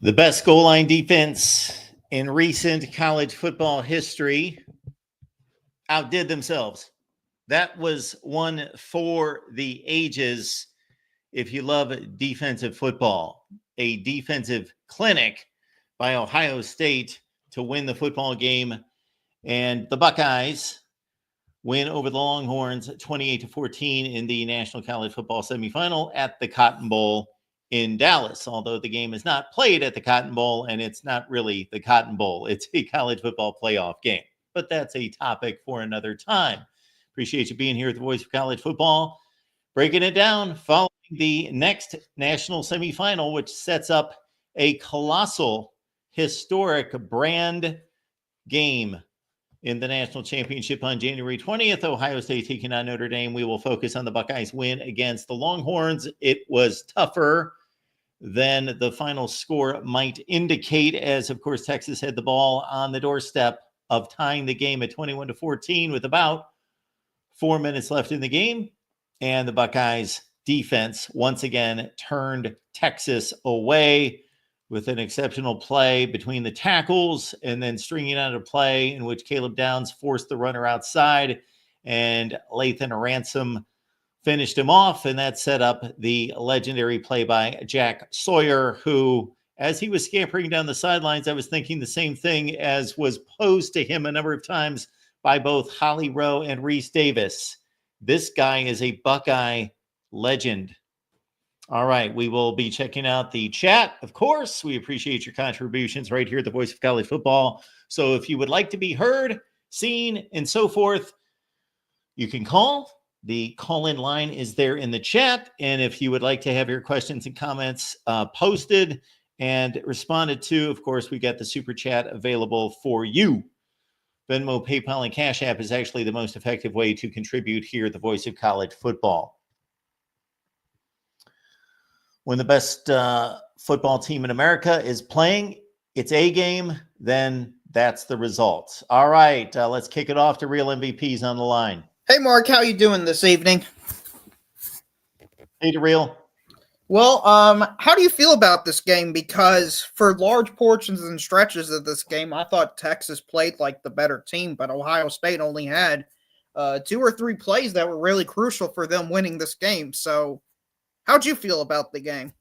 The best goal line defense in recent college football history outdid themselves. That was one for the ages. If you love defensive football, a defensive clinic by Ohio State to win the football game. And the Buckeyes win over the Longhorns 28-14 in the National College Football semifinal at the Cotton Bowl in Dallas, although the game is not played at the Cotton Bowl, and it's not really the Cotton Bowl. It's a college football playoff game, but that's a topic for another time. Appreciate you being here at the Voice of College Football, breaking it down, following the next national semifinal, which sets up a colossal, historic brand game in the national championship on January 20th. Ohio State taking on Notre Dame. We will focus on the Buckeyes' win against the Longhorns. It was tougher than the final score might indicate, as of course Texas had the ball on the doorstep of tying the game at 21-14 with about 4 minutes left in the game. And the Buckeyes defense once again turned Texas away with an exceptional play between the tackles and then stringing out a play in which Caleb Downs forced the runner outside and Lathan Ransom finished him off. And that set up the legendary play by Jack Sawyer, who, as he was scampering down the sidelines, I was thinking the same thing as was posed to him a number of times by both Holly Rowe and Reese Davis. This guy is a Buckeye legend. All right, we will be checking out the chat, of course. We appreciate your contributions right here at the Voice of College Football. So if you would like to be heard, seen, and so forth, you can call. The call-in line is there in the chat. And if you would like to have your questions and comments posted and responded to, of course, we got the Super Chat available for you. Venmo, PayPal, and Cash App is actually the most effective way to contribute here at the Voice of College Football. When the best football team in America is playing its A game, then that's the result. All right, let's kick it off to Real MVPs on the line. Hey, Mark, how you doing this evening? Hey, to Real. Well, how do you feel about this game? Because for large portions and stretches of this game, I thought Texas played like the better team, but Ohio State only had 2 or 3 plays that were really crucial for them winning this game. So how'd you feel about the game?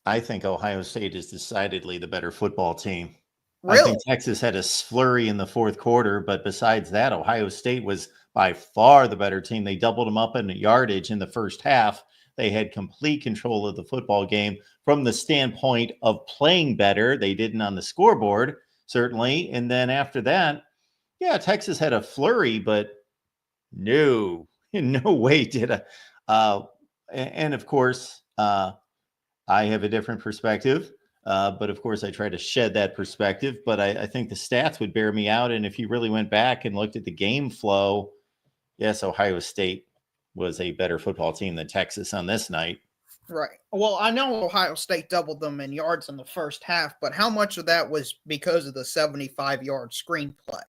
I think Ohio State is decidedly the better football team. Really? I think Texas had a flurry in the fourth quarter, but besides that, Ohio State was by far the better team. They doubled them up in yardage in the first half. They had complete control of the football game from the standpoint of playing better. They didn't on the scoreboard, certainly. And then after that, yeah, Texas had a flurry, but no, in no way did and of course, I have a different perspective, but of course I try to shed that perspective, but I think the stats would bear me out. And if you really went back and looked at the game flow, yes, Ohio State was a better football team than Texas on this night. Right. Well, I know Ohio State doubled them in yards in the first half, but how much of that was because of the 75-yard screenplay?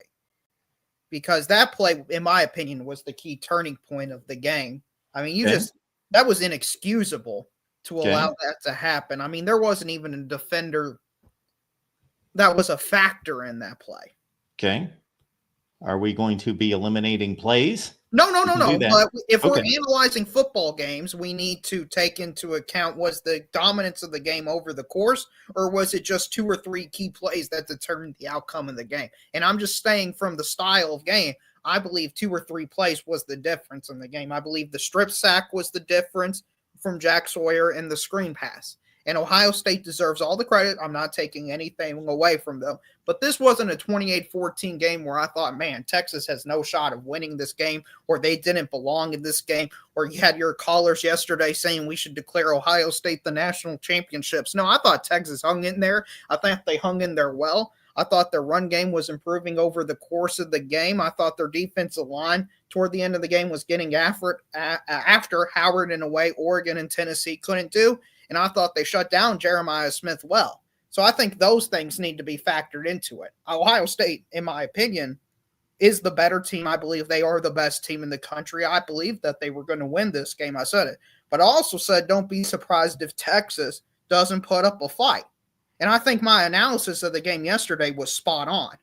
Because that play, in my opinion, was the key turning point of the game. I mean, that was inexcusable to allow that to happen. I mean, there wasn't even a defender that was a factor in that play. Okay. Are we going to be eliminating plays? No. But if we're analyzing football games, we need to take into account, was the dominance of the game over the course, or was it just 2 or 3 key plays that determined the outcome of the game? And I'm just saying from the style of game, I believe 2 or 3 plays was the difference in the game. I believe the strip sack was the difference from Jack Sawyer and the screen pass. And Ohio State deserves all the credit. I'm not taking anything away from them. But this wasn't a 28-14 game where I thought, man, Texas has no shot of winning this game, or they didn't belong in this game, or you had your callers yesterday saying we should declare Ohio State the national championships. No, I thought Texas hung in there. I think they hung in there well. I thought their run game was improving over the course of the game. I thought their defensive line toward the end of the game was getting after Howard in a way Oregon and Tennessee couldn't do. And I thought they shut down Jeremiah Smith well. So I think those things need to be factored into it. Ohio State, in my opinion, is the better team. I believe they are the best team in the country. I believe that they were going to win this game. I said it. But I also said don't be surprised if Texas doesn't put up a fight. And I think my analysis of the game yesterday was spot on.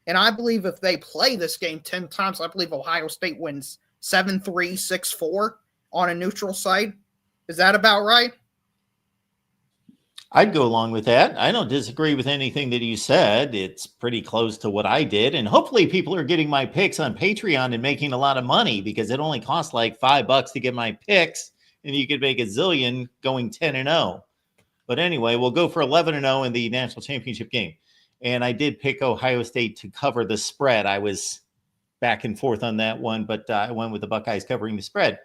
And I believe if they play this game 10 times, I believe Ohio State wins 7-3, 6-4 on a neutral site. Is that about right? I'd go along with that. I don't disagree with anything that you said. It's pretty close to what I did. And hopefully people are getting my picks on Patreon and making a lot of money, because it only costs like $5 to get my picks, and you could make a zillion going 10-0. But anyway, we'll go for 11-0 in the national championship game. And I did pick Ohio State to cover the spread. I was back and forth on that one, but I went with the Buckeyes covering the spread.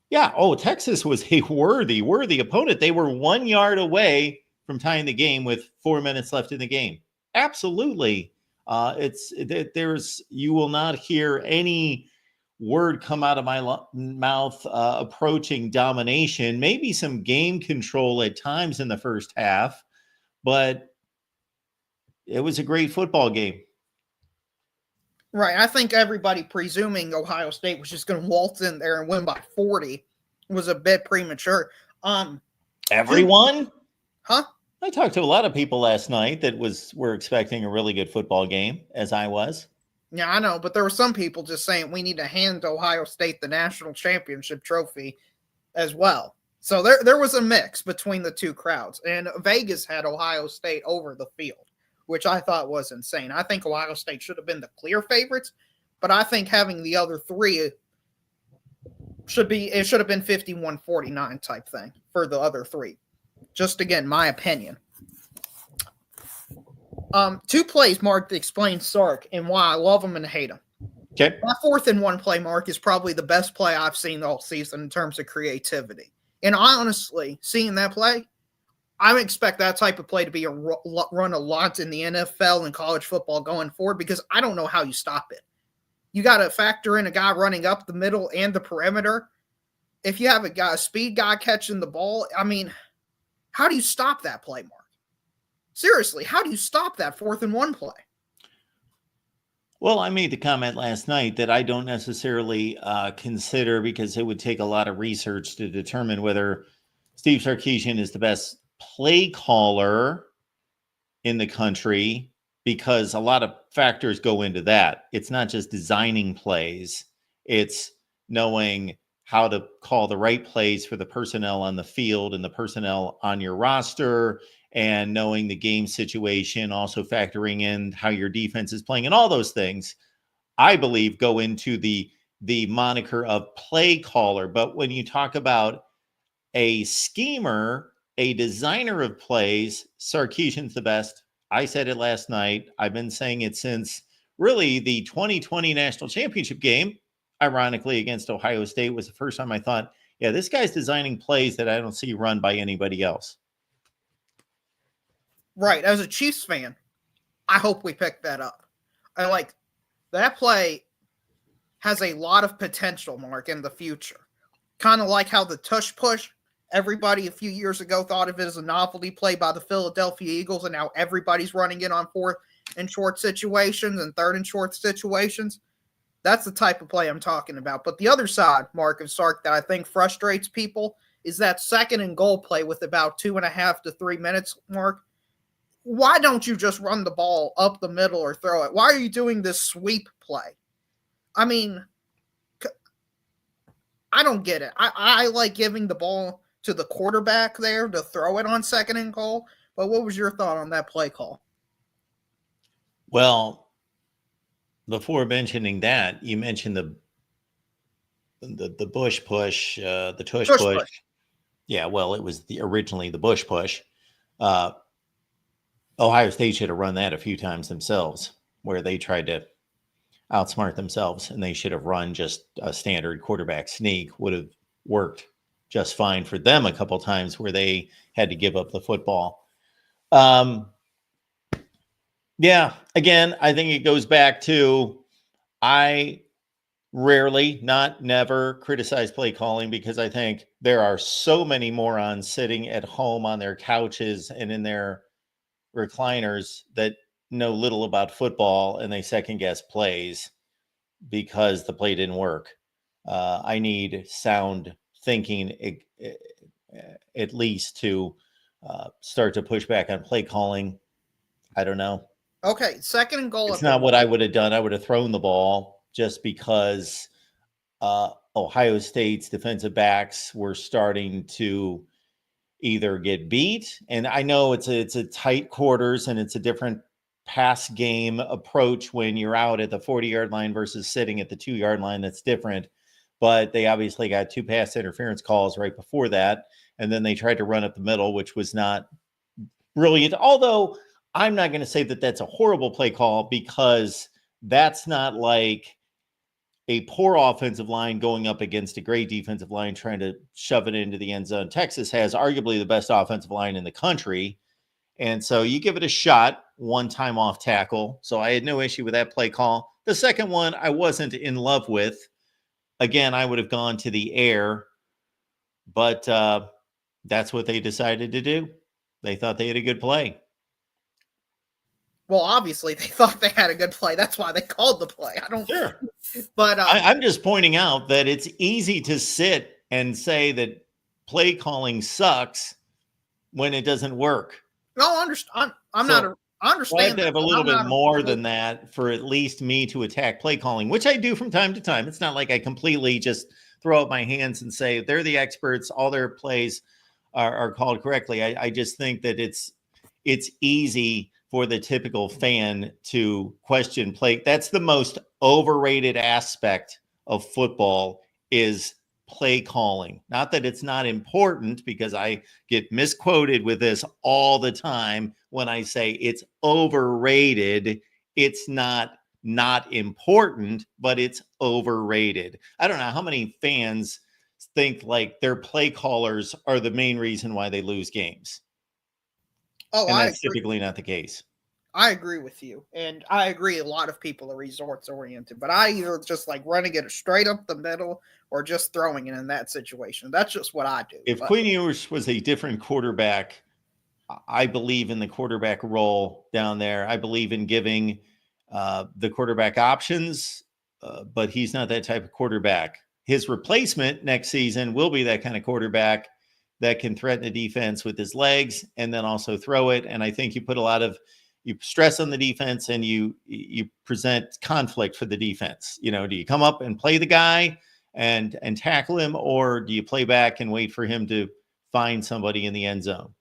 Yeah. Oh, Texas was a worthy opponent. They were 1 yard away from tying the game with 4 minutes left in the game. Absolutely. You will not hear any word come out of my mouth approaching domination, maybe some game control at times in the first half, but it was a great football game. Right. I think everybody presuming Ohio State was just going to waltz in there and win by 40 was a bit premature. Everyone? Huh? I talked to a lot of people last night that were expecting a really good football game, as I was. Yeah, I know, but there were some people just saying we need to hand Ohio State the national championship trophy as well. So there was a mix between the two crowds, and Vegas had Ohio State over the field, which I thought was insane. I think Ohio State should have been the clear favorites, but I think having the other three should have been 51-49 type thing for the other three. Just again, my opinion. 2 plays, Mark, to explain Sark and why I love him and hate him. Okay. My 4th and 1 play, Mark, is probably the best play I've seen all season in terms of creativity. And honestly, seeing that play, I expect that type of play to be run a lot in the NFL and college football going forward, because I don't know how you stop it. You got to factor in a guy running up the middle and the perimeter. If you have a speed guy catching the ball, I mean, how do you stop that play, Mark? Seriously, how do you stop that 4th and 1 play? Well, I made the comment last night that I don't necessarily consider, because it would take a lot of research to determine whether Steve Sarkisian is the best play caller in the country, because a lot of factors go into that. It's not just designing plays. It's knowing how to call the right plays for the personnel on the field and the personnel on your roster, and knowing the game situation, also factoring in how your defense is playing, and all those things, I believe, go into the moniker of play caller. But when you talk about a schemer, a designer of plays, Sarkisian's the best. I said it last night. I've been saying it since really the 2020 national championship game, ironically, against Ohio State, was the first time I thought, yeah, this guy's designing plays that I don't see run by anybody else. Right. As a Chiefs fan, I hope we pick that up. I like that play has a lot of potential, Mark, in the future. Kind of like how the tush push, everybody a few years ago thought of it as a novelty play by the Philadelphia Eagles, and now everybody's running it on 4th and short situations and 3rd and short situations. That's the type of play I'm talking about. But the other side, Mark and Sark, that I think frustrates people is that 2nd and goal play with about 2.5 to 3 minutes, Mark. Why don't you just run the ball up the middle or throw it? Why are you doing this sweep play? I mean, I don't get it. I like giving the ball to the quarterback there to throw it on 2nd and goal. But what was your thought on that play call? Well, before mentioning that, you mentioned the Bush push, the tush push. Yeah, well, it was originally the Bush push. Ohio State should have run that a few times themselves, where they tried to outsmart themselves, and they should have run just a standard quarterback sneak. Would have worked just fine for them a couple times where they had to give up the football. Yeah, again, I think it goes back to, I rarely, not never, criticize play calling, because I think there are so many morons sitting at home on their couches and in their recliners that know little about football, and they second guess plays because the play didn't work. I need sound thinking at least to start to push back on play calling. I don't know. Okay, second and goal It's at the not what one. I would have done. I would have thrown the ball just because Ohio State's defensive backs were starting to either get beat, and I know it's a tight quarters and it's a different pass game approach when you're out at the 40-yard line versus sitting at the 2-yard line. That's different. But they obviously got 2 pass interference calls right before that, and then they tried to run up the middle, which was not brilliant. Although I'm not going to say that that's a horrible play call, because that's not like a poor offensive line going up against a great defensive line trying to shove it into the end zone. Texas has arguably the best offensive line in the country. And so you give it a shot, one time off tackle. So I had no issue with that play call. The second one, I wasn't in love with. Again, I would have gone to the air, but that's what they decided to do. They thought they had a good play. Well, obviously they thought they had a good play. That's why they called the play. I don't. Sure. But I'm just pointing out that it's easy to sit and say that play calling sucks when it doesn't work. no, understand. I I understand. have to have a little bit more than that for at least me to attack play calling, which I do from time to time. It's not like I completely just throw up my hands and say they're the experts, all their plays are called correctly. I just think that it's easy for the typical fan to question play. That's the most overrated aspect of football, is play calling. Not that it's not important, because I get misquoted with this all the time when I say it's overrated. It's not important, but it's overrated. I don't know how many fans think like their play callers are the main reason why they lose games. Oh, And that's typically not the case. I agree with you. And I agree a lot of people are results oriented, but I either just like running it straight up the middle or just throwing it in that situation. That's just what I do. If Quinn Ewers was a different quarterback, I believe in the quarterback role down there. I believe in giving the quarterback options, but he's not that type of quarterback. His replacement next season will be that kind of quarterback that can threaten the defense with his legs and then also throw it. And I think you put a lot of stress on the defense, and you present conflict for the defense. You know, do you come up and play the guy and tackle him, or do you play back and wait for him to find somebody in the end zone?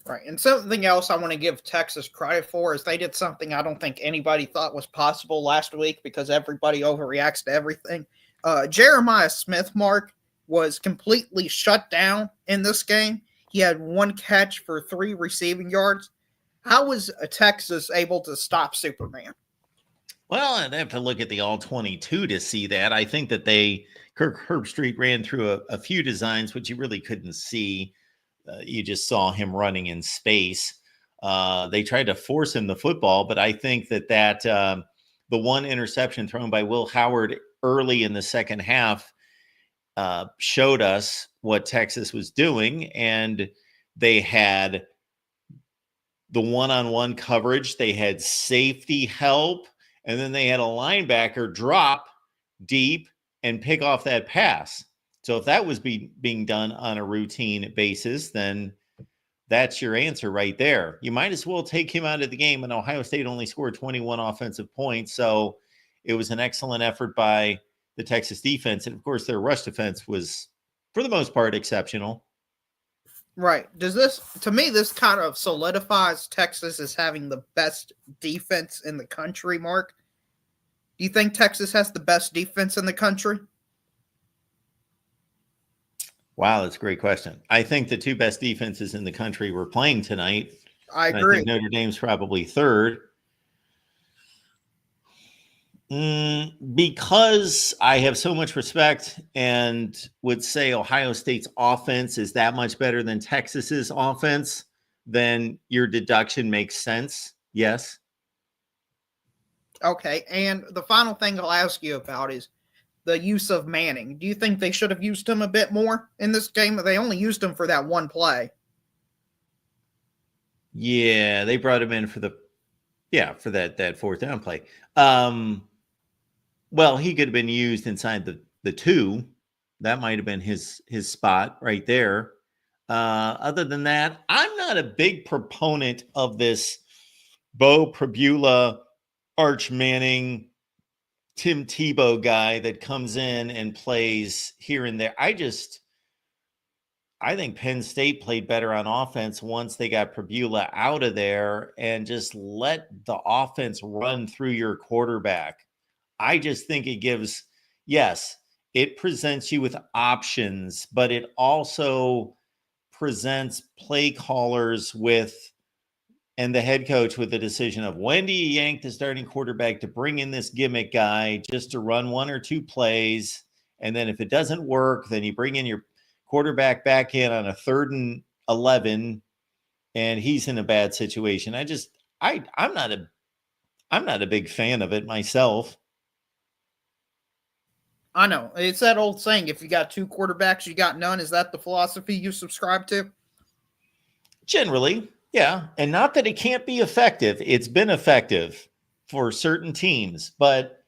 Right. And something else I want to give Texas credit for is they did something I don't think anybody thought was possible last week, because everybody overreacts to everything. Jeremiah Smith, Mark, was completely shut down in this game. He had 1 catch for 3 receiving yards. How was Texas able to stop Superman? Well, I'd have to look at the all 22 to see that. I think that Kirk Herbstreit ran through a few designs, which you really couldn't see. You just saw him running in space. They tried to force him the football, but I think that the one interception thrown by Will Howard early in the second half showed us what Texas was doing. And they had the one-on-one coverage, they had safety help, and then they had a linebacker drop deep and pick off that pass. So if that was being done on a routine basis, then that's your answer right there. You might as well take him out of the game. And Ohio State only scored 21 offensive points. So it was an excellent effort by the Texas defense. And of course, their rush defense was, for the most part, exceptional. Right. To me, this kind of solidifies Texas as having the best defense in the country, Mark. Do you think Texas has the best defense in the country? Wow, that's a great question. I think the 2 best defenses in the country were playing tonight. I agree. I think Notre Dame's probably third. Because I have so much respect and would say Ohio State's offense is that much better than Texas's offense, then your deduction makes sense. Yes. Okay. And the final thing I'll ask you about is the use of Manning. Do you think they should have used him a bit more in this game? They only used him for that 1 play. Yeah, they brought him in for that 4th down play. Well, he could have been used inside the 2. That might have been his spot right there. Other than that, I'm not a big proponent of this Bo Prabula, Arch Manning, Tim Tebow guy that comes in and plays here and there. I think Penn State played better on offense once they got Prabula out of there and just let the offense run through your quarterback. I just think it gives, yes, it presents you with options, but it also presents play callers with and the head coach with the decision of when do you yank the starting quarterback to bring in this gimmick guy just to run one or two plays. And then if it doesn't work, then you bring in your quarterback back in on a 3rd and 11 and he's in a bad situation. I'm not a big fan of it myself. I know. It's that old saying, if you got 2 quarterbacks, you got none. Is that the philosophy you subscribe to? Generally, yeah. And not that it can't be effective. It's been effective for certain teams, but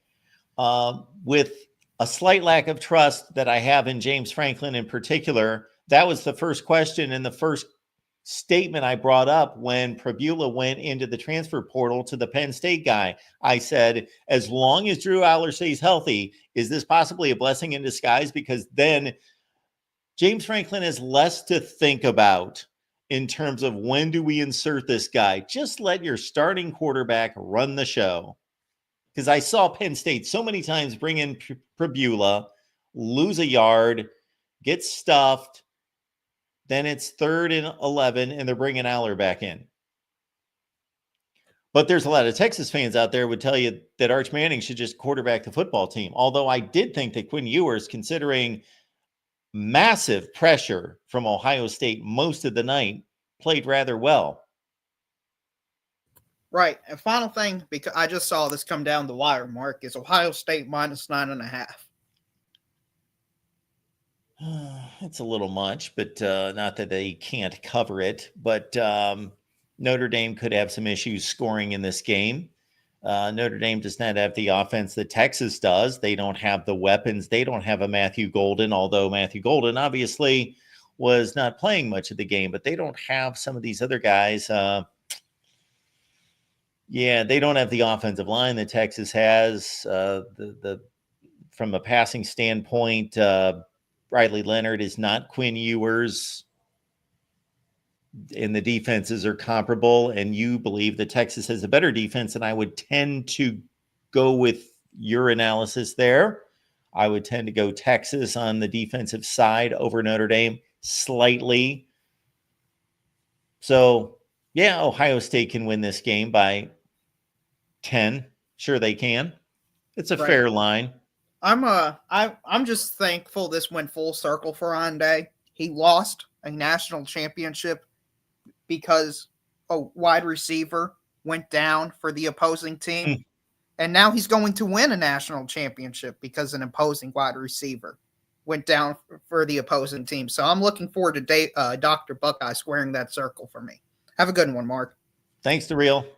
with a slight lack of trust that I have in James Franklin in particular, that was the first question and the first statement I brought up when Prabula went into the transfer portal to the Penn State guy. I said, as long as Drew Aller stays healthy, is this possibly a blessing in disguise? Because then James Franklin has less to think about in terms of when do we insert this guy. Just let your starting quarterback run the show. Because I saw Penn State so many times bring in Prabula, lose a yard, get stuffed, then it's 3rd and 11, and they're bringing Aller back in. But there's a lot of Texas fans out there would tell you that Arch Manning should just quarterback the football team. Although I did think that Quinn Ewers, considering massive pressure from Ohio State most of the night, played rather well. Right. And final thing, because I just saw this come down the wire, Mark, is Ohio State -9.5. It's a little much, but not that they can't cover it. But Notre Dame could have some issues scoring in this game. Notre Dame does not have the offense that Texas does. They don't have the weapons. They don't have a Matthew Golden, although Matthew Golden obviously was not playing much of the game, but they don't have some of these other guys. They don't have the offensive line that Texas has. From a passing standpoint, Riley Leonard is not Quinn Ewers, and the defenses are comparable, and you believe that Texas has a better defense, and I would tend to go with your analysis there. I would tend to go Texas on the defensive side over Notre Dame slightly. So, yeah, Ohio State can win this game by 10. Sure they can. It's a fair line. I'm just thankful this went full circle for Hyundai. He lost a national championship because a wide receiver went down for the opposing team. And now he's going to win a national championship because an opposing wide receiver went down for the opposing team. So I'm looking forward to Dr. Buckeye squaring that circle for me. Have a good one, Mark. Thanks, DeReal.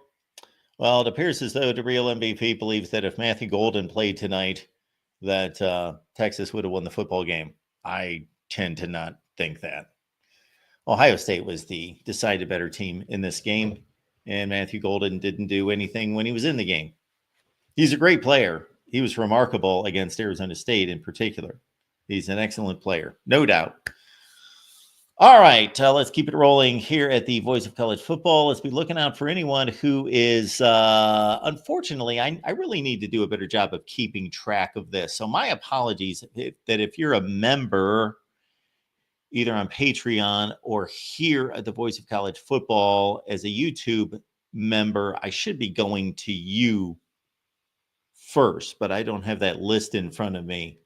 Well, it appears as though DeReal MVP believes that if Matthew Golden played tonight, that Texas would have won the football game. I tend to not think that. Ohio State was the decided better team in this game, and Matthew Golden didn't do anything when he was in the game. He's a great player. He was remarkable against Arizona State in particular. He's an excellent player, no doubt. All right, let's keep it rolling here at the Voice of College Football. Let's be looking out for anyone who is, unfortunately, I really need to do a better job of keeping track of this. So my apologies that if you're a member, either on Patreon or here at the Voice of College Football as a YouTube member, I should be going to you first, but I don't have that list in front of me.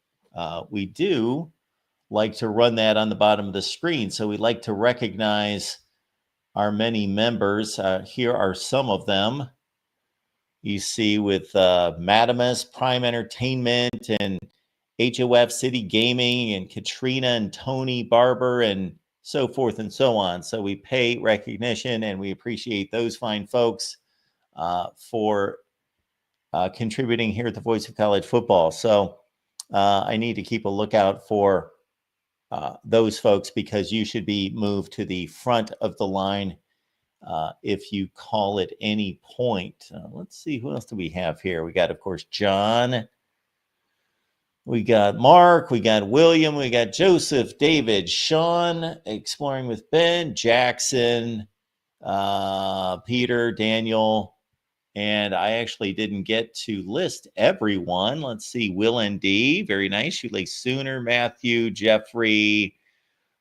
We do like to run that on the bottom of the screen. So we like to recognize our many members. Here are some of them. You see with Madamus, Prime Entertainment, and HOF City Gaming, and Katrina and Tony Barber, and so forth and so on. So we pay recognition, and we appreciate those fine folks for contributing here at the Voice of College Football. So I need to keep a lookout for those folks, because you should be moved to the front of the line if you call at any point. Let's see, who else do we have here? We got, of course, John. We got Mark. We got William. We got Joseph, David, Sean, Exploring with Ben, Jackson, Peter, Daniel. And I actually didn't get to list everyone. Let's see. Will and D. Very nice. Shoelace Sooner, Matthew, Jeffrey,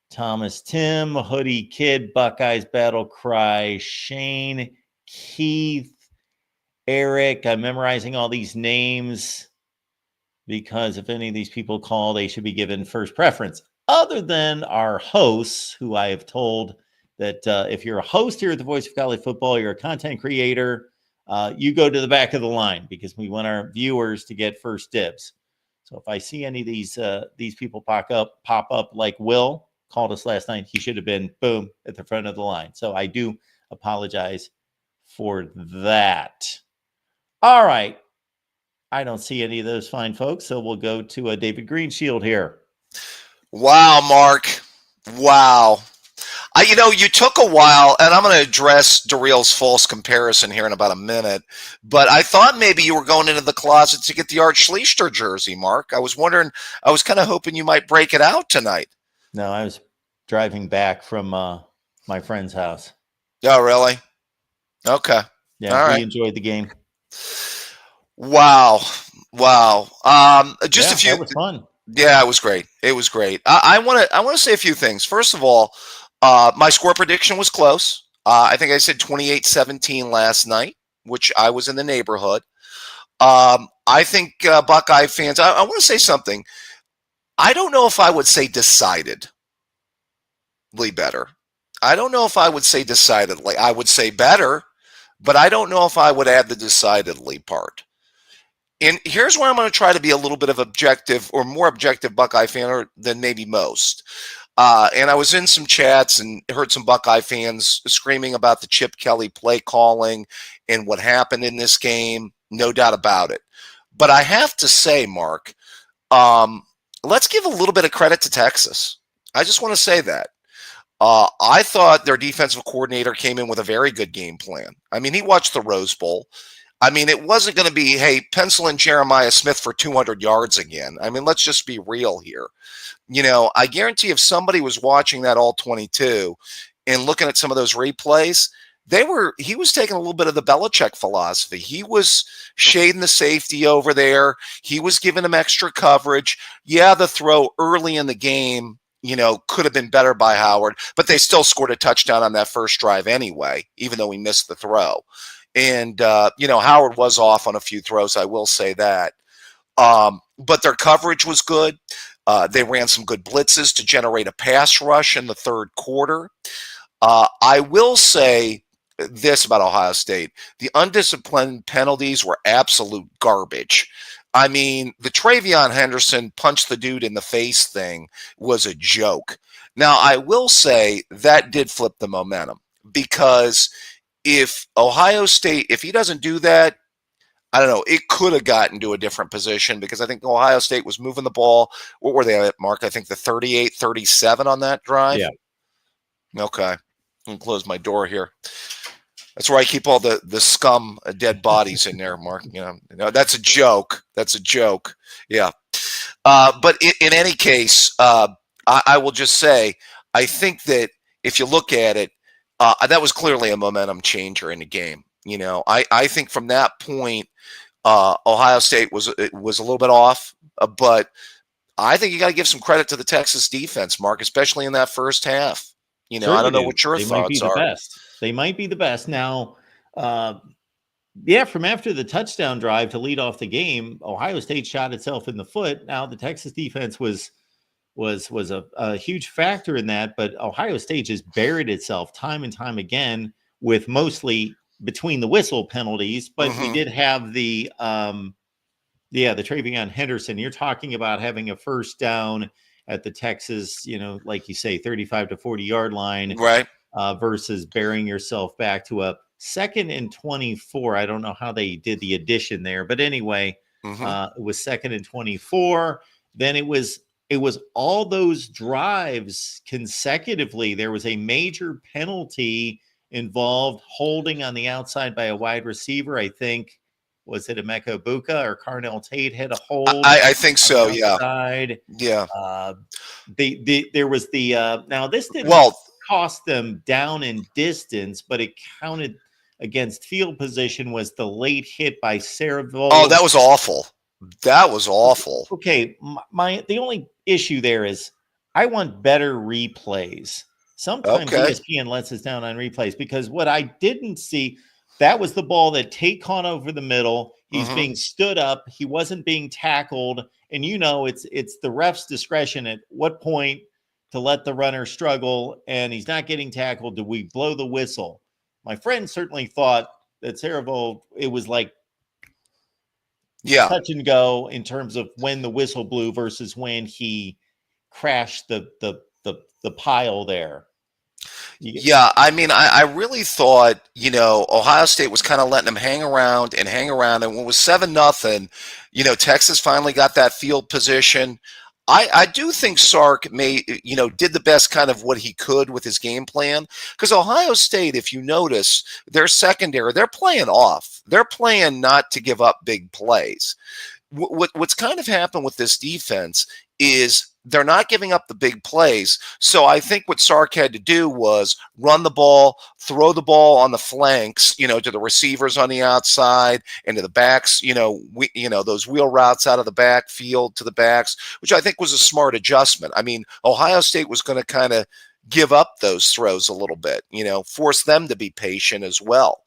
Thomas, Tim, Hoodie Kid, Buckeyes Battle Cry, Shane, Keith, Eric. I'm memorizing all these names because if any of these people call, they should be given first preference. Other than our hosts, who I have told that if you're a host here at the Voice of College Football, you're a content creator, you go to the back of the line because we want our viewers to get first dibs. So if I see any of these people pop up like Will called us last night, he should have been, boom, at the front of the line. So I do apologize for that. All right. I don't see any of those fine folks, so we'll go to David Greenshield here. Wow, Mark. Wow. You took a while, and I'm going to address Darreel's false comparison here in about a minute, but I thought maybe you were going into the closet to get the Art Schlichter jersey, Mark. I was kind of hoping you might break it out tonight. No, I was driving back from my friend's house. Oh, really? Okay. Yeah, all we right. enjoyed the game. Wow. Just a few. That was fun. Yeah, it was great. It was great. I want to say a few things. First of all, my score prediction was close. I think I said 28-17 last night, which I was in the neighborhood. I think Buckeye fans, I want to say something. I don't know if I would say decidedly better. I don't know if I would say decidedly. I would say better, but I don't know if I would add the decidedly part. And here's where I'm going to try to be a little bit of objective or more objective Buckeye fan than maybe most. And I was in some chats and heard some Buckeye fans screaming about the Chip Kelly play calling and what happened in this game. No doubt about it. But I have to say, Mark, let's give a little bit of credit to Texas. I just want to say that. I thought their defensive coordinator came in with a very good game plan. I mean, he watched the Rose Bowl. I mean, it wasn't going to be, hey, pencil in Jeremiah Smith for 200 yards again. I mean, let's just be real here. I guarantee if somebody was watching that all 22 and looking at some of those replays, he was taking a little bit of the Belichick philosophy. He was shading the safety over there. He was giving him extra coverage. Yeah, the throw early in the game, could have been better by Howard, but they still scored a touchdown on that first drive anyway, even though he missed the throw. And, Howard was off on a few throws, I will say that. But their coverage was good. They ran some good blitzes to generate a pass rush in the third quarter. I will say this about Ohio State. The undisciplined penalties were absolute garbage. I mean, the Travion Henderson punch the dude in the face thing was a joke. Now, I will say that did flip the momentum because if Ohio State, if he doesn't do that, I don't know, it could have gotten to a different position because I think Ohio State was moving the ball. What were they at, Mark? I think the 38-37 on that drive. Yeah. Okay. I'm going to close my door here. That's where I keep all the scum dead bodies in there, Mark. That's a joke. That's a joke. Yeah. But in any case, I will just say, I think that if you look at it, that was clearly a momentum changer in the game. I think from that point, Ohio State was a little bit off, but I think you got to give some credit to the Texas defense, Mark, especially in that first half. I don't know what your thoughts are. They might be the best. Now, from after the touchdown drive to lead off the game, Ohio State shot itself in the foot. Now, the Texas defense was a huge factor in that, but Ohio State just buried itself time and time again with mostly between the whistle penalties. But we did have the Travion Henderson. You're talking about having a first down at the Texas, like you say, 35 to 40 yard line, right? Versus burying yourself back to a 2nd and 24. I don't know how they did the addition there, but anyway, it was 2nd and 24. Then it was it was all those drives consecutively. There was a major penalty involved, holding on the outside by a wide receiver. I think, was it Emeka Buka or Carnell Tate had a hold? I think on so. the Yeah. outside. Yeah. There was the now this didn't Well, cost them down in distance, but it counted against field position. Was the late hit by Sarahville? oh, that was awful. That was awful. Okay, the only issue there is I want better replays. Sometimes Okay. ESPN lets us down on replays because what I didn't see, that was the ball that Tate caught over the middle. He's Mhm. being stood up. He wasn't being tackled. And it's the ref's discretion at what point to let the runner struggle, and he's not getting tackled. Do we blow the whistle? My friend certainly thought that Sarahville, it was like Yeah. touch and go in terms of when the whistle blew versus when he crashed the pile there. Yeah, I mean, I really thought, Ohio State was kind of letting them hang around, and when it was 7-0, Texas finally got that field position. I do think Sark did the best kind of what he could with his game plan, because Ohio State, if you notice, their secondary, they're playing off. They're playing not to give up big plays. What's kind of happened with this defense is they're not giving up the big plays. So I think what Sark had to do was run the ball, throw the ball on the flanks, to the receivers on the outside and to the backs, those wheel routes out of the backfield to the backs, which I think was a smart adjustment. I mean, Ohio State was going to kind of give up those throws a little bit, force them to be patient as well.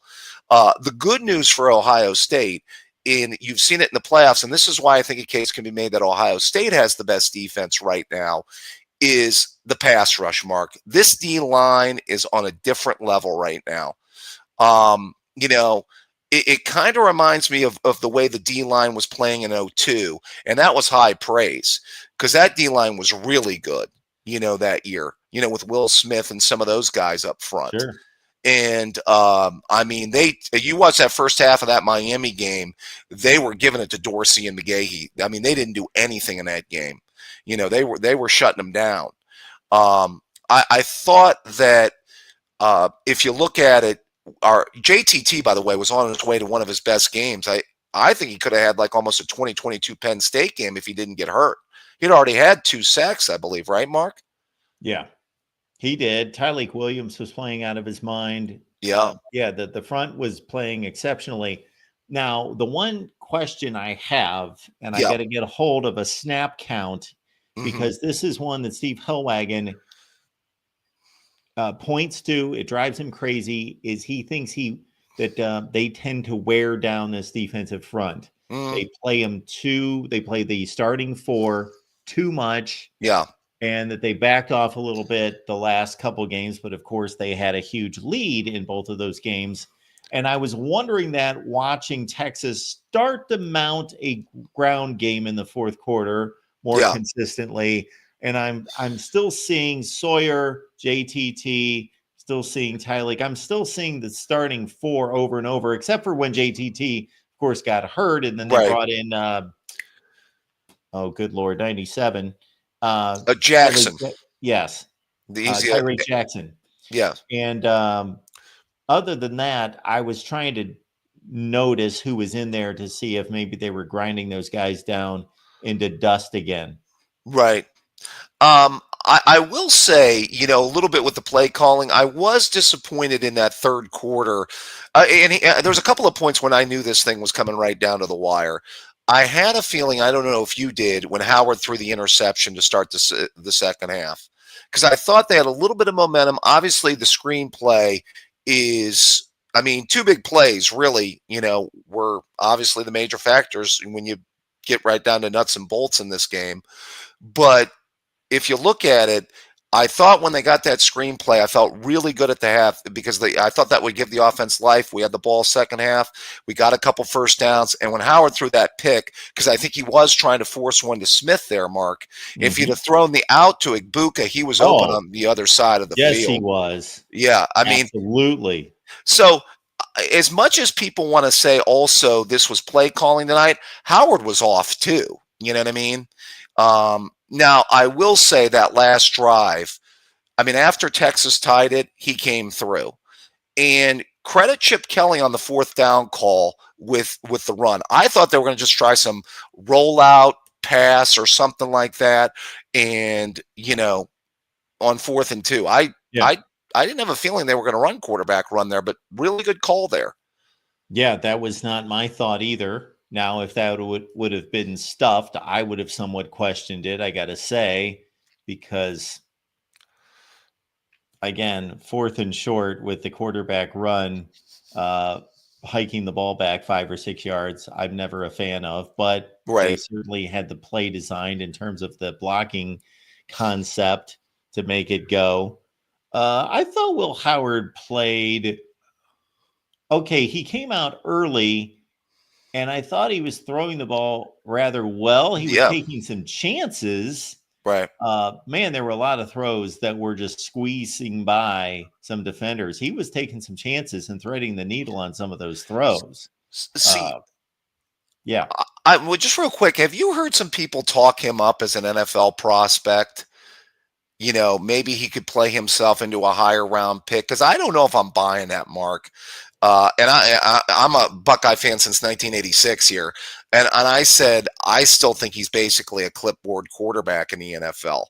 The good news for Ohio State, you've seen it in the playoffs, and this is why I think a case can be made that Ohio State has the best defense right now, is the pass rush, Mark. This D-line is on a different level right now. It kind of reminds me of the way the D-line was playing in 2002, and that was high praise because that D-line was really good, that year, with Will Smith and some of those guys up front. Sure. And I mean, you watch that first half of that Miami game, they were giving it to Dorsey and McGahee. I mean, they didn't do anything in that game. They were shutting them down. I thought that if you look at it, our JTT, by the way, was on his way to one of his best games. I think he could have had like almost a 2022 Penn State game if he didn't get hurt. He'd already had 2 sacks, I believe, right, Mark? Yeah. He did. Tyreek Williams was playing out of his mind. Yeah. The front was playing exceptionally. Now, the one question I have, and I got to get a hold of a snap count, because this is one that Steve Hellwagon points to. It drives him crazy. Is he thinks that they tend to wear down this defensive front. They play they play the starting 4 too much. Yeah. And that they backed off a little bit the last couple games, but of course they had a huge lead in both of those games. And I was wondering that watching Texas start to mount a ground game in the fourth quarter more consistently. And I'm still seeing Sawyer, JTT, still seeing Tyreek. I'm still seeing the starting 4 over and over, except for when JTT, of course, got hurt, and then they brought in good Lord, 97. Jackson. Yes. Tyreek Jackson. Yeah. And other than that, I was trying to notice who was in there to see if maybe they were grinding those guys down into dust again. Right. I will say, a little bit with the play calling, I was disappointed in that third quarter. There was a couple of points when I knew this thing was coming right down to the wire. I had a feeling, I don't know if you did, when Howard threw the interception to start the second half, because I thought they had a little bit of momentum. Obviously, the screenplay is, 2 big plays really, were obviously the major factors when you get right down to nuts and bolts in this game. But if you look at it, I thought when they got that screenplay, I felt really good at the half because I thought that would give the offense life. We had the ball second half. We got a couple first downs. And when Howard threw that pick, because I think he was trying to force one to Smith there, Mark, if he'd have thrown the out to Igbuka, he was open on the other side of the field. Yes, he was. Yeah, absolutely. So as much as people want to say also this was play calling tonight, Howard was off too. You know what I mean? Now, I will say that last drive, I mean, after Texas tied it, he came through. And credit Chip Kelly on the fourth down call with the run. I thought they were going to just try some rollout pass or something like that. And, on 4th and 2, Yeah. I didn't have a feeling they were going to run quarterback run there, but really good call there. Yeah, that was not my thought either. Now, if that would have been stuffed, I would have somewhat questioned it, I got to say, because again, 4th and short with the quarterback run, hiking the ball back 5 or 6 yards, I'm never a fan of, but they Right. certainly had the play designed in terms of the blocking concept to make it go. I thought Will Howard played okay. He came out early, and I thought he was throwing the ball rather well. He was Yeah. taking some chances. Right. Man, there were a lot of throws that were just squeezing by some defenders. He was taking some chances and threading the needle on some of those throws. See, Yeah. well, just real quick, have you heard some people talk him up as an NFL prospect? Maybe he could play himself into a higher round pick, because I don't know if I'm buying that, Mark. And I'm a Buckeye fan since 1986 here. And I said, I still think he's basically a clipboard quarterback in the NFL.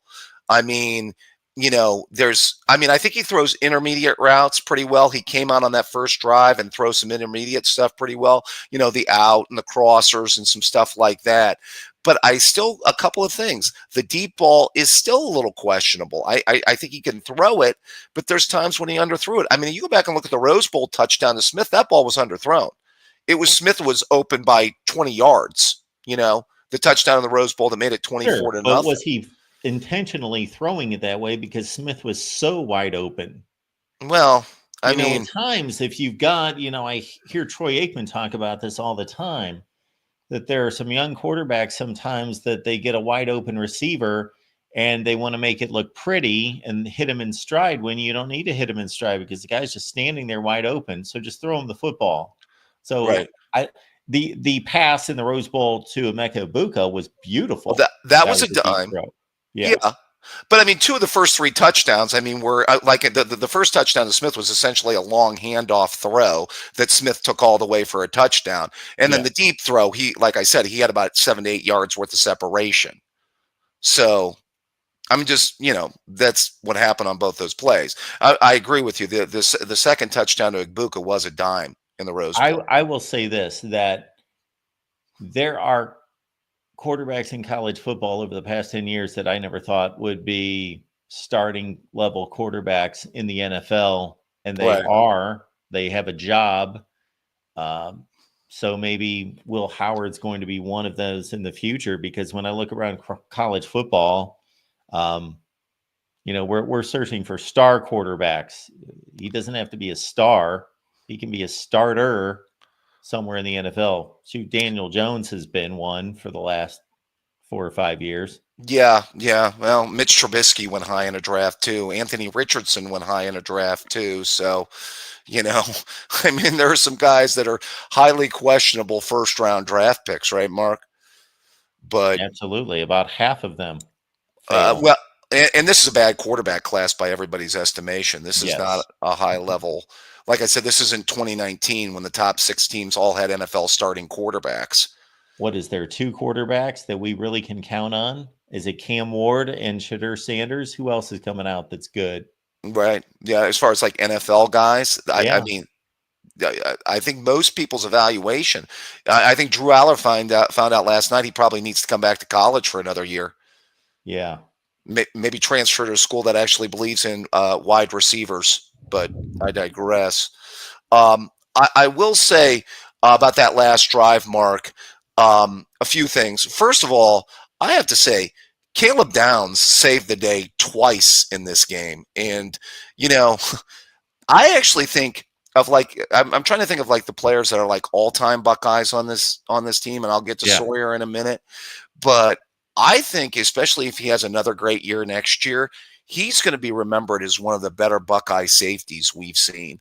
I mean, I think he throws intermediate routes pretty well. He came out on that first drive and throws some intermediate stuff pretty well, the out and the crossers and some stuff like that. But a couple of things. The deep ball is still a little questionable. I think he can throw it, but there's times when he underthrew it. I mean, you go back and look at the Rose Bowl touchdown to Smith, that ball was underthrown. Smith was open by 20 yards, the touchdown in the Rose Bowl that made it 24 to But nothing. was he intentionally throwing it that way because Smith was so wide open? Well, at times, if you've got, I hear Troy Aikman talk about this all the time, that there are some young quarterbacks sometimes that they get a wide open receiver and they want to make it look pretty and hit him in stride when you don't need to hit him in stride because the guy's just standing there wide open. So just throw him the football. So right. The pass in the Rose Bowl to Emeka Egbuka was beautiful. Well, that was a dime. Yeah. But two of the first 3 touchdowns, were like the first touchdown to Smith was essentially a long handoff throw that Smith took all the way for a touchdown. And then the deep throw, like I said, he had about 7 to 8 yards worth of separation. So that's what happened on both those plays. I agree with you. The second touchdown to Egbuka was a dime in the Rose Bowl. I will say this, that there are quarterbacks in college football over the past 10 years that I never thought would be starting level quarterbacks in the NFL. And they have a job. So maybe Will Howard's going to be one of those in the future, because when I look around college football, we're searching for star quarterbacks. He doesn't have to be a star. He can be a starter somewhere in the NFL. Shoot, Daniel Jones has been one for the last 4 or 5 years. Yeah. Well, Mitch Trubisky went high in a draft too. Anthony Richardson went high in a draft too. So, there are some guys that are highly questionable first-round draft picks, right, Mark? But absolutely, about half of them. Well, and this is a bad quarterback class by everybody's estimation. This is not a high level. Like I said, this isn't 2019 when the top 6 teams all had NFL starting quarterbacks. What is there, 2 quarterbacks that we really can count on? Is it Cam Ward and Shadur Sanders? Who else is coming out that's good? Right. Yeah. As far as like NFL guys, I think most people's evaluation, I think Drew Aller found out last night he probably needs to come back to college for another year. Yeah. Maybe transfer to a school that actually believes in wide receivers, but I digress. I will say about that last drive, Mark, a few things. First of all, I have to say, Caleb Downs saved the day twice in this game. And, I actually think of I'm trying to think of the players that are all-time Buckeyes on this team, and I'll get to Sawyer in a minute. But I think, especially if he has another great year next year, he's going to be remembered as one of the better Buckeye safeties we've seen.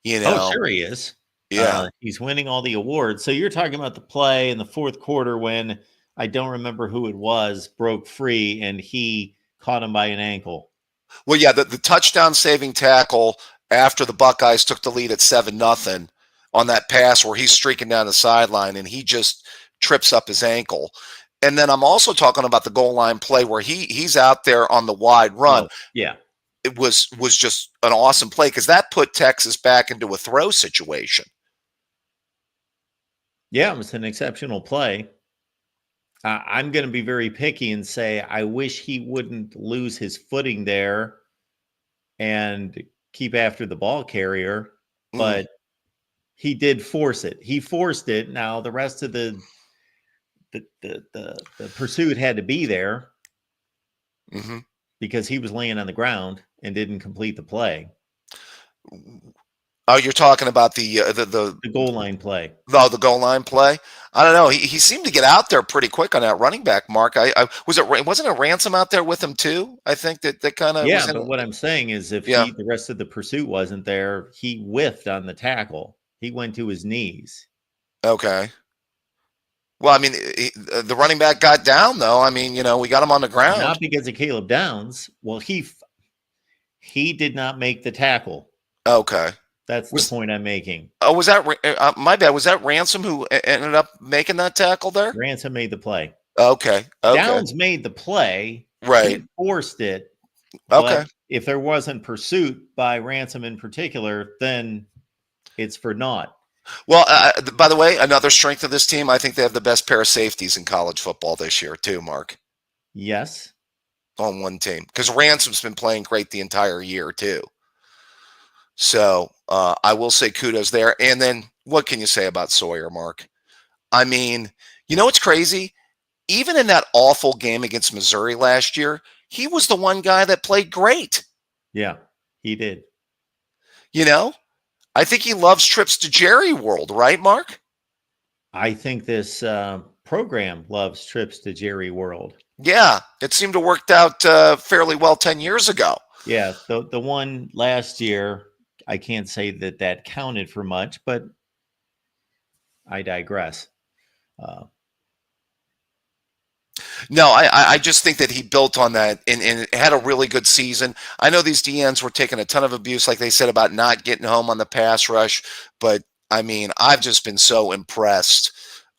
Oh, sure he is. Yeah. He's winning all the awards. So you're talking about the play in the fourth quarter when I don't remember who it was, broke free and he caught him by an ankle. Well, yeah, the touchdown saving tackle after the Buckeyes took the lead at 7-0 on that pass where he's streaking down the sideline and he just trips up his ankle. And then I'm also talking about the goal line play where he's out there on the wide run. Oh, yeah. It was just an awesome play because that put Texas back into a throw situation. Yeah, it was an exceptional play. I'm going to be very picky and say I wish he wouldn't lose his footing there and keep after the ball carrier, but he did force it. He forced it. Now the rest of the pursuit had to be there because he was laying on the ground and didn't complete the play. Oh, you're talking about the goal line play. No, the goal line play. I don't know. He seemed to get out there pretty quick on that running back, Mark. Wasn't a Ransom out there with him too? I think that kind of but what I'm saying is if the rest of the pursuit wasn't there, he whiffed on the tackle. He went to his knees. Okay. Well, I mean, the running back got down though. I mean, we got him on the ground. Not because of Caleb Downs. Well, he did not make the tackle. Okay. That's the point I'm making. Oh, was that my bad? Was that Ransom who ended up making that tackle there? Ransom made the play. Okay. Downs made the play. Right. He forced it. Okay. But if there wasn't pursuit by Ransom in particular, then it's for naught. Well, by the way, another strength of this team, I think they have the best pair of safeties in college football this year too, Mark. Yes. On one team. Because Ransom's been playing great the entire year too. So I will say kudos there. And then what can you say about Sawyer, Mark? I mean, what's crazy? Even in that awful game against Missouri last year, he was the one guy that played great. Yeah, he did. I think he loves trips to Jerry World, right, Mark? I think this program loves trips to Jerry World. Yeah, it seemed to worked out fairly well 10 years ago. Yeah, the one last year, I can't say that counted for much, but I digress. No, I just think that he built on that and had a really good season. I know these DNs were taking a ton of abuse, like they said, about not getting home on the pass rush. But, I mean, I've just been so impressed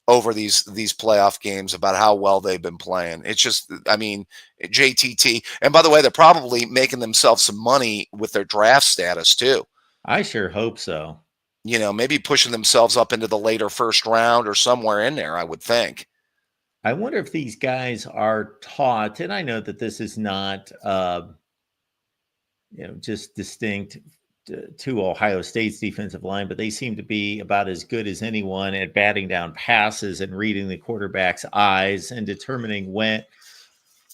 over these playoff games about how well they've been playing. It's just, I mean, JTT. And by the way, they're probably making themselves some money with their draft status, too. I sure hope so. Maybe pushing themselves up into the later first round or somewhere in there, I would think. I wonder if these guys are taught, and I know that this is not, just distinct to Ohio State's defensive line, but they seem to be about as good as anyone at batting down passes and reading the quarterback's eyes and determining when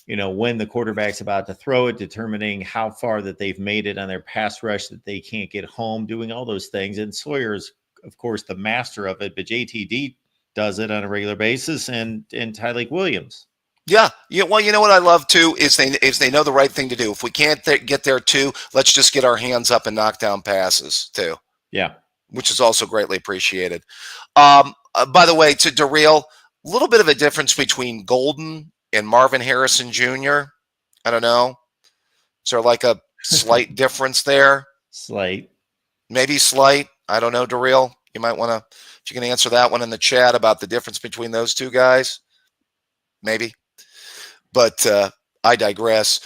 the quarterback's about to throw it, determining how far that they've made it on their pass rush that they can't get home, doing all those things. And Sawyer's, of course, the master of it, but JTD does it on a regular basis, and Tyleik Williams. Yeah. Well, you know what I love too is they know the right thing to do. If we can't get there too, let's just get our hands up and knock down passes too. Yeah. Which is also greatly appreciated. By the way, to derail, a little bit of a difference between Golden and Marvin Harrison Jr. I don't know. Is there like a slight difference there? Slight. Maybe slight. I don't know, Darrell. You might want to, if you can answer that one in the chat about the difference between those two guys. Maybe. But I digress.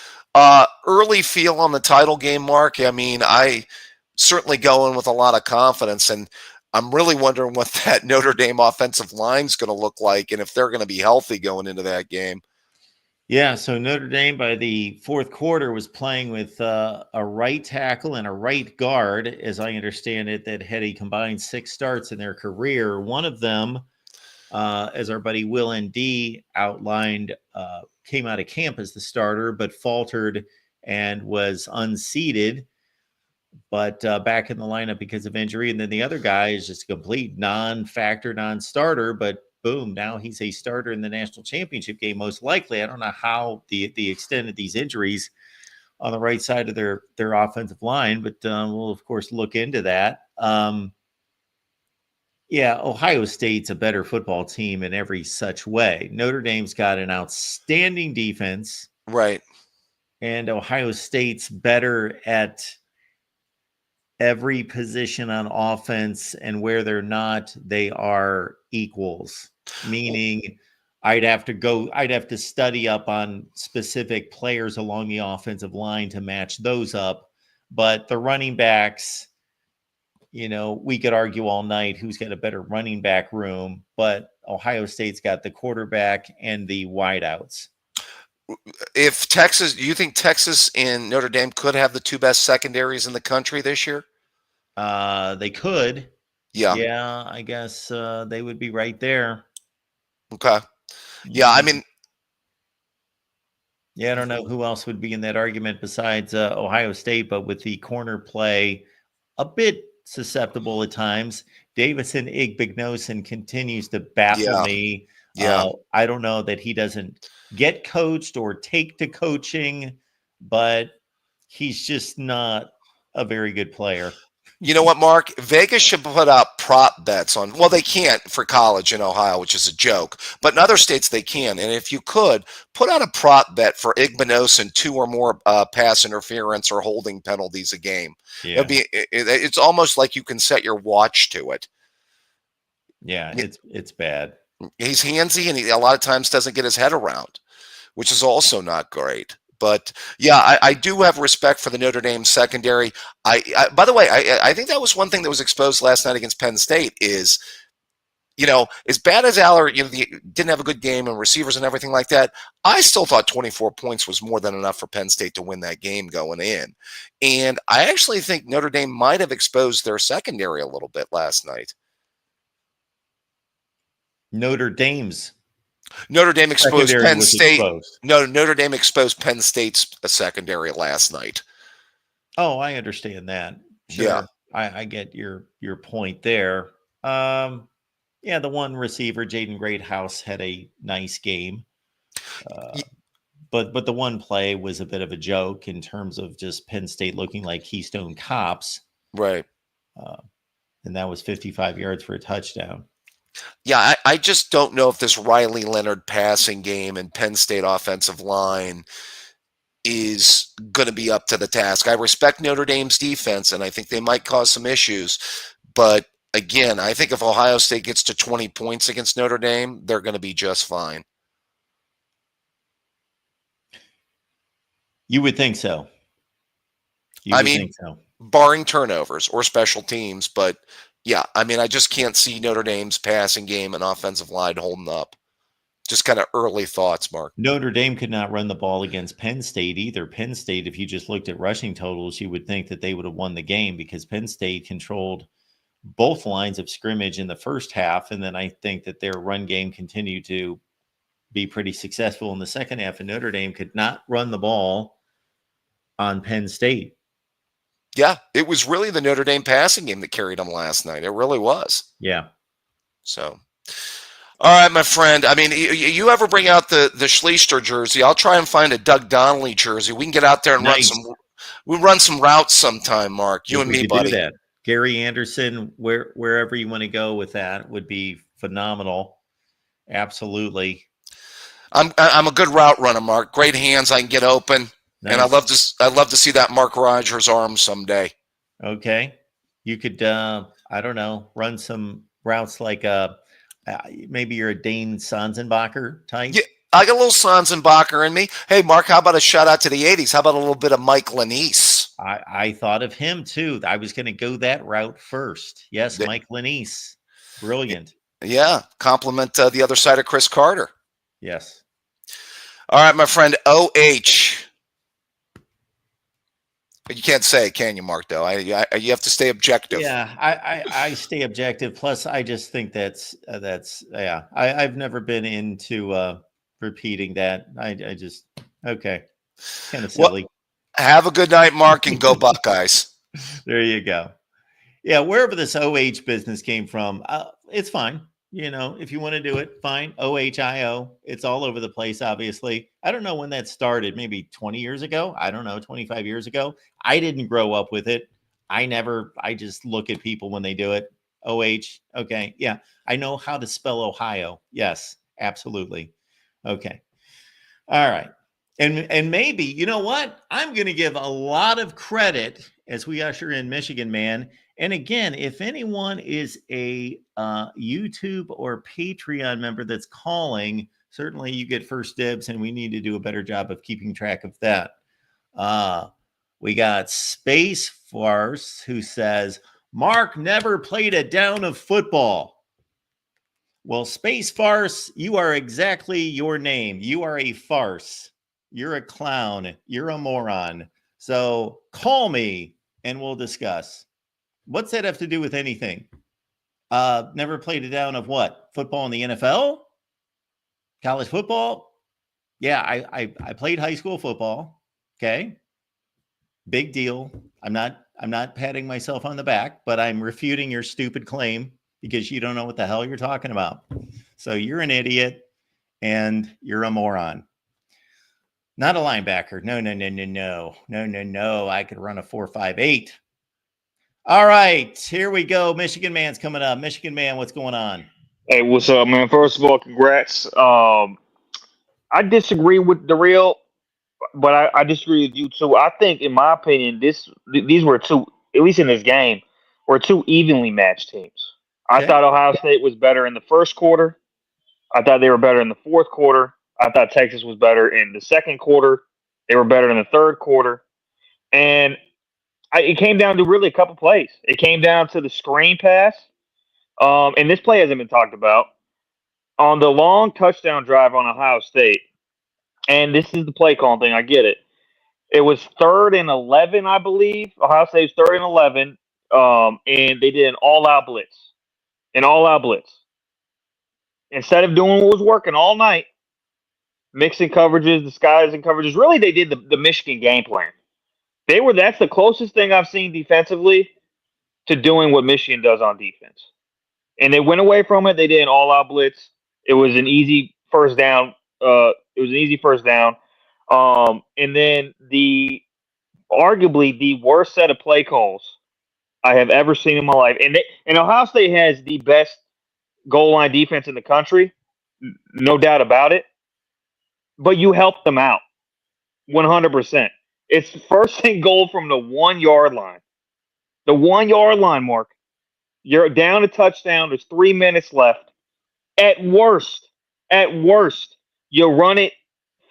Early feel on the title game, Mark. I mean, I certainly go in with a lot of confidence, and I'm really wondering what that Notre Dame offensive line is going to look like and if they're going to be healthy going into that game. Yeah, so Notre Dame by the fourth quarter was playing with a right tackle and a right guard, as I understand it, that had a combined 6 starts in their career. One of them, as our buddy Will ND outlined, came out of camp as the starter, but faltered and was unseated, but back in the lineup because of injury. And then the other guy is just a complete non-factor, non-starter, but boom, now he's a starter in the national championship game, most likely. I don't know how the extent of these injuries on the right side of their offensive line, but we'll, of course, look into that. Yeah, Ohio State's a better football team in every such way. Notre Dame's got an outstanding defense, Right. and Ohio State's better at every position on offense, and where they're not, they are equals. Meaning, I'd have to study up on specific players along the offensive line to match those up. But the running backs, we could argue all night who's got a better running back room, but Ohio State's got the quarterback and the wideouts. If Texas, do you think Texas and Notre Dame could have the two best secondaries in the country this year? They could. Yeah. Yeah, I guess they would be right there. Okay. Yeah, I mean, Yeah, I don't know who else would be in that argument besides Ohio State, but with the corner play a bit susceptible at times. Davison Igbinosun continues to baffle yeah, me. yeah. I don't know that he doesn't get coached or take to coaching, but he's just not a very good player. You know what, Mark? Vegas should put out prop bets on. Well, they can't for college in Ohio, which is a joke. But in other states, they can. And if you could put out a prop bet for Igbenos and 2 or more pass interference or holding penalties a game, Yeah, it's almost like you can set your watch to it. Yeah, it's bad. He's handsy, and he a lot of times doesn't get his head around, which is also not great. But yeah, I do have respect for the Notre Dame secondary. By the way, I think that was one thing that was exposed last night against Penn State is, as bad as Aller, didn't have a good game and receivers and everything like that. I still thought 24 points was more than enough for Penn State to win that game going in. And I actually think Notre Dame might have exposed their secondary a little bit last night. Notre Dame's Notre Dame exposed secondary Penn was State. exposed. No, Notre Dame exposed Penn State's secondary last night. Oh, I understand that. Sure. Yeah. I get your point there. Yeah, the one receiver, Jaden Greathouse, had a nice game. But the one play was a bit of a joke in terms of just Penn State looking like Keystone Cops. Right. And that was 55 yards for a touchdown. Yeah, I just don't know if this Riley Leonard passing game and Penn State offensive line is going to be up to the task. I respect Notre Dame's defense, and I think they might cause some issues. But again, I think if Ohio State gets to 20 points against Notre Dame, they're going to be just fine. You would think so. I mean, barring turnovers or special teams, but yeah, I mean, I just can't see Notre Dame's passing game and offensive line holding up. Just kind of early thoughts, Mark. Notre Dame could not run the ball against Penn State either. Penn State, if you just looked at rushing totals, you would think that they would have won the game because Penn State controlled both lines of scrimmage in the first half. And then I think that their run game continued to be pretty successful in the second half. And Notre Dame could not run the ball on Penn State. Yeah, it was really the Notre Dame passing game that carried them last night. It really was. Yeah. So, all right, my friend. I mean, you ever bring out the Schleister jersey? I'll try and find a Doug Donnelly jersey. We can get out there and run some routes sometime, Mark. You and me, buddy. Do that. Gary Anderson, wherever you want to go with that would be phenomenal. Absolutely. I'm a good route runner, Mark. Great hands. I can get open. Nice. And I'd love to see that Mark Rogers arm someday. Okay. You could, I don't know, run some routes like maybe you're a Dane Sanzenbacher type. Yeah, I got a little Sanzenbacher in me. Hey, Mark, how about a shout out to the 80s? How about a little bit of Mike Lanise? I thought of him too. I was going to go that route first. Yes, Mike Lanise. Brilliant. Yeah. Compliment the other side of Chris Carter. Yes. All right, my friend, OH. You can't say, can you, Mark, though? You have to stay objective. Yeah, I stay objective. Plus, I just think that's yeah. I've never been into repeating that. I just, okay. Kind of silly. Well, have a good night, Mark, and go Buckeyes. There you go. Yeah, wherever this OH business came from, it's fine. If you want to do it, fine. OHIO. It's all over the place, obviously. I don't know when that started, maybe 20 years ago. I don't know, 25 years ago. I didn't grow up with it. I just look at people when they do it. O-H. Okay. Yeah. I know how to spell Ohio. Yes, absolutely. Okay. All right. And maybe, you know what? I'm going to give a lot of credit as we usher in Michigan Man. And again, if anyone is a YouTube or Patreon member that's calling, certainly you get first dibs, and we need to do a better job of keeping track of that. We got Space Farce who says, Mark never played a down of football. Well, Space Farce, you are exactly your name. You are a farce. You're a clown. You're a moron. So call me and we'll discuss. What's that have to do with anything? Never played a down of what? Football in the NFL? College football? Yeah, I played high school football. Okay. Big deal. I'm not patting myself on the back, but I'm refuting your stupid claim because you don't know what the hell you're talking about. So you're an idiot and you're a moron. Not a linebacker. No. I could run a 4.58. All right, here we go. Michigan Man's coming up. Michigan Man, what's going on? Hey, what's up, man? First of all, congrats. I disagree with the real, but I disagree with you too. I think, in my opinion, these were two, at least in this game, were two evenly matched teams. I Okay. thought Ohio State was better in the first quarter. I thought they were better in the fourth quarter. I thought Texas was better in the second quarter. They were better in the third quarter, and it came down to really a couple plays. It came down to the screen pass, and this play hasn't been talked about on the long touchdown drive on Ohio State. And this is the play calling thing. I get it. It was 3rd and 11, I believe. Ohio State's 3rd and 11, and they did an all-out blitz. An all-out blitz. Instead of doing what was working all night, mixing coverages, disguising coverages, really they did the Michigan game plan. That's the closest thing I've seen defensively to doing what Michigan does on defense. And they went away from it. They did an all-out blitz. It was an easy first down. And then arguably the worst set of play calls I have ever seen in my life. And Ohio State has the best goal line defense in the country, no doubt about it. But you helped them out 100%. It's 1st and goal from the 1 yard line. The 1 yard line, Mark. You're down a touchdown. There's 3 minutes left. At worst, you run it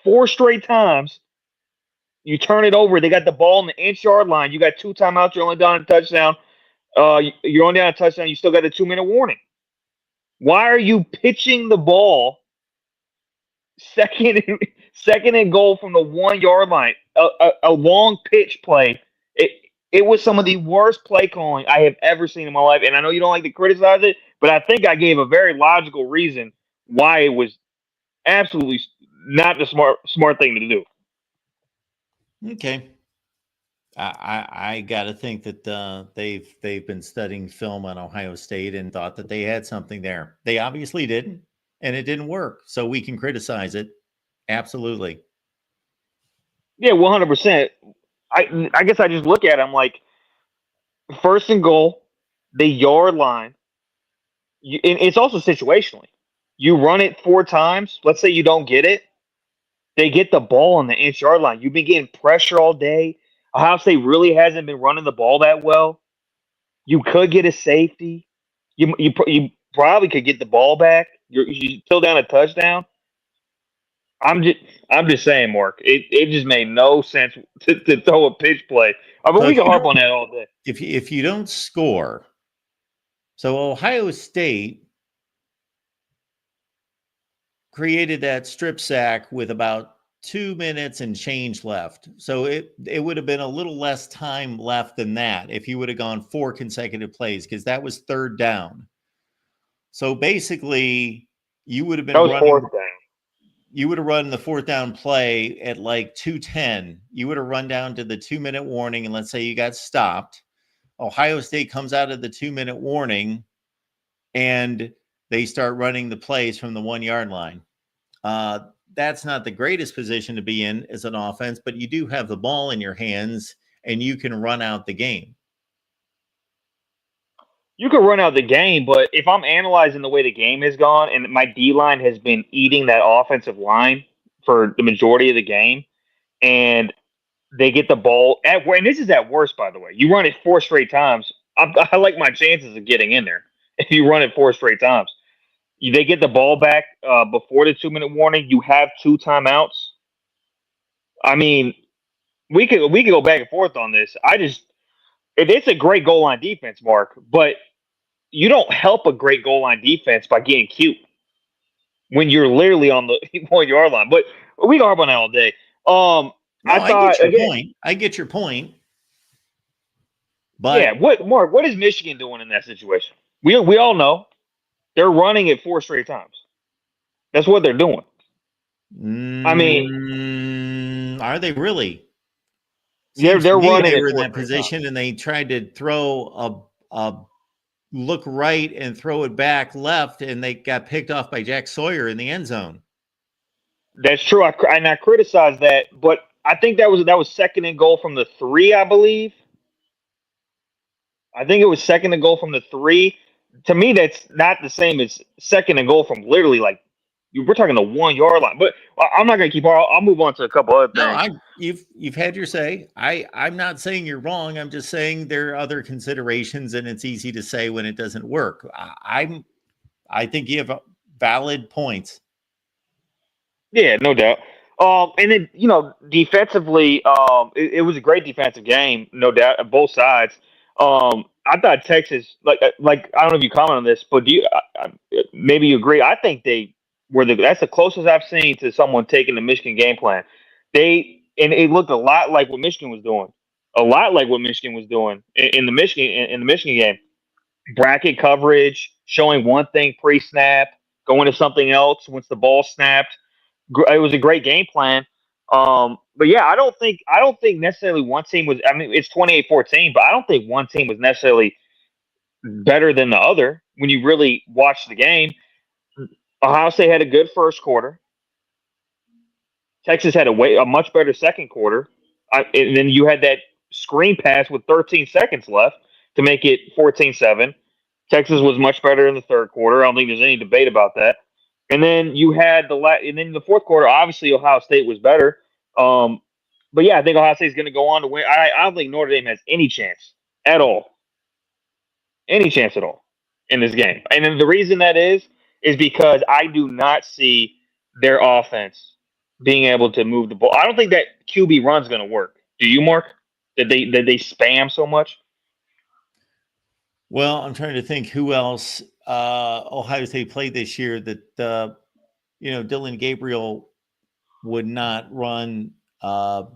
4 straight times. You turn it over. They got the ball in the inch-yard line. You got 2 timeouts. You're only down a touchdown. You're only down a touchdown. You still got a 2-minute warning. Why are you pitching the ball second and goal from the 1 yard line? A long pitch play. It was some of the worst play calling I have ever seen in my life. And I know you don't like to criticize it, but I think I gave a very logical reason why it was absolutely not the smart thing to do. Okay. I got to think that they've been studying film on Ohio State and thought that they had something there. They obviously didn't, and it didn't work. So we can criticize it. Absolutely. Yeah, 100%. I guess I just look at it, I'm like, 1st and goal, the yard line. And it's also situationally. You run it 4 times. Let's say you don't get it. They get the ball on the inch-yard line. You've been getting pressure all day. Ohio State really hasn't been running the ball that well. You could get a safety. You probably could get the ball back. You're still down a touchdown. I'm just saying, Mark. It just made no sense to throw a pitch play. I mean, So we can harp on that all day. If you don't score, so Ohio State created that strip sack with about 2 minutes and change left. So it would have been a little less time left than that if you would have gone 4 consecutive plays, because that was 3rd down. So basically, you would have been That was running. 4th down. You would have run the 4th down play at like 2:10. You would have run down to the 2-minute warning, and let's say you got stopped. Ohio State comes out of the 2-minute warning, and they start running the plays from the 1 yard line. That's not the greatest position to be in as an offense, but you do have the ball in your hands and you can run out the game. you could run out the game, but if I'm analyzing the way the game has gone and my D line has been eating that offensive line for the majority of the game, and they get the ball and this is at worst, by the way. You run it 4 straight times. I like my chances of getting in there if you run it 4 straight times. They get the ball back before the 2-minute warning. You have 2 timeouts. I mean, we could go back and forth on this. It's a great goal line defense, Mark, but you don't help a great goal line defense by getting cute when you're literally on the 1 yard line. But we can harp on that all day. No, I I thought get your again. point. I get your point. But Yeah, what is Michigan doing in that situation? We all know they're running it 4 straight times. That's what they're doing. I mean, are they really? they're Seems to they're me running they it were in four that straight times. position and they tried to throw a look right and throw it back left, and they got picked off by Jack Sawyer in the end zone. That's true. I criticize that, but I think that was second and goal from the 3, I believe. I think it was second and goal from the 3. To me, that's not the same as second and goal from literally like we're talking the 1 yard line. But I'm not gonna keep. I'll move on to a couple other No, things. you've had your say. I'm not saying you're wrong. I'm just saying there are other considerations, and it's easy to say when it doesn't work. I think you have valid points. Yeah, no doubt. And then defensively, it was a great defensive game, no doubt, on both sides. I thought Texas, like I don't know if you comment on this, but do you maybe you agree? I think they were that's the closest I've seen to someone taking the Michigan game plan. It looked a lot like what Michigan was doing, a lot like what Michigan was doing in the Michigan game. Bracket coverage, showing one thing pre-snap, going to something else once the ball snapped. It was a great game plan. But yeah, I don't think necessarily one team was. I mean, it's 28-14, but I don't think one team was necessarily better than the other when you really watch the game. Ohio State had a good first quarter. Texas had a much better second quarter. And then you had that screen pass with 13 seconds left to make it 14-7. Texas was much better in the third quarter. I don't think there's any debate about that. And then you had and then the fourth quarter, obviously Ohio State was better. But yeah, I think Ohio State's going to go on to win. I don't think Notre Dame has any chance at all, any chance at all in this game. And then the reason that is because I do not see their offense being able to move the ball. I don't think that QB run's going to work. Do you, Mark? That they spam so much? Well, I'm trying to think who else Ohio State played this year that Dylan Gabriel would not run the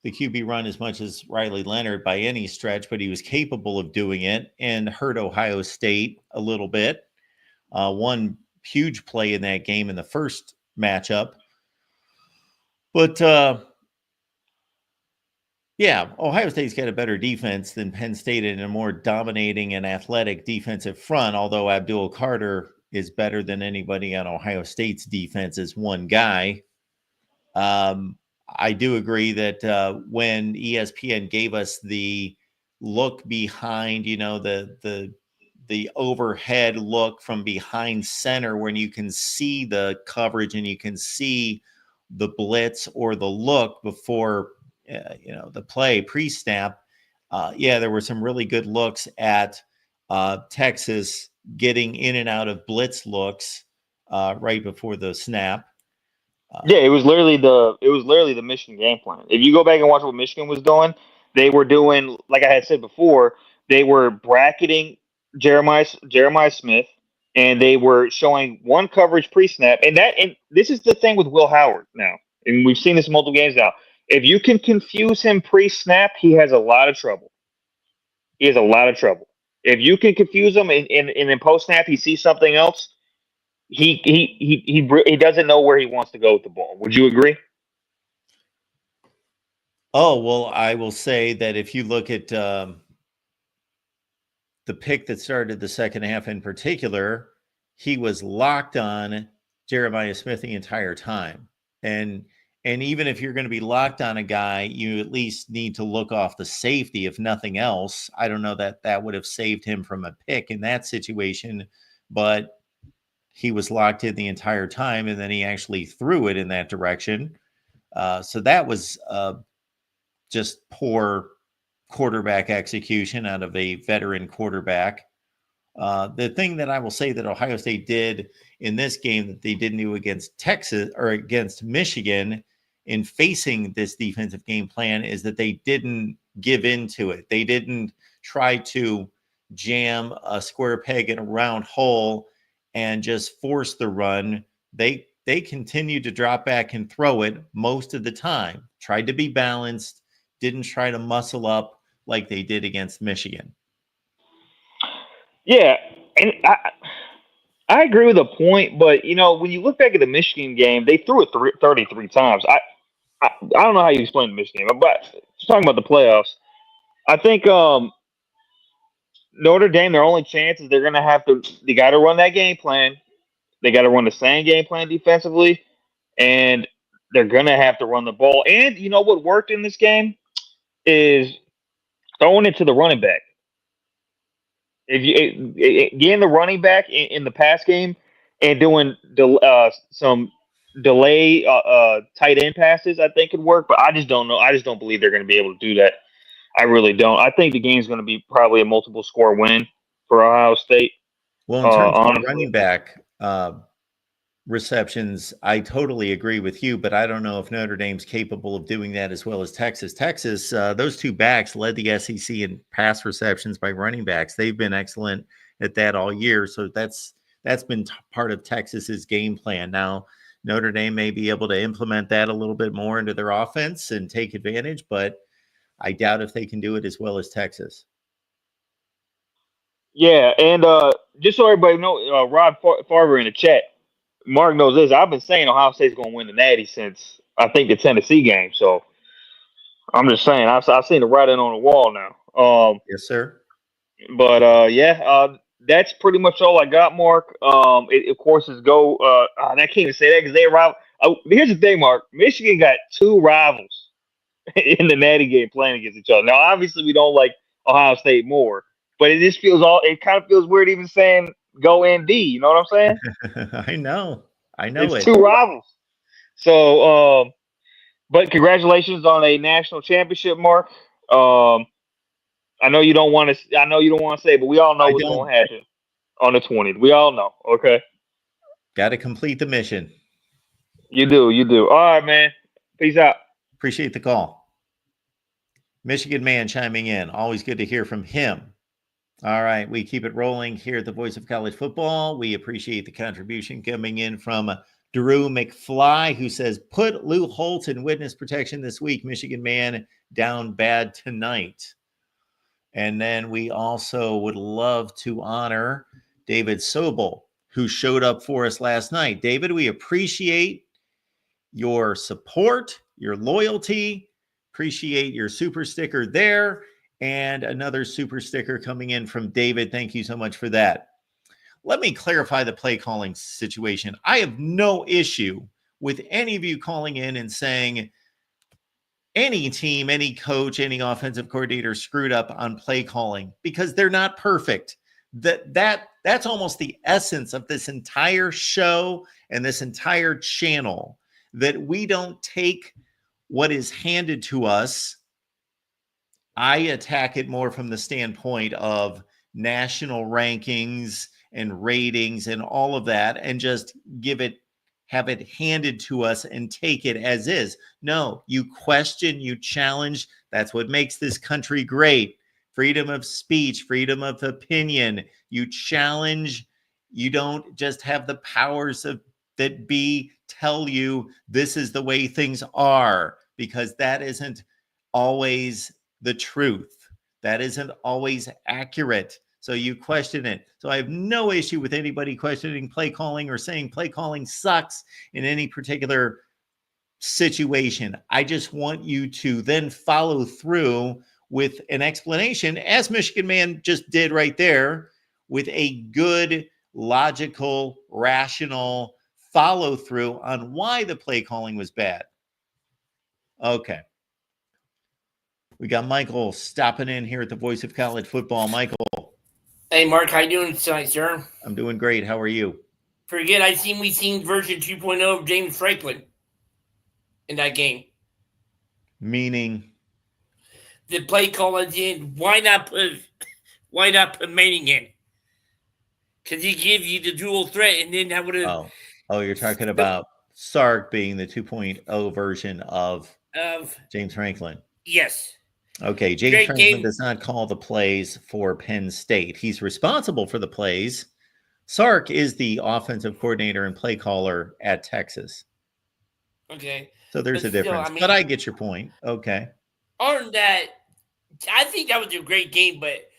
QB run as much as Riley Leonard by any stretch, but he was capable of doing it and hurt Ohio State a little bit. One huge play in that game in the first matchup. But yeah, Ohio State's got a better defense than Penn State and a more dominating and athletic defensive front, although Abdul Carter is better than anybody on Ohio State's defense as one guy. I do agree that when ESPN gave us the look behind, the overhead look from behind center, when you can see the coverage and you can see the blitz or the look before the play pre-snap. There were some really good looks at Texas getting in and out of blitz looks right before the snap. Yeah, it was literally the Michigan game plan. If you go back and watch what Michigan was doing, they were doing, like I had said before, they were bracketing Jeremiah Smith, and they were showing one coverage pre-snap. And this is the thing with Will Howard now, and we've seen this in multiple games now. If you can confuse him pre-snap, he has a lot of trouble. He has a lot of trouble. If you can confuse him and in post-snap he sees something else, he doesn't know where he wants to go with the ball. Would you agree? Oh, well, I will say that if you look at the pick that started the second half in particular, he was locked on Jeremiah Smith the entire time. And And even if you're going to be locked on a guy, you at least need to look off the safety, if nothing else. I don't know that that would have saved him from a pick in that situation, but he was locked in the entire time, and then he actually threw it in that direction. So that was just poor quarterback execution out of a veteran quarterback. The thing that I will say that Ohio State did in this game that they didn't do against Texas or against Michigan in facing this defensive game plan is that they didn't give into it. They didn't try to jam a square peg in a round hole and just force the run. They continued to drop back and throw it most of the time. Tried to be balanced, didn't try to muscle up like they did against Michigan. Yeah, and I agree with the point, but when you look back at the Michigan game, they threw it 33 times. I don't know how you explain the Michigan game, but just talking about the playoffs, I think Notre Dame, their only chance is they're gonna have to. They got to run that game plan. They got to run the same game plan defensively, and they're gonna have to run the ball. And you know what worked in this game is throwing it to the running back. If you getting the running back in the pass game and doing some delay tight end passes, I think could work. But I just don't know. I just don't believe they're going to be able to do that. I really don't. I think the game's going to be probably a multiple score win for Ohio State. Well, in terms of Honestly. running back receptions, I totally agree with you, but I don't know if Notre Dame's capable of doing that as well as Texas. Texas, those two backs led the SEC in pass receptions by running backs. They've been excellent at that all year, so that's been part of Texas's game plan. Now, Notre Dame may be able to implement that a little bit more into their offense and take advantage, but I doubt if they can do it as well as Texas. Yeah, and just so everybody know, Rod Farber in the chat, Mark knows this. I've been saying Ohio State's going to win the Natty since I think the Tennessee game. So I'm just saying I've seen the writing on the wall now. Yes, sir. But that's pretty much all I got, Mark. It, of course, is go. I can't even say that because they arrived. Here's the thing, Mark. Michigan got two rivals in the Natty game playing against each other. Now, obviously, we don't like Ohio State more, but it just feels it kind of feels weird even saying go ND. You know what I'm saying? I know It's two rivals. So, but congratulations on a national championship, Mark. I know you don't want to. I know you don't want to say, but we all know what's going to happen on the 20th. We all know. Okay. Got to complete the mission. You do. All right, man. Peace out. Appreciate the call. Michigan man chiming in. Always good to hear from him. All right, we keep it rolling here at the Voice of College Football. We appreciate the contribution coming in from Drew McFly, who says, put Lou Holtz in witness protection this week. Michigan man down bad tonight. And then we also would love to honor David Sobel, who showed up for us last night. David, we appreciate your support, your loyalty, appreciate your super sticker there. And another super sticker coming in from David. Thank you so much for that. Let me clarify the play calling situation. I have no issue with any of you calling in and saying any team, any coach, any offensive coordinator screwed up on play calling because they're not perfect. That's almost the essence of this entire show and this entire channel, that we don't take what is handed to us. I attack it more from the standpoint of national rankings and ratings and all of that, and just have it handed to us and take it as is. No, you question, you challenge. That's what makes this country great. Freedom of speech, freedom of opinion. You challenge. You don't just have the powers that be tell you this is the way things are, because that isn't always the truth. That isn't always accurate. So you question it. So I have no issue with anybody questioning play calling or saying play calling sucks in any particular situation. I just want you to then follow through with an explanation, as Michigan Man just did right there, with a good, logical, rational follow through on why the play calling was bad. Okay. We got Michael stopping in here at the Voice of College Football. Michael. Hey, Mark, how you doing tonight, sir? I'm doing great. How are you? Pretty good. We seen version 2.0 of James Franklin in that game. Meaning? The play call at the end. Why not put Manning in? Because he gives you the dual threat, and then that would have. Oh, you're talking about Sark being the 2.0 version of James Franklin. Yes. Okay, James Franklin does not call the plays for Penn State. He's responsible for the plays. Sark is the offensive coordinator and play caller at Texas. Okay. So there's a difference. But I get your point. Okay. Other than that, I think that was a great game, but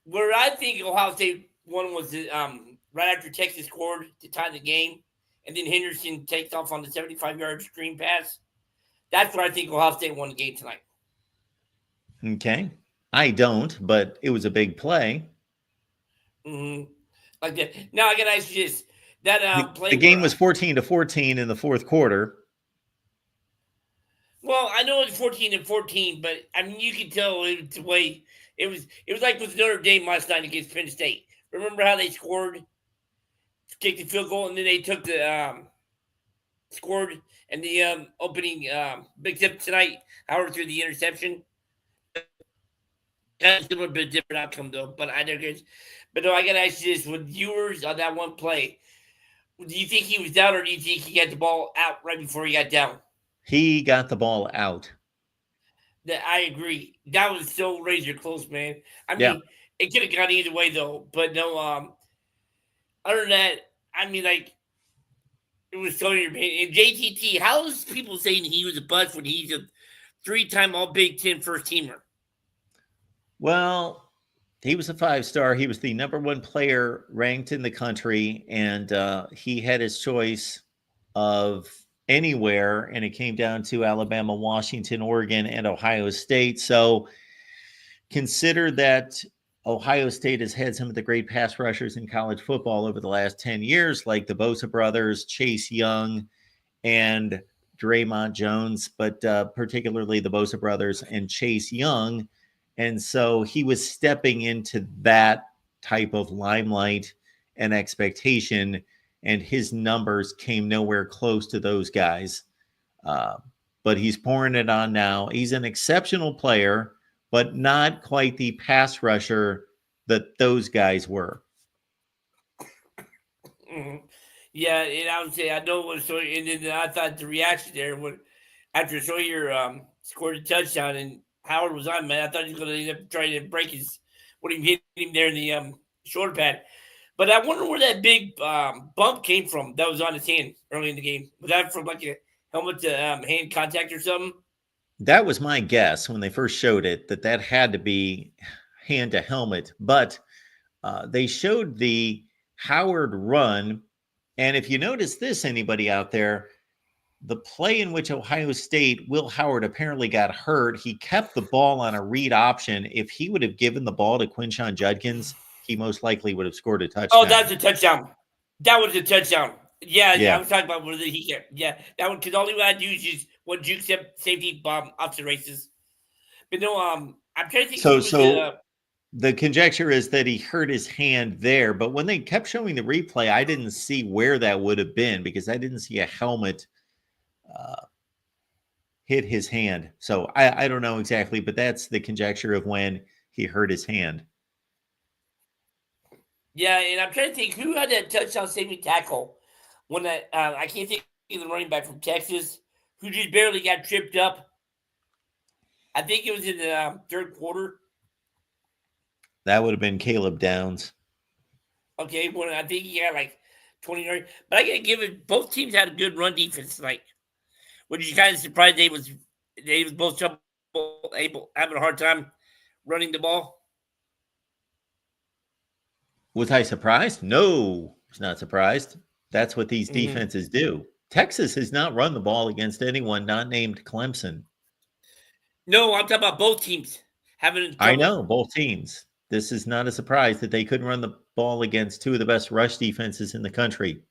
where I think Ohio State won was right after Texas scored to tie the game, and then Henderson takes off on the 75-yard screen pass. That's where I think Ohio State won the game tonight. Okay. I don't, but it was a big play. Mm-hmm. Like that. Now I got to ask you this. That play. The game was 14-14 in the fourth quarter. Well, I know it's 14-14, but I mean you can tell the way it was like with Notre Dame last night against Penn State. Remember how they scored, kicked the field goal, and then they took the scored and the opening big tip tonight. Howard threw the interception. That's a little bit different outcome though, but I digress. But no, I gotta ask you this: with viewers on that one play, do you think he was down, or do you think he got the ball out right before he got down? He got the ball out. That I agree. That was so razor close, man. I mean, it could have gone either way though. But no, other than that, I mean, like it was so entertaining. And JTT, how is people saying he was a bust when he's a 3-time All Big Ten first teamer? Well, he was a 5-star. He was the number 1 player ranked in the country, and he had his choice of anywhere, and it came down to Alabama, Washington, Oregon, and Ohio State. So consider that Ohio State has had some of the great pass rushers in college football over the last 10 years, like the Bosa brothers, Chase Young, and Draymond Jones, but particularly the Bosa brothers and Chase Young. And so he was stepping into that type of limelight and expectation, and his numbers came nowhere close to those guys. But he's pouring it on now. He's an exceptional player, but not quite the pass rusher that those guys were. Mm-hmm. Yeah, and I would say I know what Sawyer, and then I thought the reaction there when after Sawyer scored a touchdown and Howard was on, man, I thought he was going to end up trying to break his when he hit him there in the shoulder pad. But I wonder where that big bump came from that was on his hand early in the game. Was that from like a helmet to hand contact or something? That was my guess when they first showed it, that had to be hand to helmet. But they showed the Howard run. And if you notice this, anybody out there, the play in which Ohio State, Will Howard apparently got hurt, he kept the ball on a read option. If he would have given the ball to Quinshon Judkins, he most likely would have scored a touchdown. Oh, that's a touchdown. That was a touchdown. Yeah. I was talking about whether he can. Yeah, that one, because all he had to do is just what Juke safety opposite races. But no, I'm trying to think. So the conjecture is that he hurt his hand there, but when they kept showing the replay, I didn't see where that would have been because I didn't see a helmet hit his hand. So I don't know exactly, but that's the conjecture of when he hurt his hand. Yeah, and I'm trying to think who had that touchdown saving tackle when that I can't think of the running back from Texas who just barely got tripped up. I think it was in the third quarter. That would have been Caleb Downs. Okay, when I think he had like 20 yards. But I gotta give it, both teams had a good run defense tonight. Which is kind of surprised they was both having a hard time running the ball. Was I surprised? No, I was not surprised. That's what these defenses do. Texas has not run the ball against anyone not named Clemson. No, I'm talking about both teams having. I know, both teams. This is not a surprise that they couldn't run the ball against two of the best rush defenses in the country.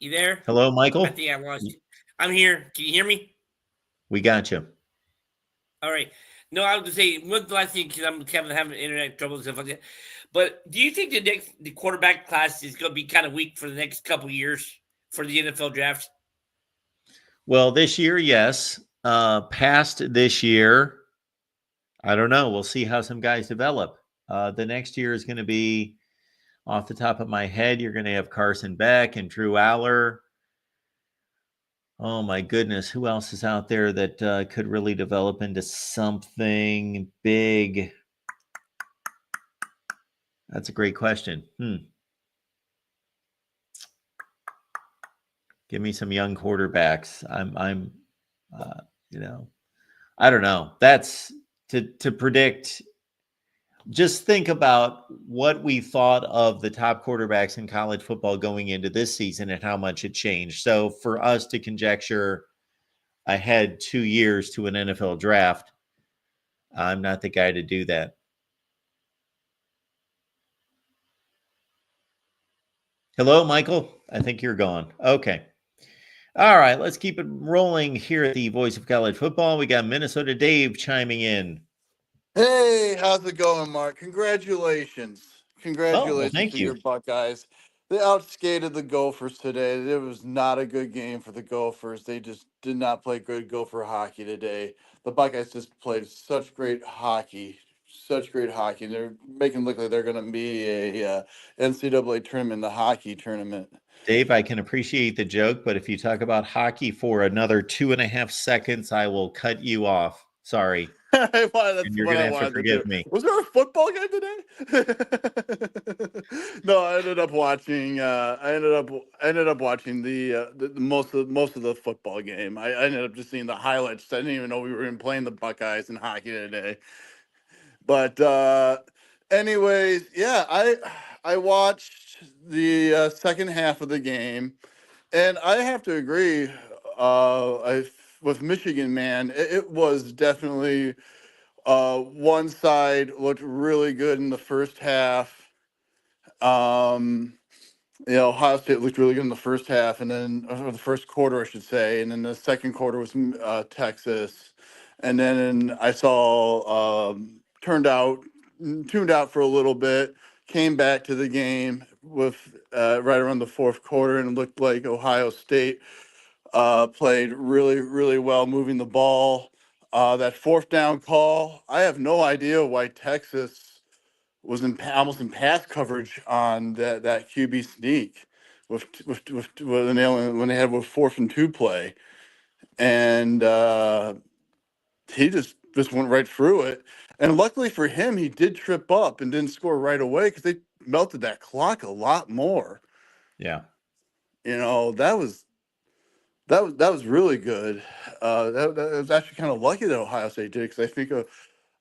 You there? Hello, Michael. I think I lost you. I'm here. Can you hear me? We got you. All right. No, I was gonna say one last thing because I'm having internet trouble and stuff like that. But do you think the quarterback class is going to be kind of weak for the next couple of years for the NFL draft? Well, this year, yes. Past this year, I don't know. We'll see how some guys develop. The next year is going to be, off the top of my head, you're going to have Carson Beck and Drew Aller. Oh my goodness, who else is out there that could really develop into something big? That's a great question. Give me some young quarterbacks. I'm, I don't know. That's to predict. Just think about what we thought of the top quarterbacks in college football going into this season and how much it changed. So for us to conjecture ahead 2 years to an NFL draft, I'm not the guy to do that. Hello, Michael. I think you're gone. Okay. All right. Let's keep it rolling here at the Voice of College Football. We got Minnesota Dave chiming in. Hey, how's it going, Mark? Congratulations. Oh, well, Congratulations thank to you. your Buckeyes. They outskated the Gophers today. It was not a good game for the Gophers. They just did not play good Gopher hockey today. The Buckeyes just played such great hockey. Such great hockey. They're making it look like they're going to be a NCAA tournament, in the hockey tournament. Dave, I can appreciate the joke, but if you talk about hockey for another 2.5 seconds, I will cut you off. Sorry. That's And you're what going to I have to wanted to forgive do. me. Was there a football game today? No, I ended up watching. I ended up watching the most of the football game. I ended up just seeing the highlights. I didn't even know we were even playing the Buckeyes in hockey today. But anyways, yeah, I watched the second half of the game, and I have to agree. With Michigan, man, it was definitely. One side looked really good in the first half. Ohio State looked really good in the first half, and then or the first quarter, I should say, and then the second quarter was Texas, and then I saw tuned out for a little bit, came back to the game with right around the fourth quarter, and it looked like Ohio State played really, really well moving the ball. That fourth down call, I have no idea why Texas was almost in pass coverage on that QB sneak with when they had a 4th and 2 play, and he just went right through it. And luckily for him, he did trip up and didn't score right away because they melted that clock a lot more. Yeah. That was really good. That was actually kind of lucky that Ohio State did, because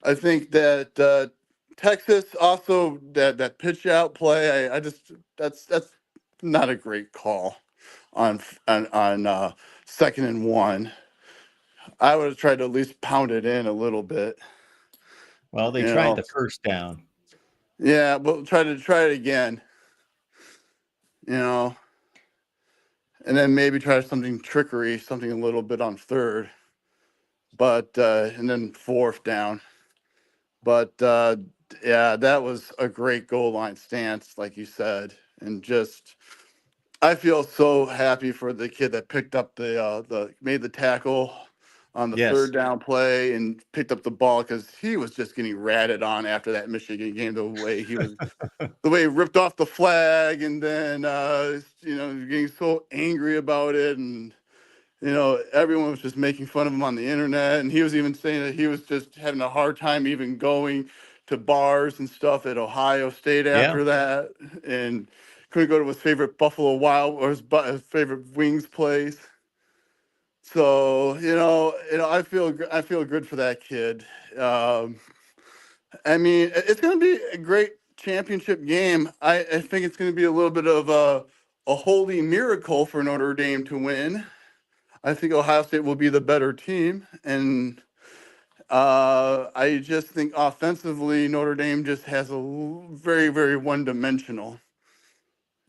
I think that Texas also that pitch out play. I just that's not a great call on 2nd and 1. I would have tried to at least pound it in a little bit. Well, they You tried know, the first down. yeah, but try it again. And then maybe try something a little bit on 3rd, but and then 4th down. But yeah, that was a great goal line stance, like you said, and just I feel so happy for the kid that picked up the made the tackle on the Yes. 3rd down play and picked up the ball, because he was just getting ratted on after that Michigan game. The way he ripped off the flag, and then getting so angry about it, and everyone was just making fun of him on the internet, and he was even saying that he was just having a hard time even going to bars and stuff at Ohio State after that, and couldn't go to his favorite Buffalo Wild or his favorite wings place. So I feel good for that kid. I mean, it's going to be a great championship game. I think it's going to be a little bit of a holy miracle for Notre Dame to win. I think Ohio State will be the better team, and I just think offensively Notre Dame just has very, very one-dimensional.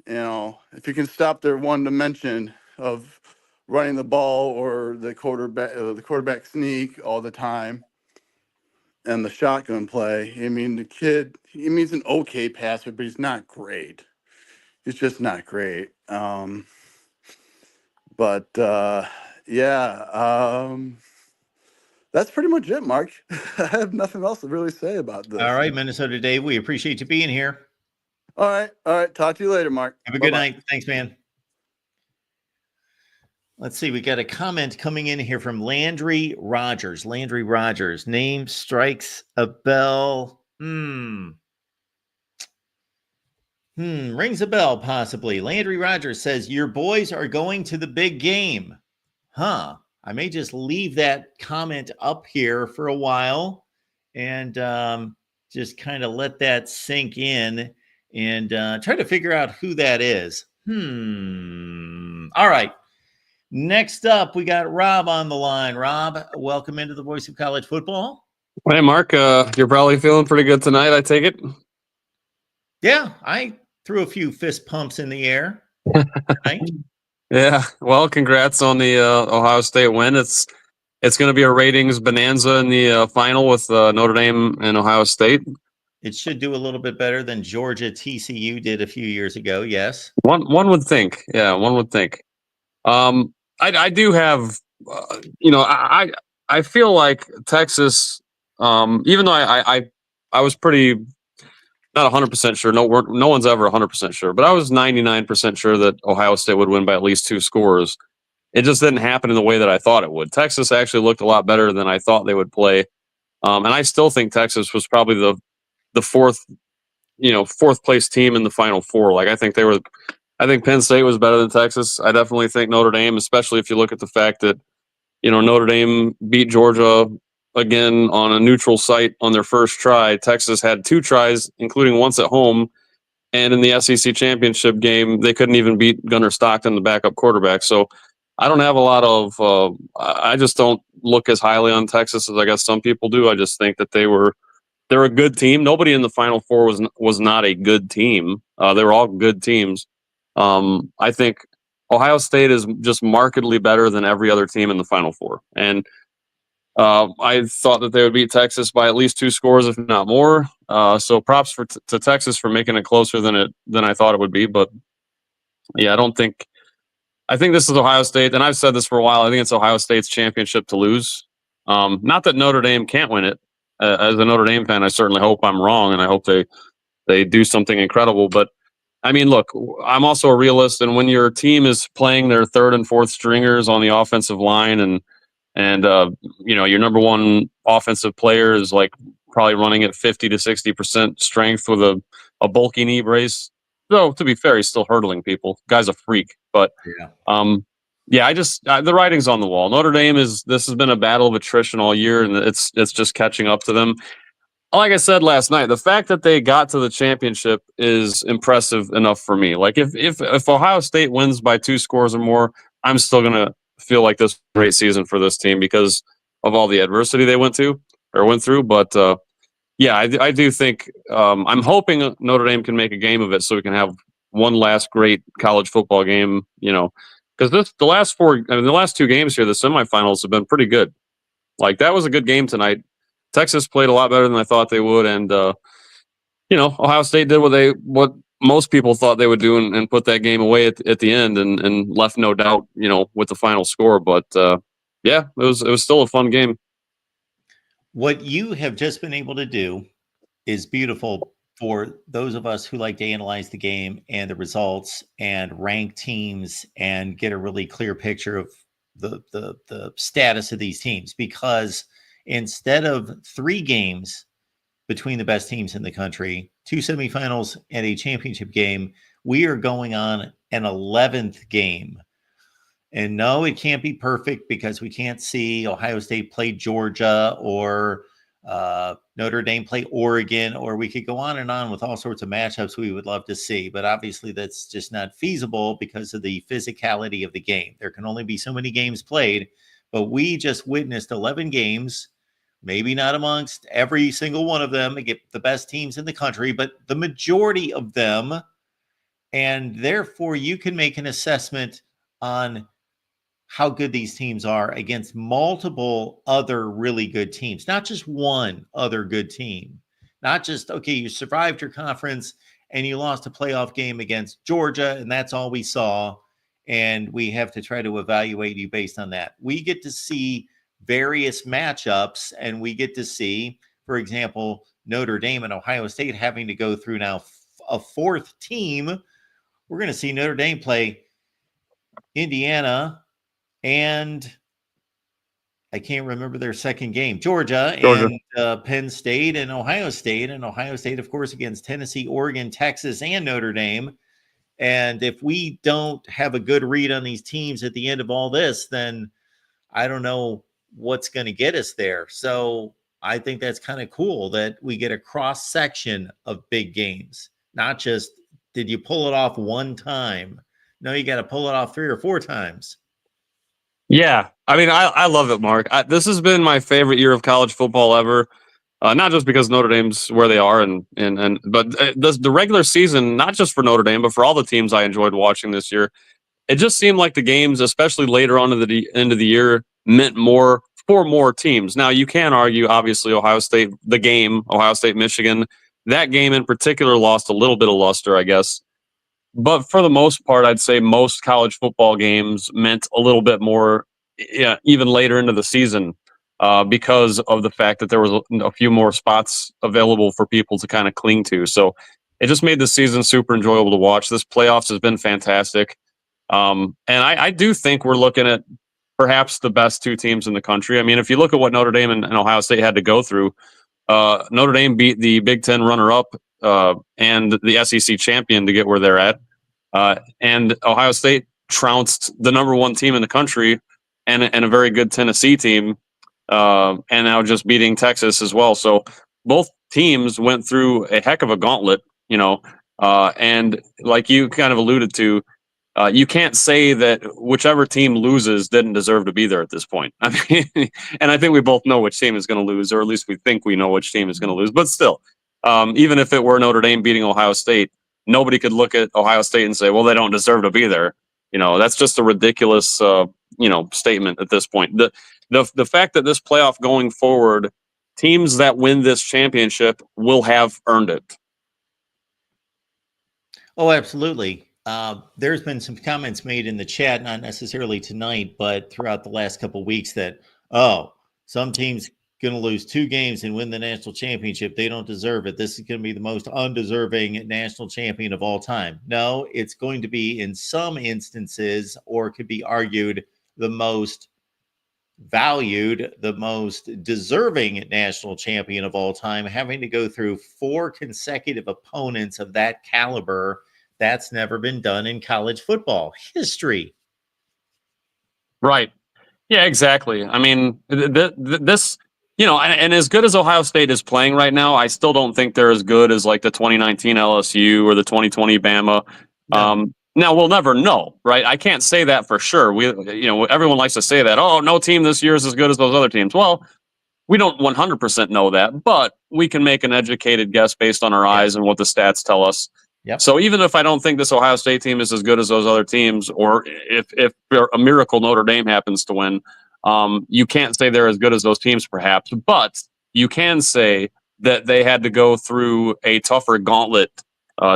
if you can stop their one dimension of running the ball or the quarterback sneak all the time and the shotgun play. I mean, the kid, he's an okay passer, but he's not great. He's just not great. But yeah, that's pretty much it, Mark. I have nothing else to really say about this. All right, Minnesota Dave, we appreciate you being here. All right. Talk to you later, Mark. Have a good night. Thanks, man. Let's see. We got a comment coming in here from Landry Rogers. Landry Rogers. Name strikes a bell. Rings a bell, possibly. Landry Rogers says, your boys are going to the big game. Huh. I may just leave that comment up here for a while and just kind of let that sink in and try to figure out who that is. All right. Next up, we got Rob on the line. Rob, welcome into the Voice of College Football. Hey, Mark, you're probably feeling pretty good tonight, I take it? Yeah, I threw a few fist pumps in the air. Right? Yeah, well, congrats on the Ohio State win. It's going to be a ratings bonanza in the final with Notre Dame and Ohio State. It should do a little bit better than Georgia TCU did a few years ago, yes. One would think. Yeah, one would think. I do have, I feel like Texas, even though I was pretty, not 100% sure. No one's ever 100% sure, but I was 99% sure that Ohio State would win by at least 2 scores. It just didn't happen in the way that I thought it would. Texas actually looked a lot better than I thought they would play. And I still think Texas was probably the fourth place team in the Final Four. Like, I think Penn State was better than Texas. I definitely think Notre Dame, especially if you look at the fact that, Notre Dame beat Georgia again on a neutral site on their first try. Texas had 2 tries, including once at home. And in the SEC championship game, they couldn't even beat Gunnar Stockton, the backup quarterback. So I don't have a lot of, I just don't look as highly on Texas as I guess some people do. I just think that they're a good team. Nobody in the Final Four was not a good team. They were all good teams. I think Ohio State is just markedly better than every other team in the Final Four. And I thought that they would beat Texas by at least 2 scores, if not more. So props to Texas for making it closer than I thought it would be. But yeah, I think this is Ohio State, and I've said this for a while. I think it's Ohio State's championship to lose. Not that Notre Dame can't win it. As a Notre Dame fan, I certainly hope I'm wrong, and I hope they do something incredible. But I mean, look, I'm also a realist, and when your team is playing their 3rd and 4th stringers on the offensive line, and your number one offensive player is like probably running at 50 to 60% strength with a bulky knee brace. Though to be fair, he's still hurdling people. Guy's a freak, but yeah. The writing's on the wall. Notre Dame this has been a battle of attrition all year, and it's just catching up to them. Like I said last night, the fact that they got to the championship is impressive enough for me. Like if Ohio State wins by 2 scores or more, I'm still gonna feel like this is a great season for this team because of all the adversity they went through. But yeah, I do think I'm hoping Notre Dame can make a game of it so we can have one last great college football game. Because the last 2 games here, the semifinals have been pretty good. Like, that was a good game tonight. Texas played a lot better than I thought they would, and Ohio State did what most people thought they would do and put that game away at the end and left no doubt, with the final score. But yeah, it was still a fun game. What you have just been able to do is beautiful for those of us who like to analyze the game and the results and rank teams and get a really clear picture of the status of these teams, because instead of 3 games between the best teams in the country, 2 semifinals and a championship game, we are going on an 11th game. And no, it can't be perfect because we can't see Ohio State play Georgia or Notre Dame play Oregon, or we could go on and on with all sorts of matchups we would love to see. But obviously that's just not feasible because of the physicality of the game. There can only be so many games played, but we just witnessed 11 games, maybe not amongst every single one of them to get the best teams in the country, but the majority of them And therefore, you can make an assessment on how good these teams are against multiple other really good teams, not just one other good team. Not just, okay, you survived your conference and you lost a playoff game against Georgia, and that's all we saw. And we have to try to evaluate you based on that. We get to see various matchups, and we get to see, for example, Notre Dame and Ohio State having to go through now a fourth team. We're going to see Notre Dame play Indiana and I can't remember their second game, Georgia. And Penn State and Ohio State. And Ohio State, of course, against Tennessee, Oregon, Texas, and Notre Dame. And if we don't have a good read on these teams at the end of all this, then I don't know what's going to get us there. So I think that's kind of cool that we get a cross section of big games, not just did you pull it off one time? No, you got to pull it off 3 or 4 times. Yeah, I mean, I love it, Mark. This has been my favorite year of college football ever. Not just because Notre Dame's where they are, but the regular season, not just for Notre Dame, but for all the teams I enjoyed watching this year. It just seemed like the games, especially later on at the end of the year, meant more for more teams. Now, you can argue, obviously, Ohio State, Michigan, that game in particular lost a little bit of luster, I guess. But for the most part, I'd say most college football games meant a little bit more, even later into the season, because of the fact that there was a few more spots available for people to kind of cling to. So it just made the season super enjoyable to watch. This playoffs has been fantastic. And I do think we're looking at perhaps the best 2 teams in the country. I mean, if you look at what Notre Dame and Ohio State had to go through, Notre Dame beat the Big Ten runner-up and the SEC champion to get where they're at. And Ohio State trounced the number 1 team in the country and a very good Tennessee team, and now just beating Texas as well. So both teams went through a heck of a gauntlet, and like you kind of alluded to, you can't say that whichever team loses didn't deserve to be there at this point. I mean, and I think we both know which team is going to lose, or at least we think we know which team is going to lose. But still, even if it were Notre Dame beating Ohio State, nobody could look at Ohio State and say, well, they don't deserve to be there. That's just a ridiculous, statement at this point. The fact that this playoff going forward, teams that win this championship will have earned it. Oh, absolutely. There's been some comments made in the chat, not necessarily tonight, but throughout the last couple of weeks that, some teams going to lose 2 games and win the national championship. They don't deserve it. This is going to be the most undeserving national champion of all time. No, it's going to be in some instances, or could be argued, the most valued, the most deserving national champion of all time, having to go through 4 consecutive opponents of that caliber. That's never been done in college football history. Right. Yeah, exactly. I mean, this, and as good as Ohio State is playing right now, I still don't think they're as good as like the 2019 LSU or the 2020 Bama. No. Now we'll never know, right? I can't say that for sure. Everyone likes to say that, oh, no team this year is as good as those other teams. Well, we don't 100% know that, but we can make an educated guess based on our eyes and what the stats tell us. Yep. So even if I don't think this Ohio State team is as good as those other teams, or if a miracle Notre Dame happens to win, you can't say they're as good as those teams, perhaps. But you can say that they had to go through a tougher gauntlet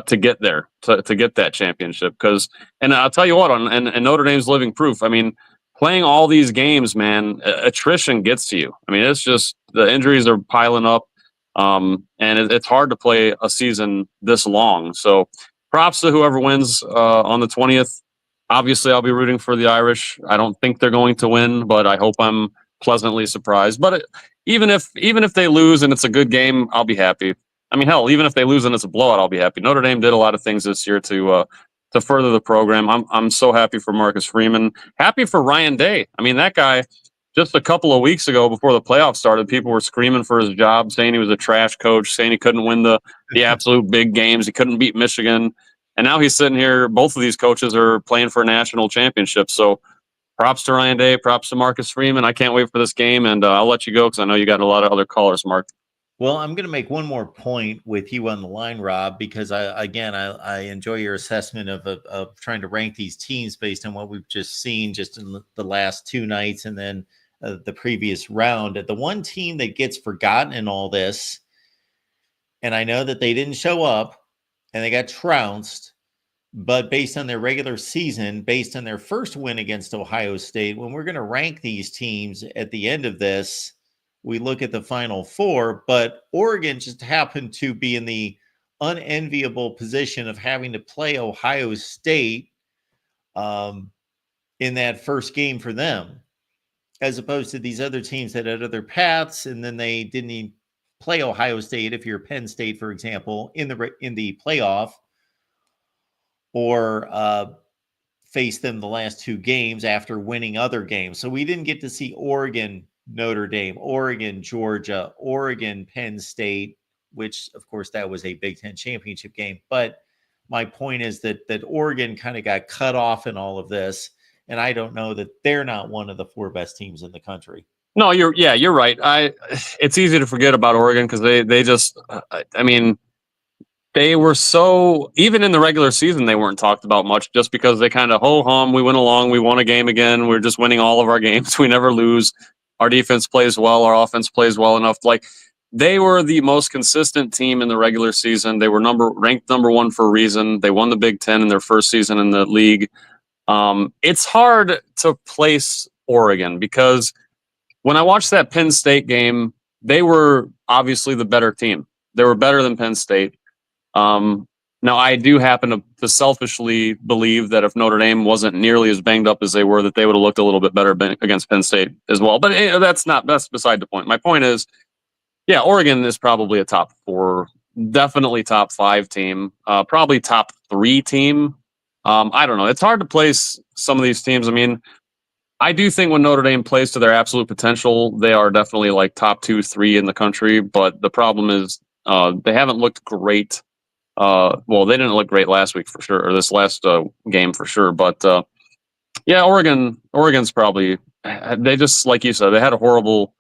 to get there, to get that championship. And I'll tell you what, and Notre Dame's living proof. I mean, playing all these games, man, attrition gets to you. I mean, it's just the injuries are piling up. And it's hard to play a season this long. So props to whoever wins on the 20th. Obviously, I'll be rooting for the Irish. I don't think they're going to win, but I hope I'm pleasantly surprised. But even if they lose and it's a good game, I'll be happy. I mean, hell, even if they lose and it's a blowout, I'll be happy. Notre Dame did a lot of things this year to further the program. I'm so happy for Marcus Freeman. Happy for Ryan Day. I mean, that guy. Just a couple of weeks ago, before the playoffs started, people were screaming for his job, saying he was a trash coach, saying he couldn't win the absolute big games, he couldn't beat Michigan, and now he's sitting here. Both of these coaches are playing for a national championship. So, props to Ryan Day, props to Marcus Freeman. I can't wait for this game, and I'll let you go because I know you got a lot of other callers, Mark. Well, I'm going to make one more point with you on the line, Rob, because I enjoy your assessment of trying to rank these teams based on what we've just seen just in the last two nights and then the previous round. The one team that gets forgotten in all this, and I know that they didn't show up and they got trounced, but based on their regular season, based on their first win against Ohio State, when we're going to rank these teams at the end of this, we look at the Final Four, but Oregon just happened to be in the unenviable position of having to play Ohio State in that first game for them, as opposed to these other teams that had other paths, and then they didn't even play Ohio State. If you're Penn State, for example, in the playoff, or face them the last two games after winning other games. So we didn't get to see Oregon, Notre Dame, Oregon, Georgia, Oregon, Penn State, which of course that was a Big Ten championship game. But my point is that Oregon kind of got cut off in all of this. And I don't know that they're not one of the four best teams in the country. No, you're right. It's easy to forget about Oregon because they just, I mean, they were so, even in the regular season, they weren't talked about much just because they kind of ho-hum. We went along. We won a game again. We're just winning all of our games. We never lose. Our defense plays well. Our offense plays well enough. Like, they were the most consistent team in the regular season. They were ranked number one for a reason. They won the Big Ten in their first season in the league. It's hard to place Oregon because when I watched that Penn State game, they were obviously the better team. They were better than Penn State. Now, I do happen to selfishly believe that if Notre Dame wasn't nearly as banged up as they were, that they would have looked a little bit better against Penn State as well. But that's beside the point. My point is, yeah, Oregon is probably a top four, definitely top five team, probably top three team. I don't know. It's hard to place some of these teams. I mean, I do think when Notre Dame plays to their absolute potential, they are definitely like top 2, 3 in the country. But the problem is they haven't looked great. Well, they didn't look great last week for sure, or this last game for sure. But yeah, Oregon's probably, they just, like you said, they had a horrible,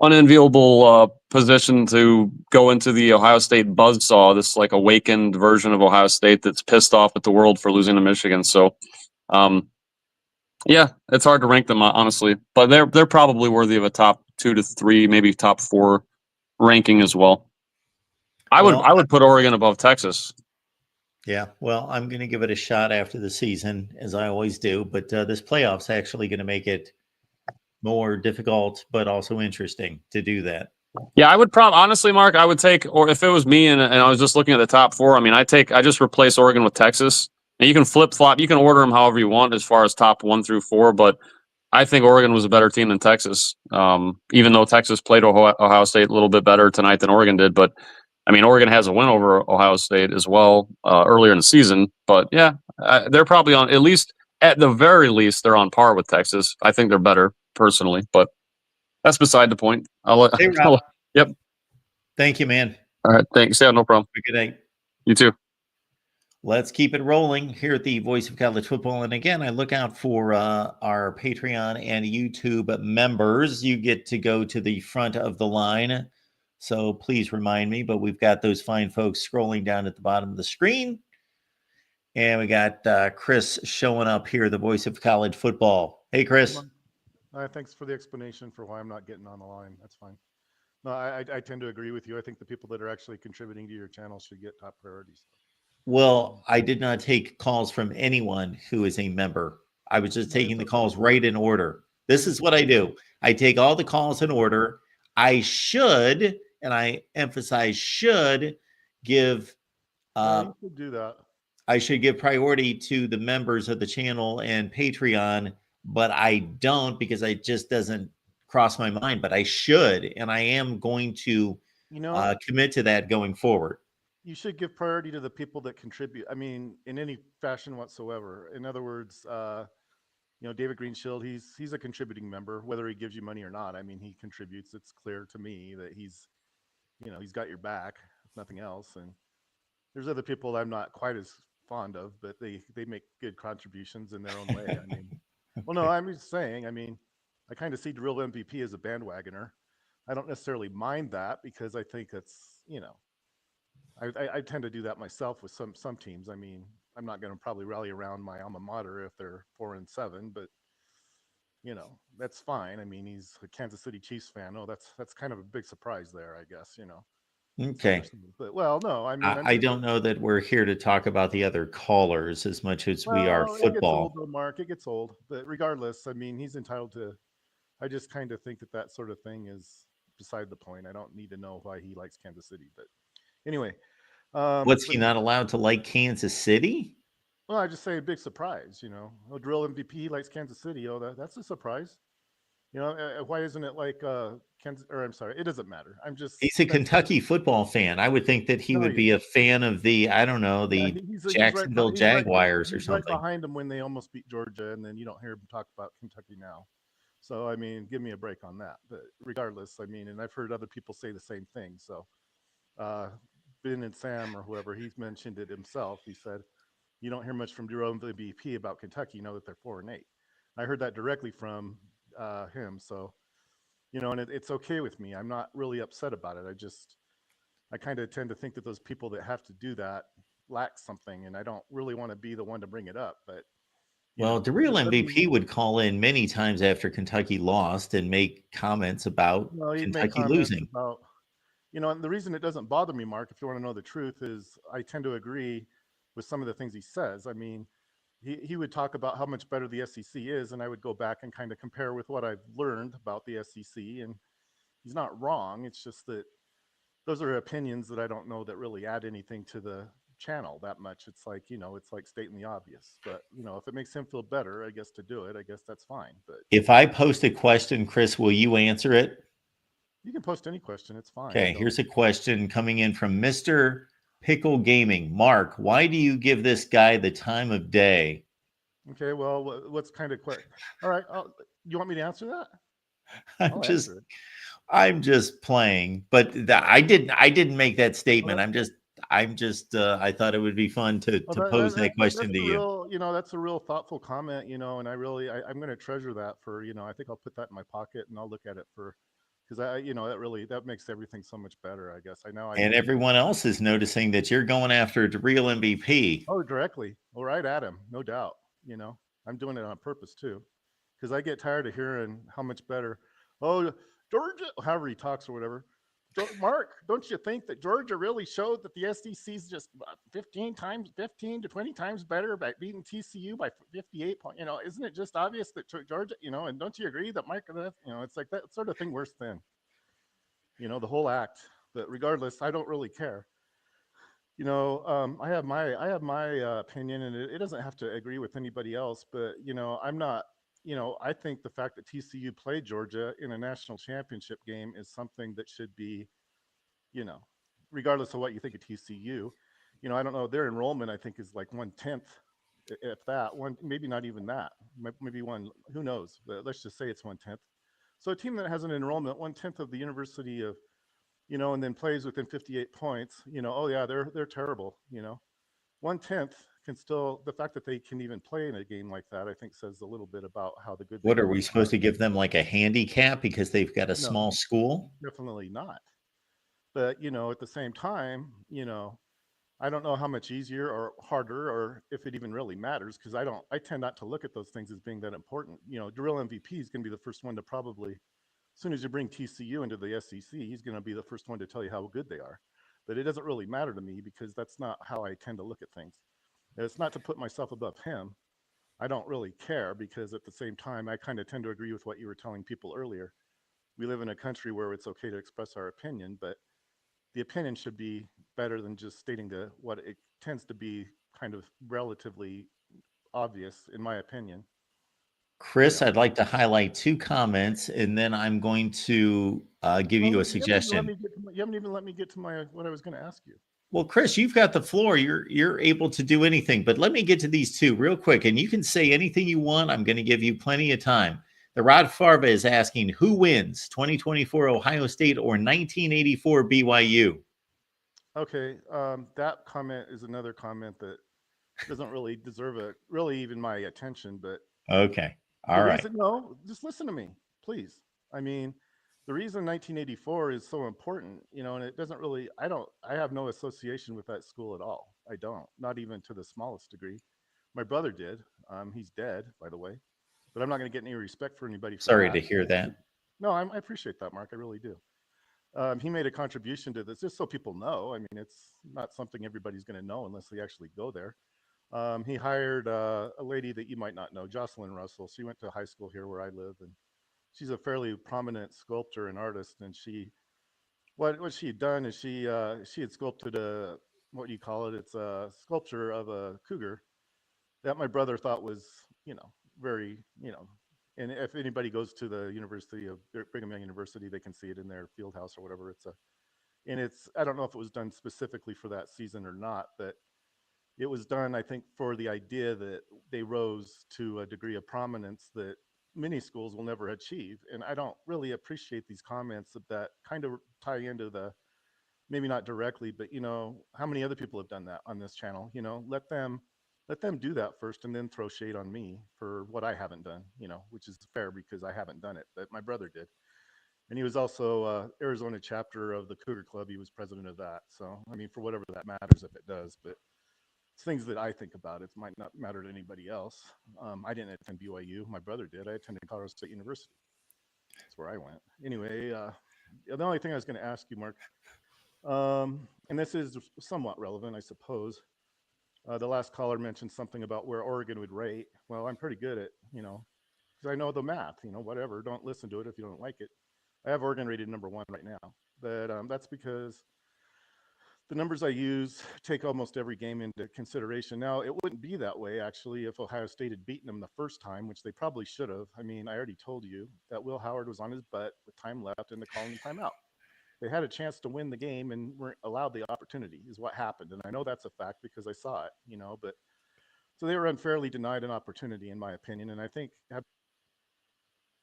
unenviable position to go into the Ohio State buzzsaw, this like awakened version of Ohio State that's pissed off at the world for losing to Michigan. So, yeah, it's hard to rank them honestly, but they're probably worthy of a top 2 to 3, maybe top 4 ranking as well. I would put Oregon above Texas. Yeah, well, I'm going to give it a shot after the season, as I always do. But this playoff's actually going to make it more difficult, but also interesting to do that. Yeah, I would honestly, Mark, I would take, or if it was me and I was just looking at the top 4, I mean, I just replace Oregon with Texas. And you can flip-flop, you can order them however you want as far as top 1 through 4, but I think Oregon was a better team than Texas, even though Texas played Ohio State a little bit better tonight than Oregon did. But I mean, Oregon has a win over Ohio State as well earlier in the season. But yeah, they're probably on, at least at the very least, they're on par with Texas. I think they're better personally, but that's beside the point. Hey, Rob. Yep. Thank you, man. All right. Thanks. Yeah, no problem. Good night. You too. Let's keep it rolling here at the Voice of College Football. And again, I look out for our Patreon and YouTube members. You get to go to the front of the line. So please remind me, but we've got those fine folks scrolling down at the bottom of the screen. And we got Chris showing up here, the Voice of College Football. Hey, Chris. Thanks for the explanation for why I'm not getting on the line. That's fine. No, I tend to agree with you. I think the people that are actually contributing to your channel should get top priorities. Well, I did not take calls from anyone who is a member. I was just taking the calls right in order. This is what I do. I take all the calls in order. I should, and I emphasize should, give You could do that. I should give priority to the members of the channel and Patreon, but I don't because it just doesn't cross my mind. But I should, and I am going to commit to that going forward. You should give priority to the people that contribute. I mean, in any fashion whatsoever. In other words, David Greenshield, he's a contributing member, whether he gives you money or not. I mean, he contributes. It's clear to me that he's got your back, if nothing else. And there's other people I'm not quite as fond of, but they make good contributions in their own way. I mean, well, no, I'm just saying. I mean, I kind of see the real MVP as a bandwagoner. I don't necessarily mind that because I think it's, I tend to do that myself with some teams. I mean, I'm not going to probably rally around my alma mater if they're 4-7, but that's fine. I mean, he's a Kansas City Chiefs fan. Oh, that's kind of a big surprise there, I guess. It's Okay. understandable. But well, no, I mean, I'm I just don't know that we're here to talk about the other callers as much as we are well, it gets old, football. though, Mark. It gets old. But regardless, I mean, he's entitled to. I just kind of think that sort of thing is beside the point. I don't need to know why he likes Kansas City, but anyway, What's he but not allowed to like Kansas City? well, I just say a big surprise. Oh, drill MVP he likes Kansas City. Oh, that's a surprise. Why isn't it like Kansas? Or I'm sorry, it doesn't matter. I'm just He's a that's Kentucky football fan. I would think that he no, would he be isn't. a fan of the, I don't know, Yeah, the he's right. Jacksonville Jaguars or He's right something. behind them when they almost beat Georgia, and then you don't hear him talk about Kentucky now. So I mean, give me a break on that. But regardless, I mean, and I've heard other people say the same thing. So uh, Ben and Sam or whoever, he's mentioned it himself. He said you don't hear much from Jerome the BP about Kentucky. You know that they're 4-8. I heard that directly from him. So and it's okay with me. I'm not really upset about it. I kind of tend to think that those people that have to do that lack something, and I don't really want to be the one to bring it up. But Well, the real MVP would call in many times after Kentucky lost and make comments about he'd make Kentucky comments losing. about and the reason it doesn't bother me, Mark, if you want to know the truth, is I tend to agree with some of the things he says. I mean, he would talk about how much better the SEC is, and I would go back and kind of compare with what I've learned about the SEC, and he's not wrong. It's just that those are opinions that I don't know that really add anything to the channel that much. It's like, it's like stating the obvious. But, if it makes him feel better, I guess to do it, I guess that's fine. But If I post a question, Chris, will you answer it? you can post any question. It's fine. Okay, here's a question coming in from Mr. Pickle Gaming. Mark, why do you give this guy the time of day? Okay, well, what's kind of quick? All right, you want me to answer that? I'm I'll just answer it. I'm just playing, but I didn't make that statement. Well, I thought it would be fun to pose that question to that's a you. real, that's a real thoughtful comment, and I'm going to treasure that for, I think I'll put that in my pocket and I'll look at it because that makes everything so much better. I guess I know I And can. everyone else is noticing that you're going after the real MVP. Oh, directly. All right, Adam, no doubt. I'm doing it on purpose too, because I get tired of hearing how much better. Oh, Georgia, however he talks or whatever. Mark, don't you think that Georgia really showed that the SEC is just 15 to 20 times better by beating TCU by 58 points? Isn't it just obvious that Georgia, and don't you agree that Mike, it's like that sort of thing worse than, the whole act. But regardless, I don't really care. I have my opinion, and it doesn't have to agree with anybody else. But I'm not. I think the fact that TCU played Georgia in a national championship game is something that should be, you know, regardless of what you think of TCU. I don't know. Their enrollment, I think, is like 1/10, if that one, maybe not even that, maybe one. Who knows? But let's just say it's 1/10. So a team that has an enrollment 1/10 of the University of and then plays within 58 points, oh yeah, they're terrible. 1/10 can still, the fact that they can even play in a game like that, I think says a little bit about how the good they What are really we supposed to give them, like a handicap because they've got a no, small school? definitely not. But at the same time, I don't know how much easier or harder, or if it even really matters, because I tend not to look at those things as being that important. Drill MVP is going to be the first one to probably, as soon as you bring TCU into the SEC, he's going to be the first one to tell you how good they are. But it doesn't really matter to me because that's not how I tend to look at things. It's not to put myself above him. I don't really care because at the same time, I kind of tend to agree with what you were telling people earlier. We live in a country where it's okay to express our opinion, but the opinion should be better than just stating what it tends to be kind of relatively obvious, in my opinion. Chris, I'd like to highlight two comments, and then I'm going to give you a suggestion. You haven't even let me get to what I was going to ask you. Well, Chris, you've got the floor. You're able to do anything, but let me get to these two real quick, and you can say anything you want. I'm going to give you plenty of time. The Rod Farva is asking, who wins, 2024 Ohio State or 1984 BYU? Okay, that comment is another comment that doesn't really deserve even my attention. But Okay, all the right. reason, no, just listen to me, please. I mean, the reason 1984 is so important, and it doesn't really, I have no association with that school at all. I don't, not even to the smallest degree. My brother did. He's dead, by the way, but I'm not going to get any respect for anybody for Sorry that. to hear that. No, I appreciate that, Mark. I really do. He made a contribution to this, just so people know. I mean, it's not something everybody's going to know unless they actually go there. He hired a lady that you might not know, Jocelyn Russell. She went to high school here where I live, and she's a fairly prominent sculptor and artist. And what she had done is she had sculpted a, what do you call it? It's a sculpture of a cougar that my brother thought was, very, and if anybody goes to the University of Brigham Young University, they can see it in their field house or whatever. I don't know if it was done specifically for that season or not, but it was done, I think, for the idea that they rose to a degree of prominence that many schools will never achieve. And I don't really appreciate these comments that kind of tie into maybe not directly, but how many other people have done that on this channel? Let them do that first and then throw shade on me for what I haven't done, which is fair because I haven't done it, but my brother did. And he was also Arizona chapter of the Cougar Club. He was president of that. So, I mean, for whatever that matters, if it does, but it's things that I think about. It might not matter to anybody else. I didn't attend BYU. My brother did. I attended Colorado State University. That's where I went. Anyway, the only thing I was going to ask you, Mark, and this is somewhat relevant, I suppose. The last caller mentioned something about where Oregon would rate. Well, I'm pretty good at, because I know the math, whatever. Don't listen to it if you don't like it. I have Oregon rated number 1 right now. But that's because the numbers I use take almost every game into consideration. Now, it wouldn't be that way, actually, if Ohio State had beaten them the first time, which they probably should have. I mean, I already told you that Will Howard was on his butt with time left and they called him timeout. They had a chance to win the game and weren't allowed the opportunity is what happened. And I know that's a fact because I saw it, but so they were unfairly denied an opportunity, in my opinion. And I think.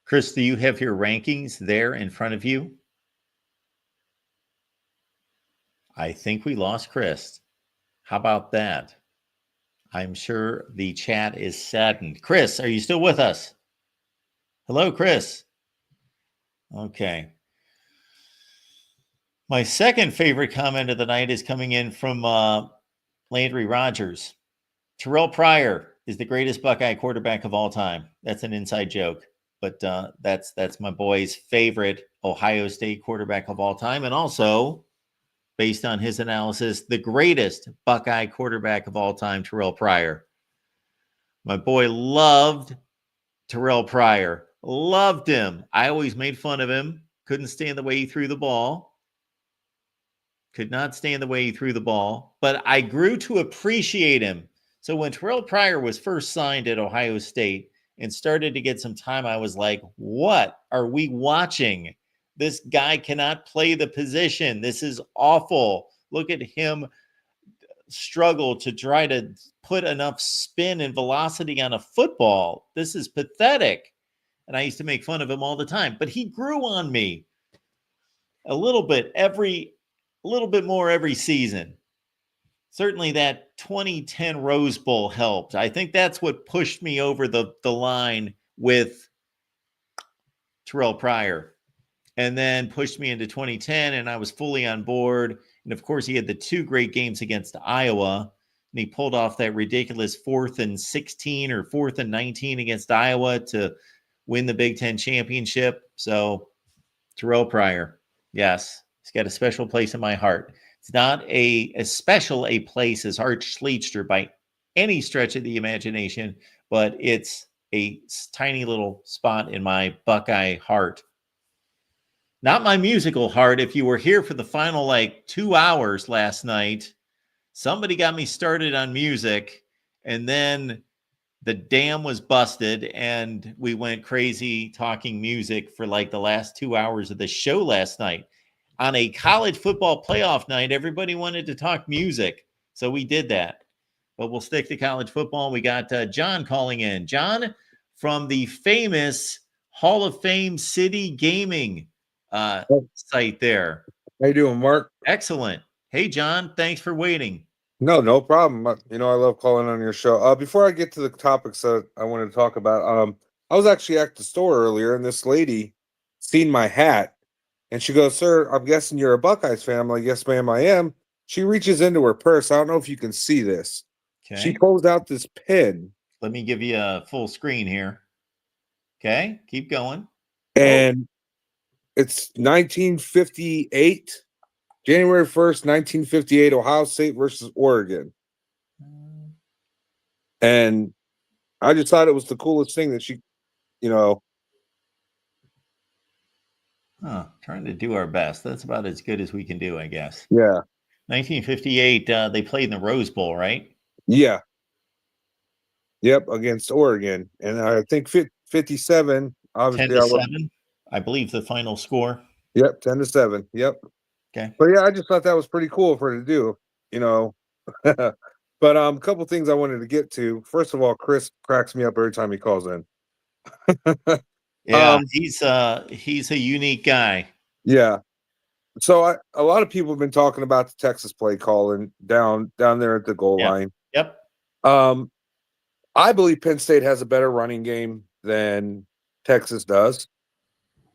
Chris, do you have your rankings there in front of you? I think we lost Chris. How about that? I'm sure the chat is saddened. Chris, are you still with us? Hello, Chris. Okay. My second favorite comment of the night is coming in from Landry Rogers. Terrell Pryor is the greatest Buckeye quarterback of all time. That's an inside joke, but that's my boy's favorite Ohio State quarterback of all time, and also, based on his analysis, the greatest Buckeye quarterback of all time, Terrell Pryor. My boy loved Terrell Pryor. Loved him. I always made fun of him. Couldn't stand the way he threw the ball. Could not stand the way he threw the ball. But I grew to appreciate him. So when Terrell Pryor was first signed at Ohio State and started to get some time, I was like, what are we watching? This guy cannot play the position. This is awful. Look at him struggle to try to put enough spin and velocity on a football. This is pathetic. And I used to make fun of him all the time, but he grew on me a little bit more every season. Certainly that 2010 Rose Bowl helped. I think that's what pushed me over the line with Terrell Pryor, and then pushed me into 2010, and I was fully on board. And of course, he had the 2 great games against Iowa, and he pulled off that ridiculous 4th and 16 or 4th and 19 against Iowa to win the Big Ten championship. So Terrell Pryor, yes, he's got a special place in my heart. It's not as special a place as Art Schlechter by any stretch of the imagination, but it's a tiny little spot in my Buckeye heart. Not my musical heart. If you were here for the final 2 hours last night, somebody got me started on music, and then the dam was busted and we went crazy talking music for the last 2 hours of the show last night. On a college football playoff night, everybody wanted to talk music, so we did that. But we'll stick to college football. We got John calling in. John from the famous Hall of Fame City Gaming site there. How you doing, Mark? Excellent. Hey, John, thanks for waiting. No problem. I love calling on your show. Before I get to the topics that I wanted to talk about, I was actually at the store earlier, and this lady seen my hat, And she goes, "Sir, I'm guessing you're a Buckeyes fan." I'm like, "Yes, ma'am, I am." She reaches into her purse. I don't know if you can see this. She Okay. pulls out this pin, Let me give you a full screen here. Okay. Keep going. and it's 1958, January 1st, 1958, Ohio State versus Oregon. And I just thought it was the coolest thing that she, you know, Trying to do our best. That's about as good as we can do, I guess. yeah, 1958, they played in the Rose Bowl, right? yeah. Yep, against Oregon. And I think 57, 10 obviously, to 7, I believe the final score. Yep, 10-7. Yep. Okay. But yeah, I just thought that was pretty cool for her to do, you know. But a couple things I wanted to get to. First of all, Chris cracks me up every time he calls in. Yeah, he's a unique guy. Yeah. So a lot of people have been talking about the Texas play calling down there at the goal line. Yep. I believe Penn State has a better running game than Texas does.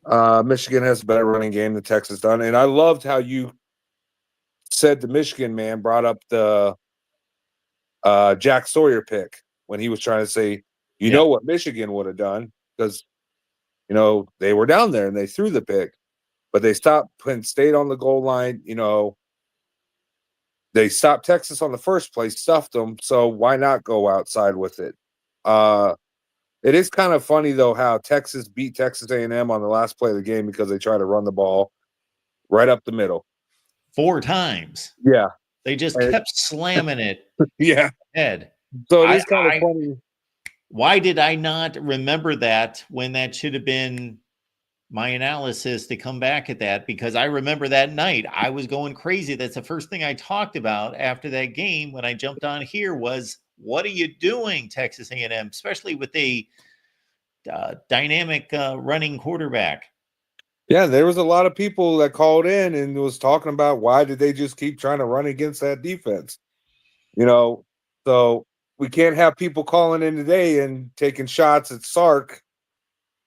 Michigan has a better running game than Texas done. And I loved how you said the Michigan man brought up the Jack Sawyer pick when he was trying to say, you know what Michigan would have done, because they were down there and they threw the pick, but they stopped Penn State on the goal line. They stopped Texas on the first place, stuffed them. So why not go outside with it? It is kind of funny though how Texas beat Texas A&M on the last play of the game because they tried to run the ball right up the middle 4 times. Yeah, They just kept slamming it. Yeah. Head. So it is kind of funny. Why did I not remember that when that should have been my analysis to come back at that? Because I remember that night I was going crazy. That's the first thing I talked about after that game when I jumped on here was, what are you doing, Texas A&M, especially with a dynamic running quarterback? Yeah, there was a lot of people that called in and was talking about why did they just keep trying to run against that defense? So we can't have people calling in today and taking shots at Sark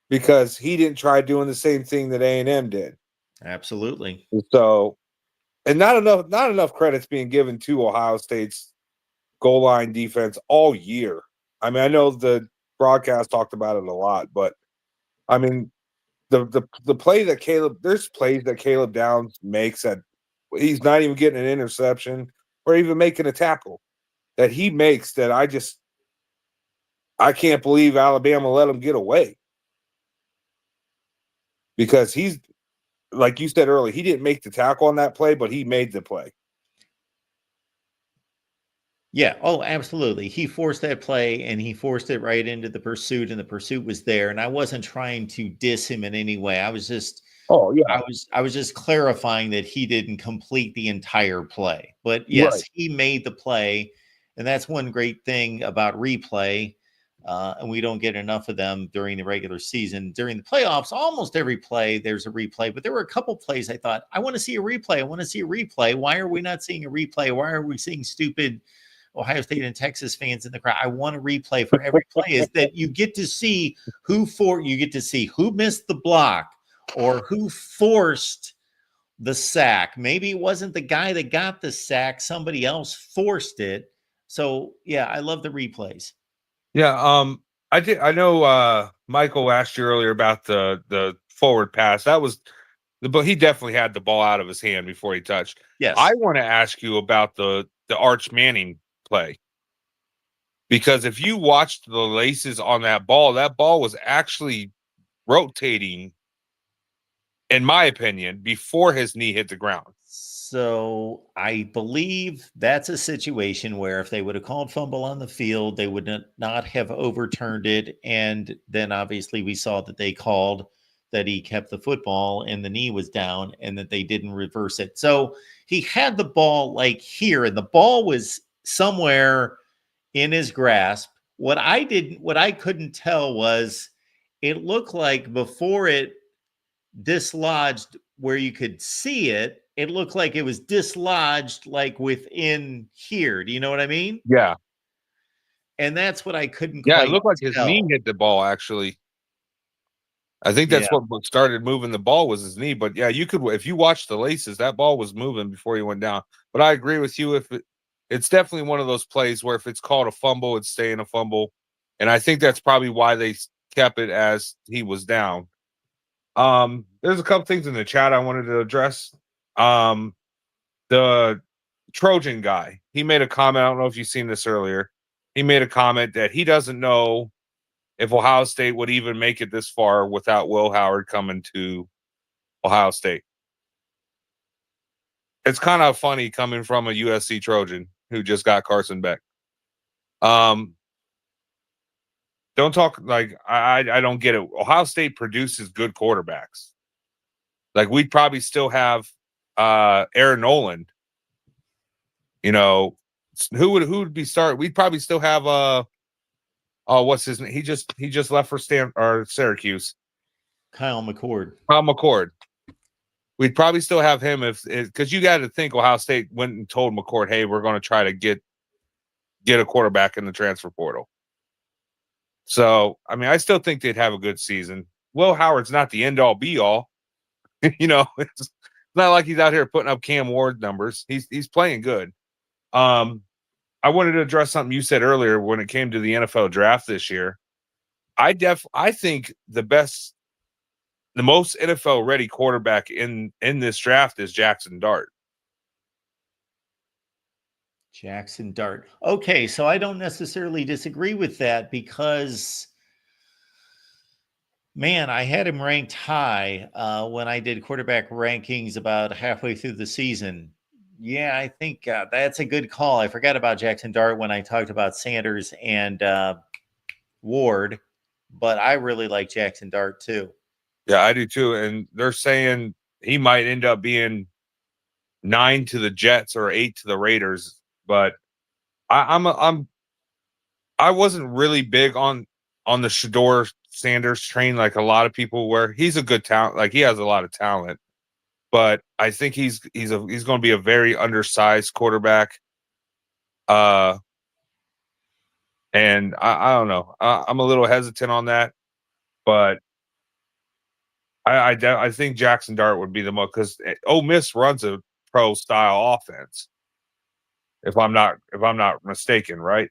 because he didn't try doing the same thing that A&M did. Absolutely. So, and not enough credit's being given to Ohio State's goal line defense all year. I mean, I know the broadcast talked about it a lot, but I mean, the play that there's plays that Caleb Downs makes that he's not even getting an interception or even making a tackle that he makes that I can't believe Alabama let him get away. Because he's, like you said earlier, he didn't make the tackle on that play, but he made the play. Yeah. Oh, absolutely. He forced that play and he forced it right into the pursuit, and the pursuit was there. And I wasn't trying to diss him in any way. I was just, I was just clarifying that he didn't complete the entire play. But yes, he made the play. And that's one great thing about replay. And we don't get enough of them during the regular season. During the playoffs, almost every play there's a replay, but there were a couple plays I thought, I want to see a replay. I want to see a replay. Why are we not seeing a replay? Why are we seeing stupid Ohio State and Texas fans in the crowd? I want a replay for every play. Is that you get to see you get to see who missed the block or who forced the sack. Maybe it wasn't the guy that got the sack, somebody else forced it. So yeah, I love the replays. Yeah, I know Michael asked you earlier about the forward pass. But he definitely had the ball out of his hand before he touched. Yes. I want to ask you about the Arch Manning play. Because if you watched the laces on that ball was actually rotating, in my opinion, before his knee hit the ground. So I believe that's a situation where if they would have called fumble on the field, they would not have overturned it. And then obviously we saw that they called that he kept the football and the knee was down and that they didn't reverse it. So he had the ball like here and the ball was somewhere in his grasp. What I couldn't tell was it looked like before it dislodged where you could see it, it looked like it was dislodged like within here. Do you know what I mean? Yeah. And that's what I couldn't Yeah, quite it looked like his tell. knee hit the ball, actually. I think that's Yeah. what started moving the ball was his knee. But yeah, you could if you watch the laces, that ball was moving before he went down. But I agree with you. It's definitely one of those plays where if it's called a fumble, it's staying a fumble, and I think that's probably why they kept it as he was down. There's a couple things in the chat I wanted to address. The Trojan guy, he made a comment. I don't know if you've seen this earlier. He made a comment that he doesn't know if Ohio State would even make it this far without Will Howard coming to Ohio State. It's kind of funny coming from a USC Trojan who just got Carson Beck. Don't talk like I don't get it. Ohio State produces good quarterbacks. Like we'd probably still have Aaron Noland. You know, who would be start? We'd probably still have what's his name? He just left for Syracuse. Kyle McCord. Kyle McCord. We'd probably still have him if because you got to think Ohio State went and told McCord, hey, we're going to try to get a quarterback in the transfer portal. So, I mean, I still think they'd have a good season. Will Howard's not the end all be all. You know, it's not like he's out here putting up Cam Ward numbers. He's playing good. I wanted to address something you said earlier when it came to the NFL draft this year. I think the most NFL ready quarterback in this draft is Jackson Dart. Jackson Dart. Okay, so I don't necessarily disagree with that because, man, I had him ranked high when I did quarterback rankings about halfway through the season. Yeah, I think that's a good call. I forgot about Jackson Dart when I talked about Sanders and Ward, but I really like Jackson Dart too. Yeah, I do too. And they're saying he might end up being 9 to the Jets or 8 to the Raiders. But I wasn't really big on the Shador Sanders train like a lot of people were. He's a good talent. Like he has a lot of talent, but I think he's going to be a very undersized quarterback. And I don't know. I'm a little hesitant on that, but I think Jackson Dart would be the most because Ole Miss runs a pro style offense. If I'm not mistaken, right?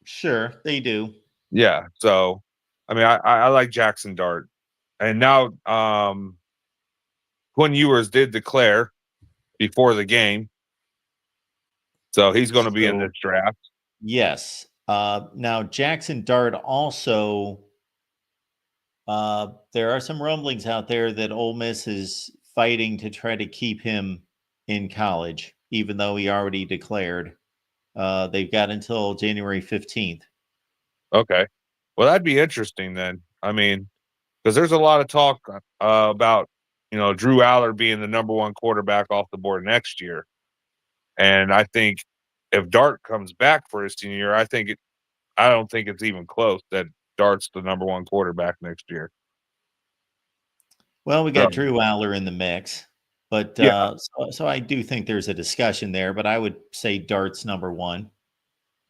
Sure, they do. Yeah. So, I mean, I like Jackson Dart, and now Quinn Ewers did declare before the game, so he's going to be in this draft. Yes. Now Jackson Dart also. There are some rumblings out there that Ole Miss is fighting to try to keep him in college, even though he already declared. They've got until January 15th. Okay. Well, that'd be interesting then. I mean, because there's a lot of talk about, Drew Aller being the number one quarterback off the board next year. And I think if Dart comes back for his senior year, I don't think it's even close that Dart's the number one quarterback next year. Well, we got Drew Aller in the mix, but so I do think there's a discussion there, but I would say Dart's number one.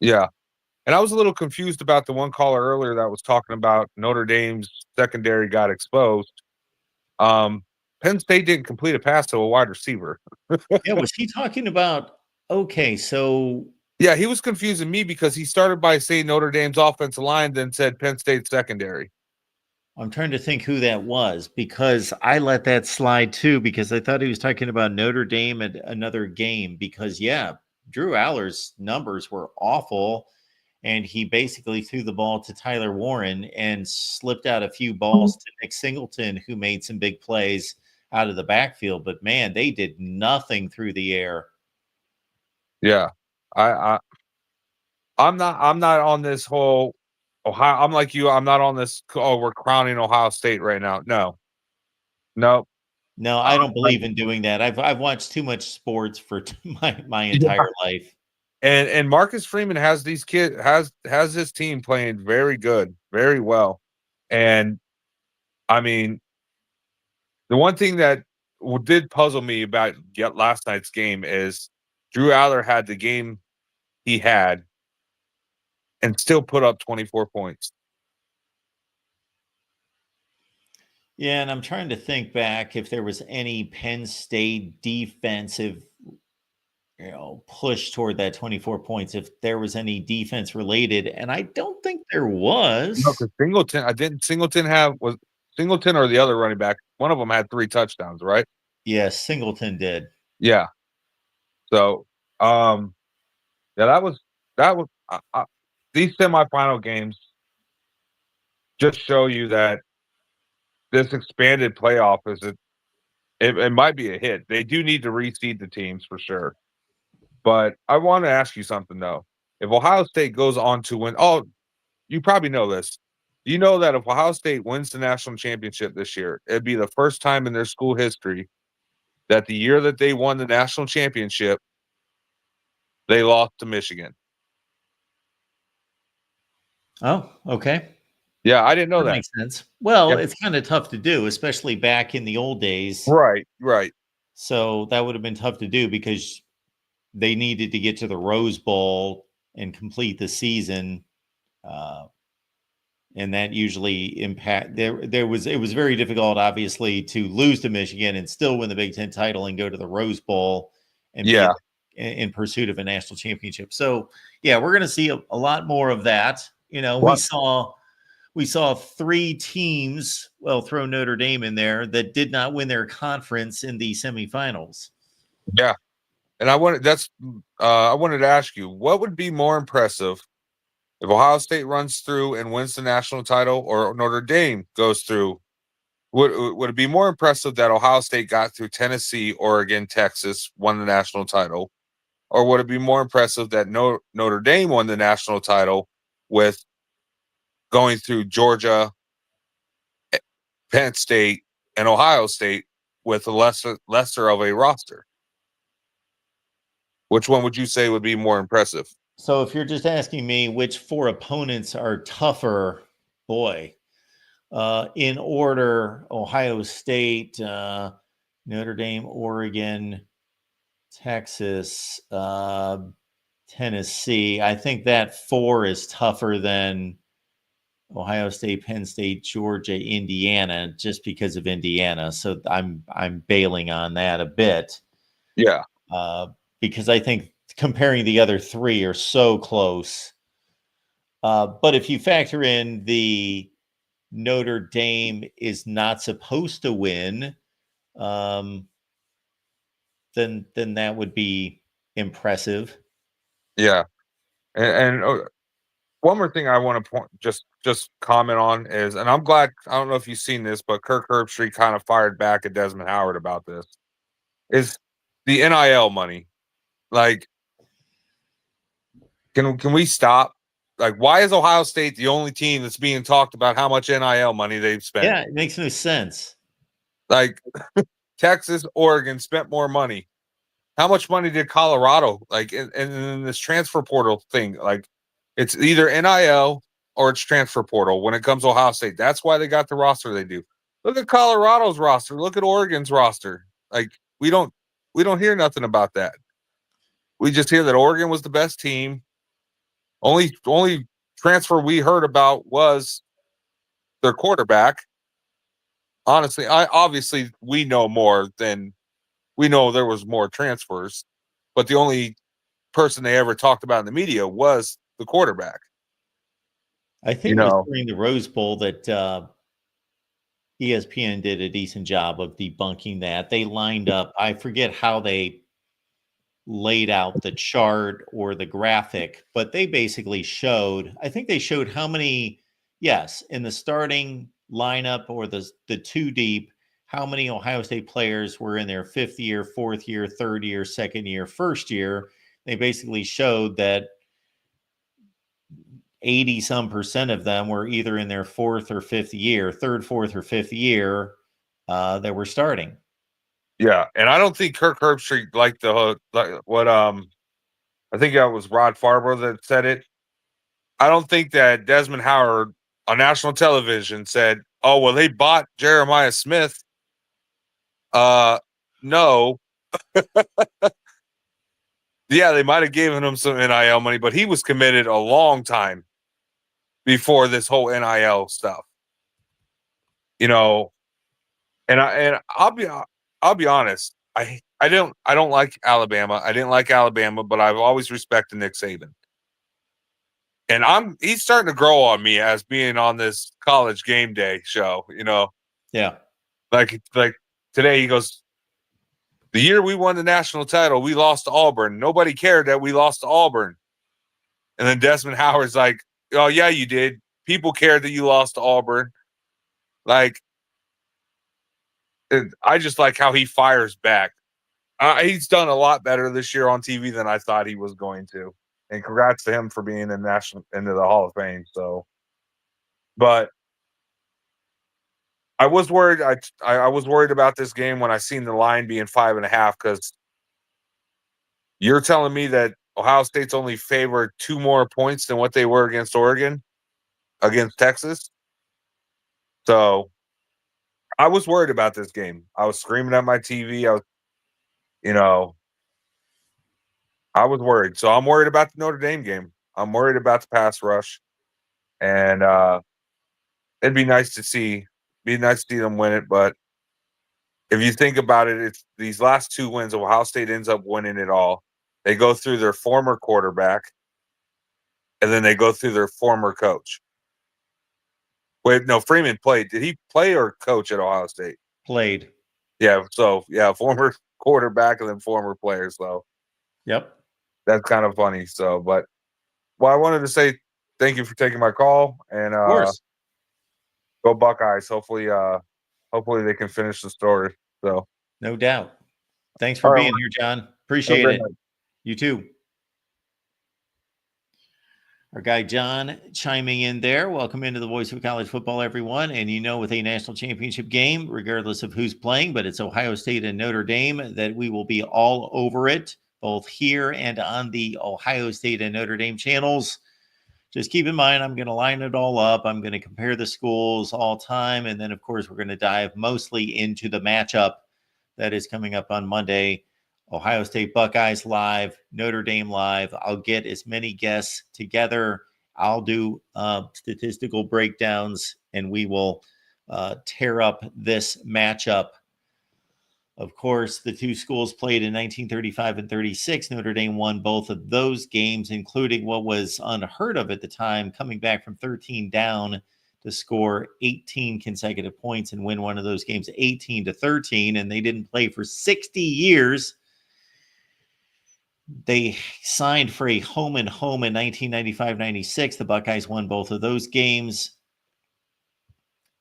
Yeah. And I was a little confused about the one caller earlier that was talking about Notre Dame's secondary got exposed. Penn State didn't complete a pass to a wide receiver. Yeah, was he talking about? Okay, so yeah, he was confusing me because he started by saying Notre Dame's offensive line, then said Penn State secondary. I'm trying to think who that was because I let that slide too because I thought he was talking about Notre Dame at another game because Drew Aller's numbers were awful and he basically threw the ball to Tyler Warren and slipped out a few balls to Nick Singleton who made some big plays out of the backfield, but man, they did nothing through the air. Yeah. I'm not on this whole Ohio. I'm like you. I'm not on this. Oh, we're crowning Ohio State right now. No. No, I don't believe in doing that. I've watched too much sports for my entire life. And Marcus Freeman has these kids has his team playing very good, very well. And I mean, the one thing that did puzzle me about last night's game is Drew Aller had the game he had and still put up 24 points. Yeah, and I'm trying to think back if there was any Penn State defensive, push toward that 24 points, if there was any defense related, and I don't think there No, was. because Singleton, I didn't Singleton was Singleton or the other running back. One of them had 3 touchdowns, right? Yes, Singleton did. Yeah. So, yeah, that was these semifinal games just show you that this expanded playoff it might be a hit. They do need to reseed the teams for sure. But I want to ask you something though. If Ohio State goes on to win, you probably know this. Do you know that if Ohio State wins the national championship this year, it'd be the first time in their school history that the year that they won the national championship, they lost to Michigan. Oh, okay. Yeah, I didn't know That that. makes sense. Well, Yeah. it's kind of tough to do, especially back in the old days. Right, right. So that would have been tough to do because they needed to get to the Rose Bowl and complete the season. And that usually it was very difficult, obviously, to lose to Michigan and still win the Big Ten title and go to the Rose Bowl and be Yeah. in pursuit of a national championship. So yeah, we're going to see a lot more of that. What? We saw 3 teams, well, throw Notre Dame in there, that did not win their conference in the semifinals. Yeah. And I wanted to ask you, what would be more impressive if Ohio State runs through and wins the national title, or Notre Dame goes through? Would it be more impressive that Ohio State got through Tennessee, Oregon, Texas, won the national title? Or would it be more impressive that Notre Dame won the national title with going through Georgia, Penn State, and Ohio State with a lesser of a roster? Which one would you say would be more impressive? So if you're just asking me which 4 opponents are tougher, boy, in order: Ohio State, Notre Dame, Oregon, Texas, Tennessee. I think that 4 is tougher than Ohio State, Penn State, Georgia, Indiana, just because of Indiana. So I'm bailing on that a bit. Yeah. Because I think comparing the other 3 are so close. But if you factor in the Notre Dame is not supposed to win, then that would be impressive. Yeah. And one more thing I want to just comment on is, and I'm glad, I don't know if you've seen this, but Kirk Herbstreit kind of fired back at Desmond Howard about this, is the NIL money. Like, can we stop? Like, why is Ohio State the only team that's being talked about how much NIL money they've spent? Yeah, it makes no sense. Like, Texas, Oregon spent more money. How much money did Colorado, like, in this transfer portal thing? Like, it's either NIL or it's transfer portal when it comes to Ohio State. That's why they got the roster they do. Look at Colorado's roster. Look at Oregon's roster. Like, we don't hear nothing about that. We just hear that Oregon was the best team. Only transfer we heard about was their quarterback. Honestly, obviously we know more than we know there was more transfers, but the only person they ever talked about in the media was the quarterback. I think it was during the Rose Bowl that ESPN did a decent job of debunking that. They lined up, I forget how they laid out the chart or the graphic, but they basically showed, I think they showed how many, yes, in the starting lineup or the 2 deep, how many Ohio State players were in their 5th year, 4th year, 3rd year, 2nd year, 1st year. They basically showed that 80 some percent of them were either in their 4th or 5th year, 3rd, 4th, or 5th year that were starting. Yeah, and I don't think Kirk Herbstreit liked what I think that was Rod Farber that said it. I don't think that Desmond Howard on national television said, "Oh, well, they bought Jeremiah Smith." No. Yeah, they might have given him some NIL money, but he was committed a long time before this whole NIL stuff. And I'll be honest. I don't like Alabama. I didn't like Alabama, but I've always respected Nick Saban. And he's starting to grow on me as being on this college game day show, Yeah. Like today he goes, the year we won the national title, we lost to Auburn. Nobody cared that we lost to Auburn. And then Desmond Howard's like, oh yeah, you did. People cared that you lost to Auburn. Like, I just like how he fires back. He's done a lot better this year on TV than I thought he was going to. And congrats to him for being into the Hall of Fame. So, but I was worried. I was worried about this game when I seen the line being 5.5, because you're telling me that Ohio State's only favored 2 more points than what they were against Oregon, against Texas. So I was worried about this game. I was screaming at my TV. I was worried. So I'm worried about the Notre Dame game. I'm worried about the pass rush. And it'd be nice to see them win it. But if you think about it, it's these last 2 wins, Ohio State ends up winning it all. They go through their former quarterback, and then they go through their former coach. Wait, no, Freeman played. Did he play or coach at Ohio State? Played. Yeah, so yeah, former quarterback and then former player. So Yep. that's kind of funny. So, but I wanted to say thank you for taking my call, and Of course. go Buckeyes. Hopefully they can finish the story. So No doubt. Thanks for All right, being here, John. Appreciate great it. night. You too. Our guy John chiming in there. Welcome into the Voice of College Football, everyone. And with a national championship game, regardless of who's playing, but it's Ohio State and Notre Dame, that we will be all over it, both here and on the Ohio State and Notre Dame channels. Just keep in mind, I'm going to line it all up. I'm going to compare the schools all time. And then, of course, we're going to dive mostly into the matchup that is coming up on Monday. Ohio State Buckeyes live, Notre Dame live. I'll get as many guests together. I'll do statistical breakdowns, and we will tear up this matchup. Of course, the 2 schools played in 1935 and 36. Notre Dame won both of those games, including what was unheard of at the time, coming back from 13 down to score 18 consecutive points and win one of those games 18-13. And they didn't play for 60 years. They signed for a home and home in 1995-96. The Buckeyes won both of those games.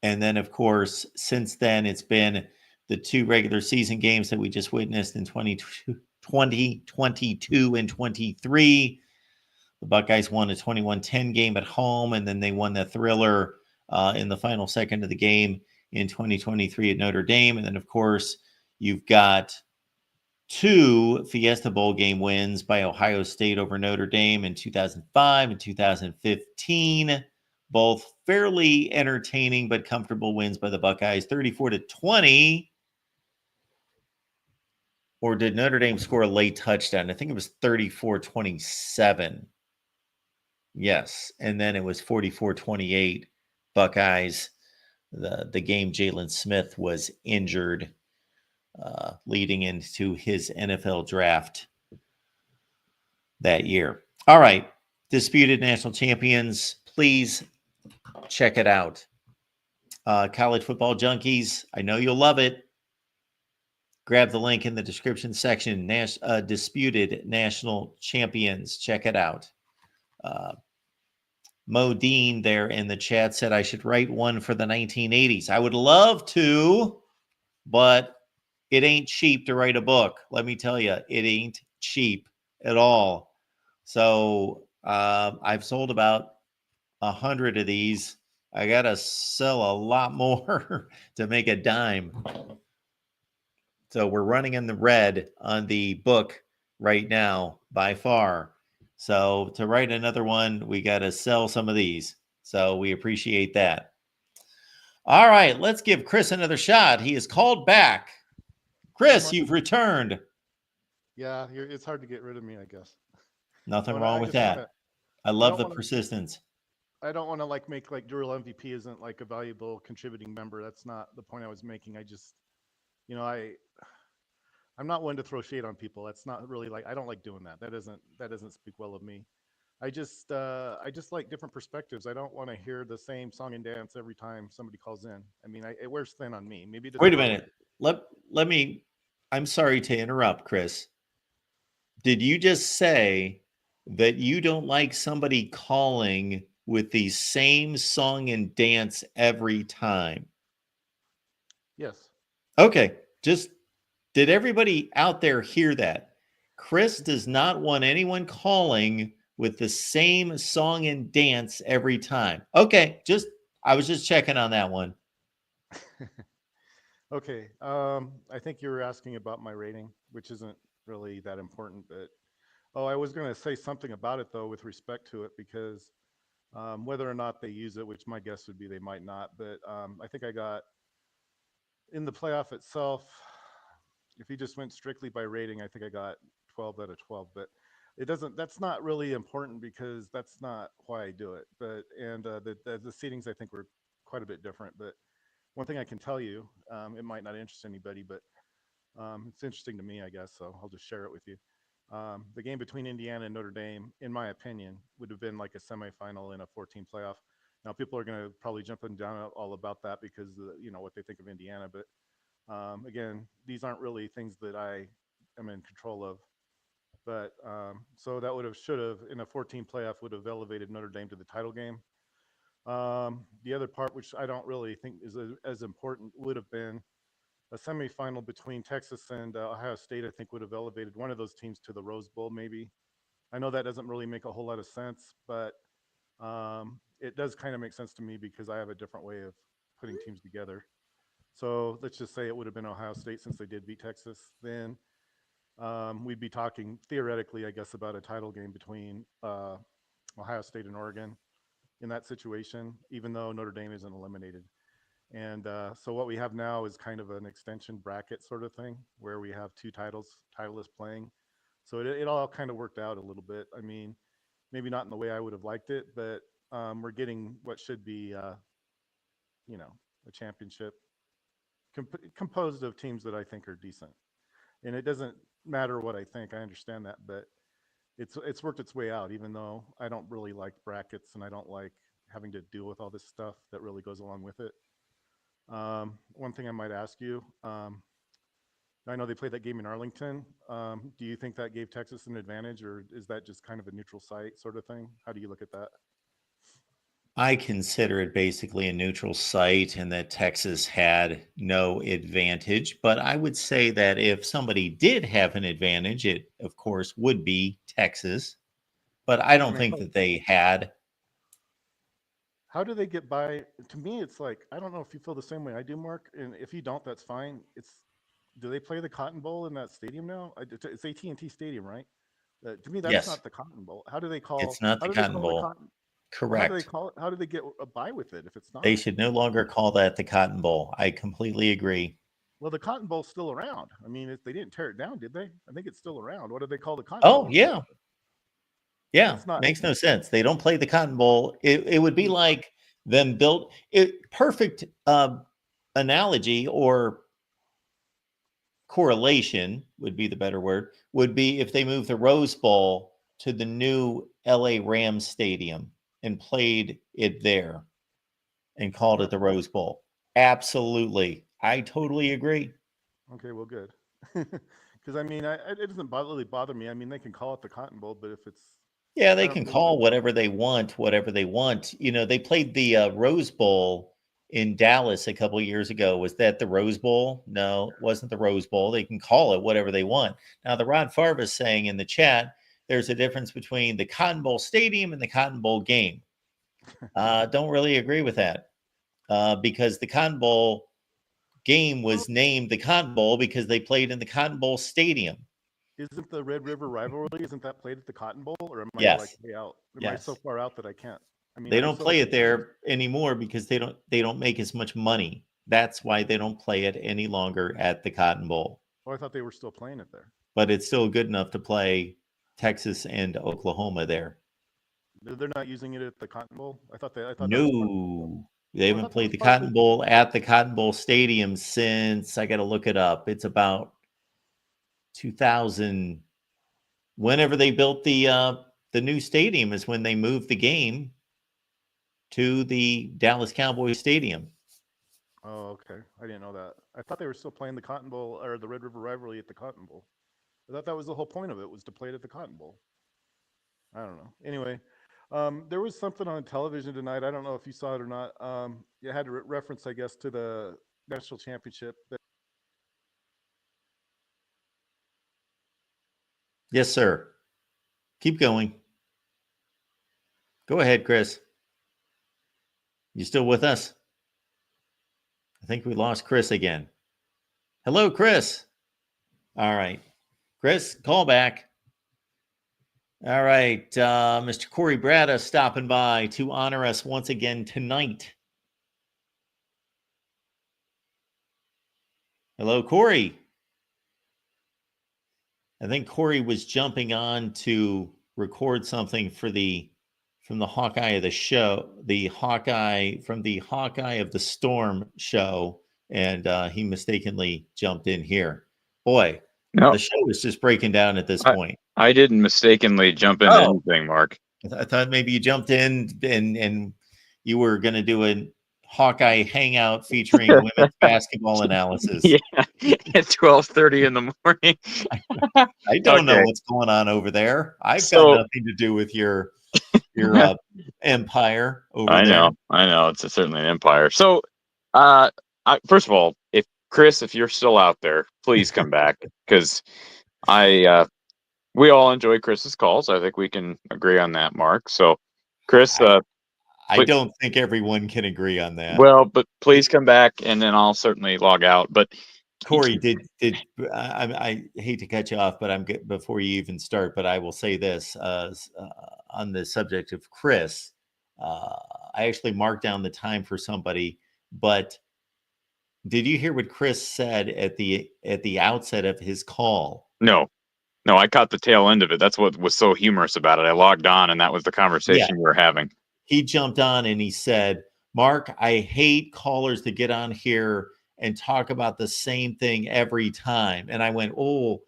And then, of course, since then, it's been the 2 regular season games that we just witnessed in 2022 and 23. The Buckeyes won a 21-10 game at home, and then they won the thriller in the final second of the game in 2023 at Notre Dame. And then, of course, you've got 2 Fiesta Bowl game wins by Ohio State over Notre Dame in 2005 and 2015. Both fairly entertaining but comfortable wins by the Buckeyes, 34-20. Or did Notre Dame score a late touchdown? I think it was 34-27. Yes. And then it was 44-28 Buckeyes. The game Jalen Smith was injured, leading into his NFL draft that year. All right. Disputed National Champions. Please check it out. College Football Junkies. I know you'll love it. Grab the link in the description section. Disputed National Champions. Check it out. Mo Dean there in the chat said I should write one for the 1980s. I would love to, but it ain't cheap to write a book. Let me tell you, it ain't cheap at all. So I've sold about 100 of these. I got to sell a lot more to make a dime. So we're running in the red on the book right now by far. So to write another one, we got to sell some of these. So we appreciate that. All right, let's give Chris another shot. He is called back. Chris, you've returned. Yeah, it's hard to get rid of me, I guess. Nothing wrong with that. I love the persistence. I don't want to like make like Dural MVP isn't like a valuable contributing member. That's not the point I was making. I just, you know, I'm not one to throw shade on people. That's not really like I don't like doing that. That doesn't speak well of me. I just like different perspectives. I don't want to hear the same song and dance every time somebody calls in. I mean, it wears thin on me. Maybe it doesn't Wait a bother minute. Let me. I'm sorry to interrupt, Chris. Did you just say that you don't like somebody calling with the same song and dance every time? Yes. Okay, just did everybody out there hear that? Chris does not want anyone calling with the same song and dance every time. Okay, I was just checking on that one. Okay. I think you were asking about my rating, which isn't really that important, but I was going to say something about it though, with respect to it, because whether or not they use it, which my guess would be they might not, but I think I got in the playoff itself. If you just went strictly by rating, I think I got 12 out of 12, but it doesn't, that's not really important because that's not why I do it. But, and the seatings I think were quite a bit different, but one thing I can tell you, it might not interest anybody, but it's interesting to me, I guess. So I'll just share it with you. The game between Indiana and Notre Dame, in my opinion, would have been like a semifinal in a 14 playoff. Now people are going to probably jump up and down all about that because you know what they think of Indiana, but again, these aren't really things that I am in control of. But so that should have in a 14 playoff would have elevated Notre Dame to the title game. The other part, which I don't really think is as important, would have been a semifinal between Texas and Ohio State. I think would have elevated one of those teams to the Rose Bowl, maybe. I know that doesn't really make a whole lot of sense, but it does kind of make sense to me because I have a different way of putting teams together. So let's just say it would have been Ohio State since they did beat Texas. Then we'd be talking theoretically, I guess, about a title game between Ohio State and Oregon in that situation, even though Notre Dame isn't eliminated. And so what we have now is kind of an extension bracket sort of thing where we have two titleists playing. So it all kind of worked out a little bit. I mean, maybe not in the way I would have liked it, but we're getting what should be, you know, a championship composed of teams that I think are decent. And it doesn't matter what I think. I understand that, but it's worked its way out. Even though I don't really like brackets and I don't like having to deal with all this stuff that really goes along with it. One thing I might ask you, I know they played that game in Arlington. Do you think that gave Texas an advantage, or is that just kind of a neutral site sort of thing? How do you look at that? I consider it basically a neutral site and that Texas had no advantage. But I would say that if somebody did have an advantage, it, of course, would be Texas. But I don't think that they had. How do they get by? To me, it's like, I don't know if you feel the same way I do, Mark. And if you don't, that's fine. Do they play the Cotton Bowl in that stadium now? It's AT&T Stadium, right? To me, that's Yes, not the Cotton Bowl. How do they call? it's not How the do they Cotton call the Bowl. Cotton? Well, how do they Correct. call it? How do they get a bye with it if it's They not? should no longer call that the Cotton Bowl. I completely agree. Well, the Cotton Bowl's still around. I mean, they didn't tear it down, did they? I think it's still around. What do they call the Cotton Oh, Bowl? yeah. Yeah. It's not. Makes no sense. They don't play the Cotton Bowl. It would be like them built it perfect analogy or correlation would be the better word, would be if they moved the Rose Bowl to the new LA Rams stadium and played it there and called it the Rose Bowl. Absolutely. I totally agree. Okay, well, good. Because I mean, it doesn't really bother me. I mean, they can call it the Cotton Bowl, but if it's, Yeah, I they don't can really. call whatever they want. You know, they played the Rose Bowl in Dallas a couple years ago. Was that the Rose Bowl? No, it wasn't the Rose Bowl. They can call it whatever they want. Now, the Rod Farva is saying in the chat, there's a difference between the Cotton Bowl Stadium and the Cotton Bowl game. Don't really agree with that because the Cotton Bowl game was named the Cotton Bowl because they played in the Cotton Bowl Stadium. Isn't the Red River rivalry? Isn't that played at the Cotton Bowl, or am I like Yes. way out? Am I so Yes. far out that I can't? I mean, They I'm don't so play it there anymore because they don't make as much money. That's why they don't play it any longer at the Cotton Bowl. Oh, I thought they were still playing it there. But it's still good enough to play Texas and Oklahoma there. They're not using it at the Cotton Bowl. I thought that was part of No, they I haven't thought that played was the part of Cotton Bowl at the Cotton Bowl Stadium since, I got to look it up. It's about 2000. Whenever they built the new stadium is when they moved the game to the Dallas Cowboys Stadium. Oh, okay. I didn't know that. I thought they were still playing the Cotton Bowl or the Red River Rivalry at the Cotton Bowl. I thought that was the whole point of it, was to play it at the Cotton Bowl. I don't know. Anyway, there was something on television tonight. I don't know if you saw it or not. You had a reference, I guess, to the national championship. Yes, sir. Keep going. Go ahead, Chris. You still with us? I think we lost Chris again. Hello, Chris. All right. Chris, call back. All right. Mr. Corey Bratta stopping by to honor us once again tonight. Hello, Corey. I think Corey was jumping on to record something from the Hawkeye of the show, from the Hawkeye of the Storm show, and he mistakenly jumped in here. Boy, No, the show is just breaking down at this point. I didn't mistakenly jump into anything, Mark. I thought maybe you jumped in and you were going to do a Hawkeye hangout featuring women's basketball analysis. Yeah, at 12:30 in the morning. I don't know Okay. what's going on over there. I've So- got nothing to do with your empire over I there. know. It's certainly an empire. So, first of all, if you're still out there, please come back, because we all enjoy Chris's calls. I think we can agree on that, Mark. So, Chris, I don't think everyone can agree on that. well, but please come back, and then I'll certainly log out. But Corey, I hate to cut you off, but before you even start, but I will say this on the subject of Chris. I actually marked down the time for somebody, but did you hear what Chris said at the outset of his call? No, I caught the tail end of it. That's what was so humorous about it. I logged on, and that was the conversation we were having. He jumped on and he said, "Mark, I hate callers that get on here and talk about the same thing every time." And I went, "Oh,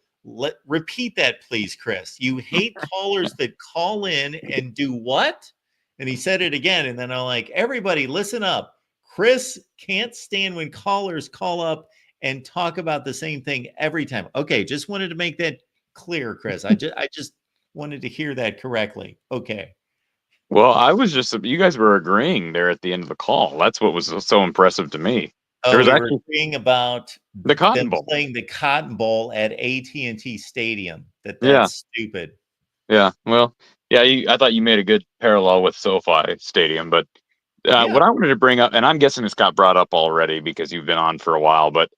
repeat that, please, Chris. You hate callers that call in and do what?" And he said it again. And then I'm like, "Everybody, listen up. Chris can't stand when callers call up and talk about the same thing every time." Okay, just wanted to make that clear, Chris. I just wanted to hear that correctly. Okay. Well, I was you guys were agreeing there at the end of the call. That's what was so impressive to me. There was we actually were agreeing about the Cotton them Bowl. playing the Cotton Bowl at AT&T Stadium. That's Yeah. stupid. Yeah, well, yeah, I thought you made a good parallel with SoFi Stadium, but what I wanted to bring up, and I'm guessing this got brought up already because you've been on for a while, but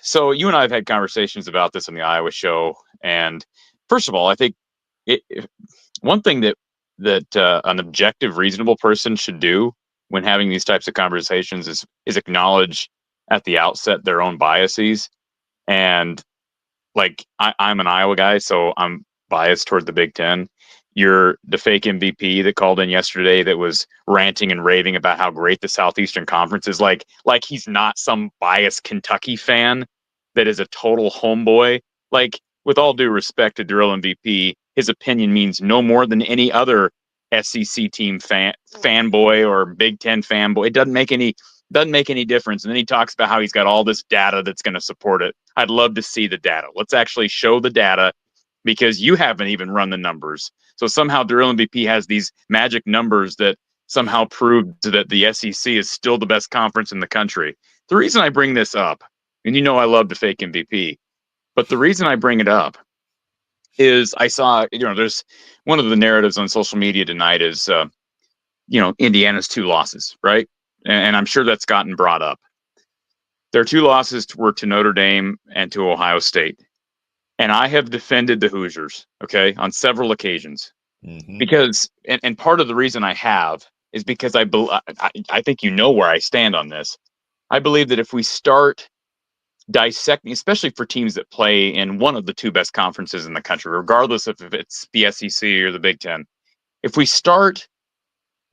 so you and I have had conversations about this on the Iowa show, and first of all, I think one thing that an objective, reasonable person should do when having these types of conversations is acknowledge at the outset their own biases. And like I'm an Iowa guy, so I'm biased toward the Big Ten. You're the fake MVP that called in yesterday that was ranting and raving about how great the Southeastern Conference is. Like he's not some biased Kentucky fan that is a total homeboy. Like, with all due respect to Drill MVP, his opinion means no more than any other SEC team fanboy or Big Ten fanboy. It doesn't make any difference. And then he talks about how he's got all this data that's going to support it. I'd love to see the data. Let's actually show the data, because you haven't even run the numbers. So somehow Drill MVP has these magic numbers that somehow prove that the SEC is still the best conference in the country. The reason I bring this up, and I love the fake MVP, but the reason I bring it up is I saw, there's one of the narratives on social media tonight is, Indiana's 2 losses, right? And I'm sure that's gotten brought up. Their 2 losses were to Notre Dame and to Ohio State. And I have defended the Hoosiers, okay, on several occasions. Mm-hmm. Because, and part of the reason I have is because I think where I stand on this. I believe that if we start dissecting, especially for teams that play in one of the 2 best conferences in the country, regardless if it's the SEC or the Big Ten, if we start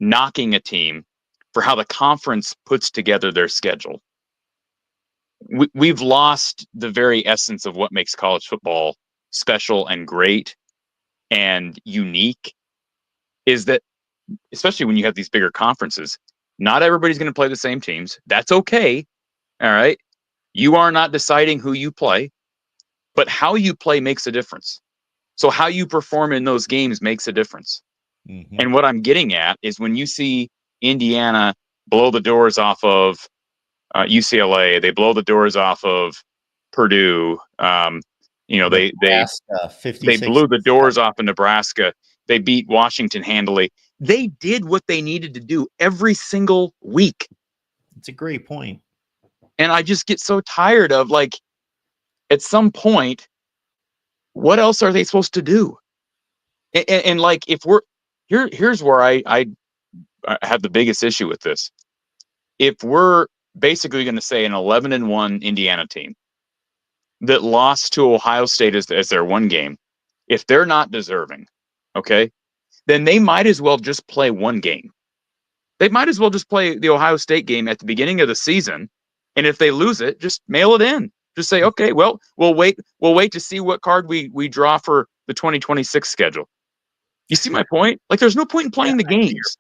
knocking a team for how the conference puts together their schedule, we've lost the very essence of what makes college football special and great and unique. Is that, especially when you have these bigger conferences, not everybody's going to play the same teams. That's okay. All right. You are not deciding who you play, but how you play makes a difference. So how you perform in those games makes a difference. Mm-hmm. And what I'm getting at is when you see Indiana blow the doors off of UCLA, they blow the doors off of Purdue. They Nebraska, 56. blew the doors off of Nebraska. They beat Washington handily. They did what they needed to do every single week. It's a great point. And I just get so tired of, like, at some point, what else are they supposed to do? And like, if we're here's where I have the biggest issue with this. If we're basically going to say an 11-1 Indiana team that lost to Ohio State as their one game, if they're not deserving, okay, then they might as well just play one game. They might as well just play the Ohio State game at the beginning of the season, and if they lose it, just mail it in. Just say, okay, well, we'll wait to see what card we draw for the 2026 schedule. You see my point? Like, there's no point in playing the games.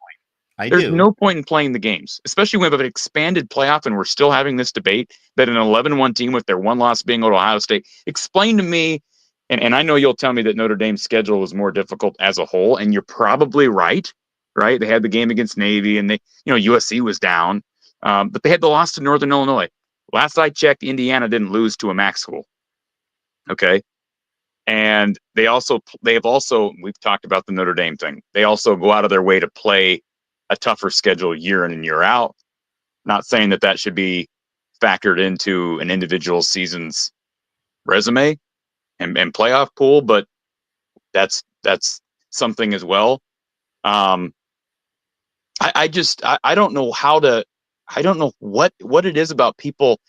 There's no point in playing the games, especially when we have an expanded playoff and we're still having this debate that an 11-1 team with their one loss being over Ohio State. Explain to me, and I know you'll tell me that Notre Dame's schedule was more difficult as a whole, and you're probably right? They had the game against Navy, and USC was down, but they had the loss to Northern Illinois. Last I checked, Indiana didn't lose to a MAC school. Okay. And they have also, we've talked about the Notre Dame thing. They also go out of their way to play a tougher schedule year in and year out. Not saying that should be factored into an individual season's resume and playoff pool, but that's something as well. I don't know I don't know what it is about people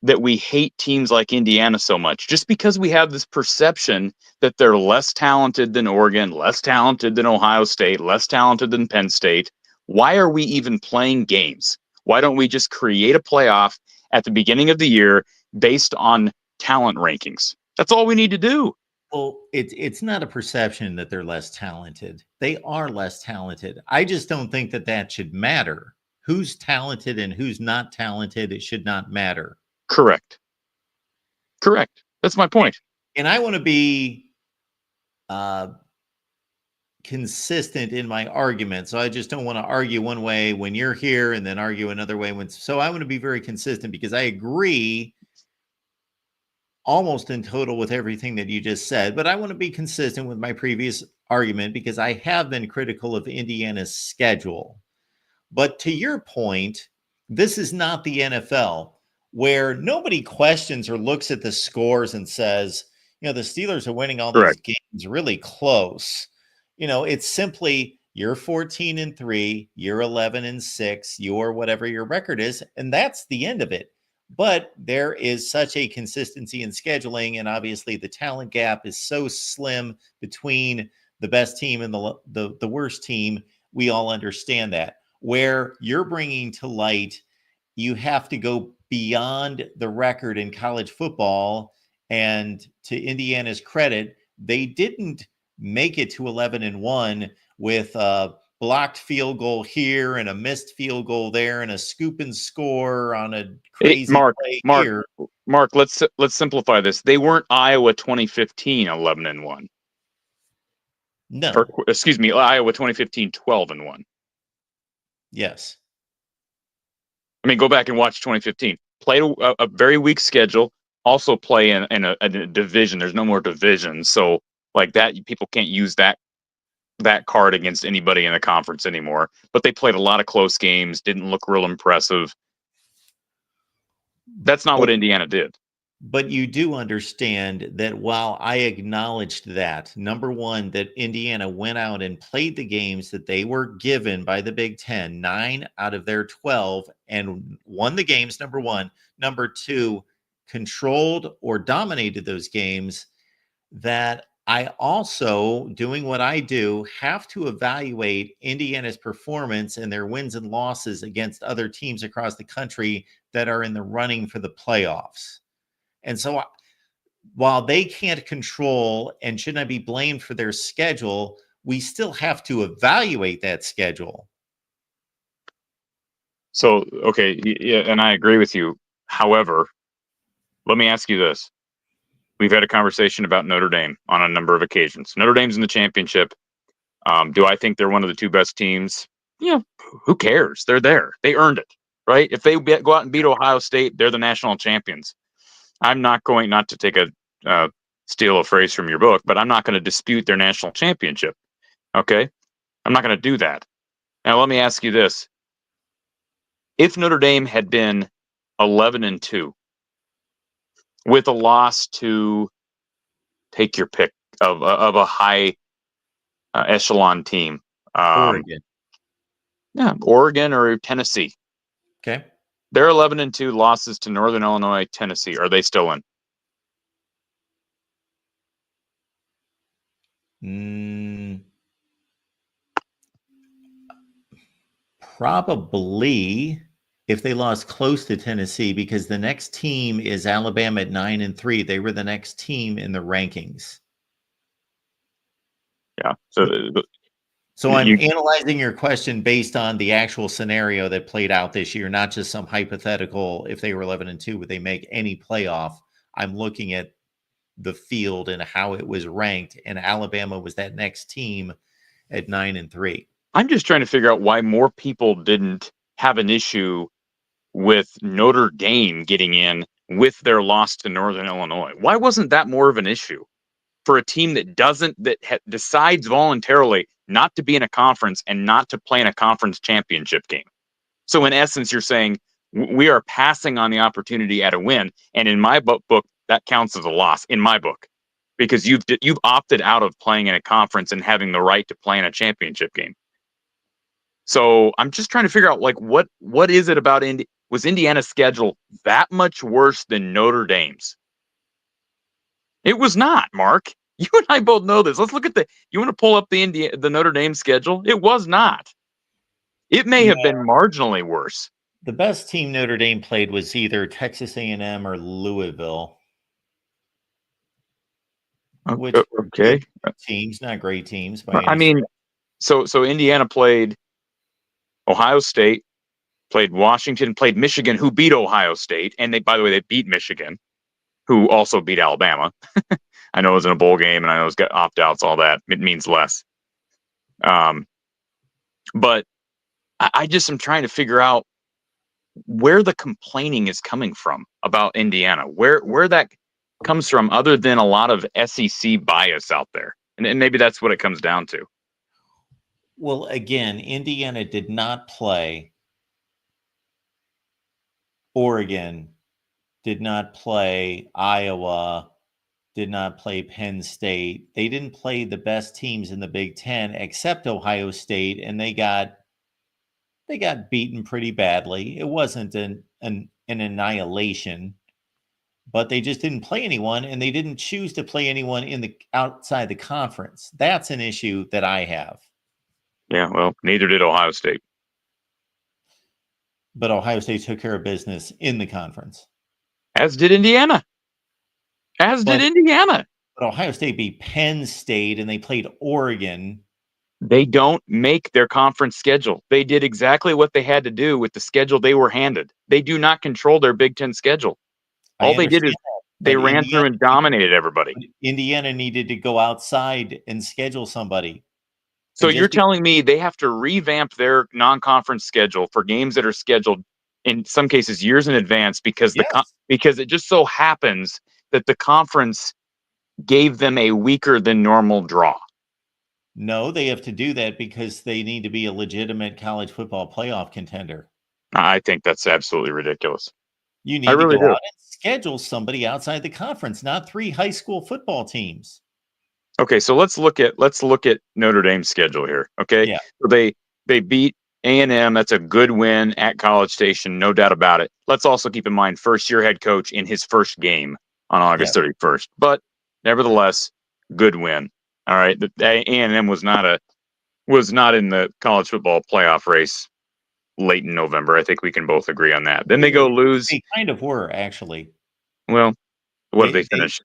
that we hate teams like Indiana so much, just because we have this perception that they're less talented than Oregon, less talented than Ohio State, less talented than Penn State. Why are we even playing games? Why don't we just create a playoff at the beginning of the year based on talent rankings? That's all we need to do. Well, it's not a perception that they're less talented. They are less talented. I just don't think that should matter. Who's talented and who's not talented, it should not matter. Correct. That's my point. And I want to be consistent in my argument. So I just don't want to argue one way when you're here and then argue another way so I want to be very consistent, because I agree almost in total with everything that you just said, but I want to be consistent with my previous argument because I have been critical of Indiana's schedule. But to your point, this is not the NFL where nobody questions or looks at the scores and says, the Steelers are winning all these games really close. It's simply you're 14-3, you're 11-6, you're whatever your record is, and that's the end of it. But there is such a consistency in scheduling, and obviously the talent gap is so slim between the best team and the worst team. We all understand that. Where you're bringing to light, you have to go beyond the record in college football. And to Indiana's credit, they didn't make it to 11-1 with a blocked field goal here and a missed field goal there and a scoop and score on a crazy play here. Mark, let's simplify this. They weren't Iowa 2015 11-1. No. Excuse me, Iowa 2015 12-1. Yes. I mean, go back and watch 2015. Played a very weak schedule. Also play in a division. There's no more divisions, so like that, people can't use that card against anybody in the conference anymore. But they played a lot of close games. Didn't look real impressive. That's not what Indiana did. But you do understand that while I acknowledged that, number one, that Indiana went out and played the games that they were given by the Big Ten, 9 out of their 12, and won the games, number one. Number two, controlled or dominated those games, that I also, doing what I do, have to evaluate Indiana's performance and their wins and losses against other teams across the country that are in the running for the playoffs. And so while they can't control and should not be blamed for their schedule, we still have to evaluate that schedule. So, okay, yeah, and I agree with you. However, let me ask you this. We've had a conversation about Notre Dame on a number of occasions. Notre Dame's in the championship. Do I think they're one of the two best teams? Yeah, who cares? They're there. They earned it, right? If they go out and beat Ohio State, they're the national champions. I'm not going, not to take a steal a phrase from your book, but I'm not going to dispute their national championship. Okay, I'm not going to do that. Now, let me ask you this: if Notre Dame had been 11-2 with a loss to, take your pick of a high echelon team, Oregon. yeah, Oregon or Tennessee. Okay. They're 11-2 losses to Northern Illinois, Tennessee. Are they still in? Probably if they lost close to Tennessee, because the next team is Alabama at 9-3. They were the next team in the rankings. Yeah. So I'm analyzing your question based on the actual scenario that played out this year, not just some hypothetical. If they were 11-2, would they make any playoff? I'm looking at the field and how it was ranked, and Alabama was that next team at 9-3. I'm just trying to figure out why more people didn't have an issue with Notre Dame getting in with their loss to Northern Illinois. Why wasn't that more of an issue for a team that decides voluntarily not to be in a conference and not to play in a conference championship game? So in essence, you're saying we are passing on the opportunity at a win, and in my book, that counts as a loss in my book, because you've opted out of playing in a conference and having the right to play in a championship game. So I'm just trying to figure out, like, what is it about was Indiana's schedule that much worse than Notre Dame's? It was not, Mark. You and I both know this. Let's look at you want to pull up the Notre Dame schedule? It was not. It may have been marginally worse. The best team Notre Dame played was either Texas A&M or Louisville. Which okay, teams, not great teams. I mean, so Indiana played Ohio State, played Washington, played Michigan, who beat Ohio State, and by the way, they beat Michigan, who also beat Alabama. I know it was in a bowl game, and I know it's got opt-outs, all that. It means less. But I just am trying to figure out where the complaining is coming from about Indiana, where that comes from, other than a lot of SEC bias out there. And maybe that's what it comes down to. Well, again, Indiana did not play. Oregon did not play. Iowa did not play. Penn State. They didn't play the best teams in the Big Ten except Ohio State, and they got beaten pretty badly. It wasn't an annihilation, but they just didn't play anyone, and they didn't choose to play anyone in the outside the conference. That's an issue that I have. Yeah, well, neither did Ohio State. But Ohio State took care of business in the conference. As did Indiana. But Ohio State beat Penn State, and they played Oregon. They don't make their conference schedule. They did exactly what they had to do with the schedule they were handed. They do not control their Big Ten schedule. All they did is they ran through and dominated everybody. Indiana needed to go outside and schedule somebody. So you're telling me they have to revamp their non-conference schedule for games that are scheduled in some cases years in advance because because it just so happens that the conference gave them a weaker than normal draw. No, they have to do that because they need to be a legitimate college football playoff contender. I think that's absolutely ridiculous. You need to go out and schedule somebody outside the conference, not 3 high school football teams. Okay, so let's look at Notre Dame's schedule here. Okay, yeah. So they beat A&M. That's a good win at College Station, no doubt about it. Let's also keep in mind, first-year head coach in his first game on August 31st. But nevertheless, good win. All right, the A&M was not in the college football playoff race late in November. I think we can both agree on that. Then they go lose. They kind of were, actually. Well, what did they finish?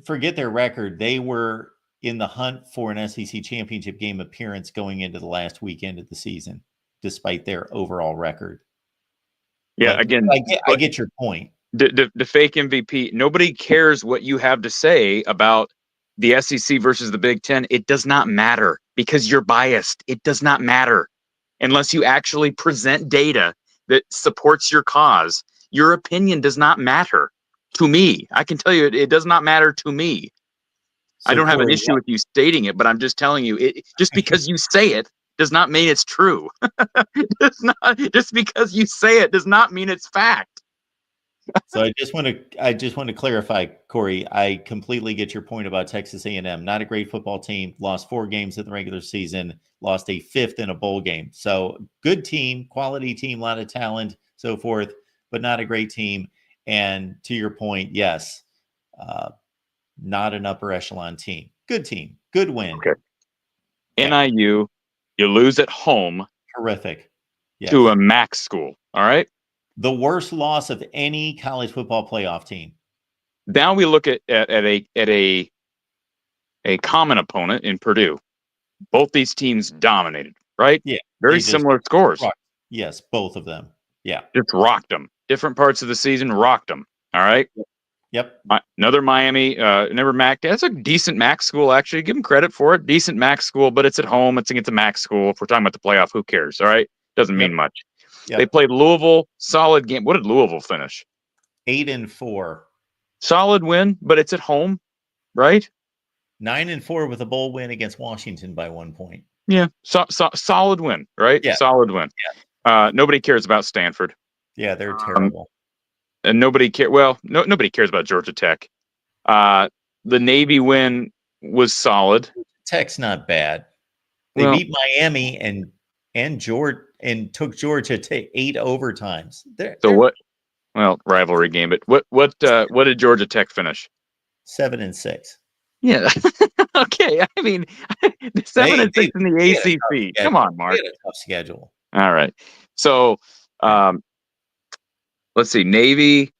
Forget their record. They were in the hunt for an SEC championship game appearance going into the last weekend of the season, despite their overall record. Yeah, But again, I get your point. The fake MVP. Nobody cares what you have to say about the SEC versus the Big Ten. It does not matter because you're biased. It does not matter unless you actually present data that supports your cause. Your opinion does not matter to me. I can tell you it does not matter to me. So I don't have an Corey, issue with you stating it, but I'm just telling you, just because you say it does not mean it's true. Just because you say it does not mean it's fact. So I just want to clarify, Corey. I completely get your point about Texas A&M. Not a great football team. Lost 4 games in the regular season. Lost a 5th in a bowl game. So good team, quality team, a lot of talent, so forth, but not a great team. And to your point, yes, not an upper echelon team. Good team, good win. Okay. NIU, you lose at home. Horrific. Yes. To a MAC school. All right. The worst loss of any college football playoff team. Now we look at a common opponent in Purdue. Both these teams dominated, right? Yeah. Very similar scores. Yes, both of them. Yeah. Just rocked them. Different parts of the season rocked them. All right. Yep. Another Miami, never MAC. That's a decent MAC school, actually. Give them credit for it. Decent MAC school, but it's at home. It's against a MAC school. If we're talking about the playoff, who cares? All right. Doesn't mean much. Yep. They played Louisville, solid game. What did Louisville finish? 8-4. Solid win, but it's at home, right? 9-4 with a bowl win against Washington by 1 point. Yeah, solid win, right? Yeah. Solid win. Yeah. Nobody cares about Stanford. Yeah, they're terrible. And nobody cares. Well, nobody cares about Georgia Tech. The Navy win was solid. Tech's not bad. They beat Miami and Georgia and took Georgia to 8 overtimes. What? Well, rivalry game. But what did Georgia Tech finish? 7-6. Yeah. Okay. I mean, 7-6 in the ACC. Come on, Mark. They had a tough schedule. All right. So, let's see. Navy,